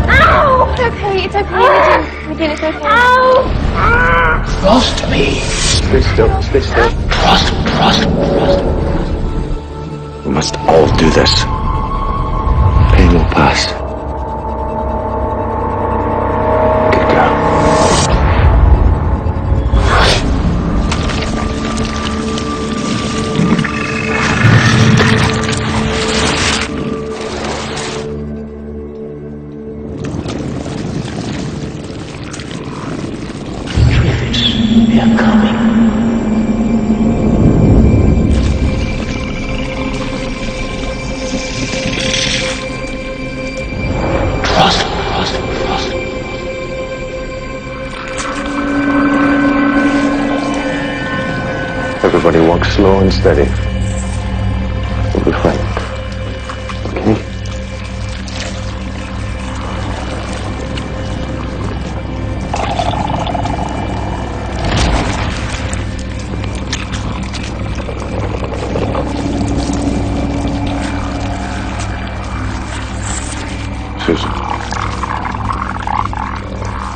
Ow! It's okay, it's okay, Imogen, it's okay. Ow! Trust me. Stay still. Stay still. Trust. We must all do this. Pain will pass. Good girl. Triffids. They are coming. Trust. Everybody walk slow and steady. We'll be fine. Okay?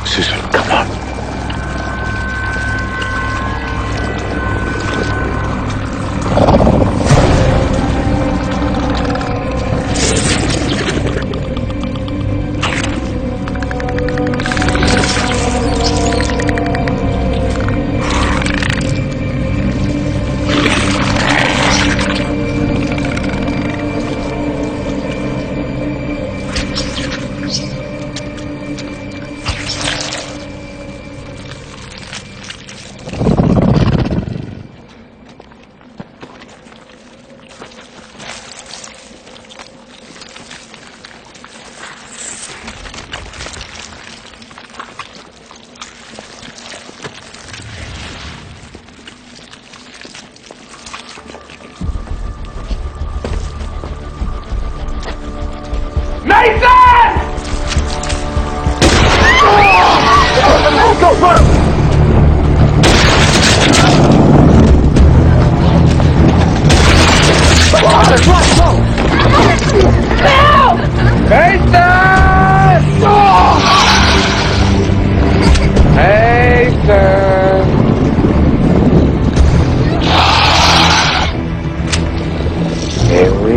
Susan, come on. we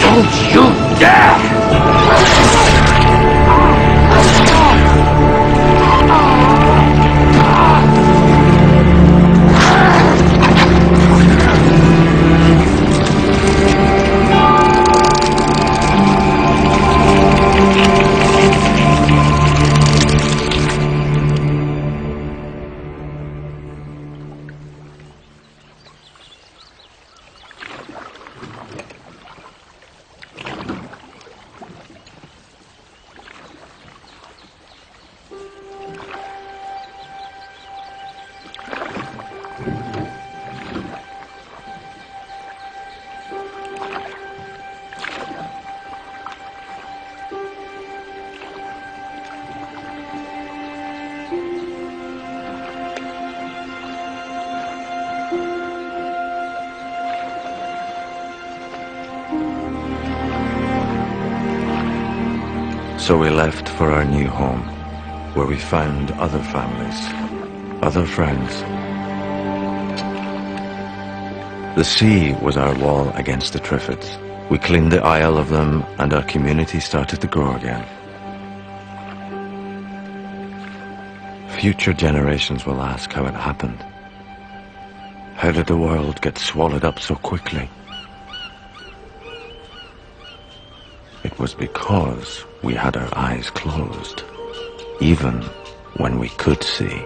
Don't you dare! So we left for our new home, where we found other families, other friends. The sea was our wall against the Triffids. We cleaned the Isle of them, and our community started to grow again. Future generations will ask how it happened. How did the world get swallowed up so quickly? It was because we had our eyes closed, even when we could see.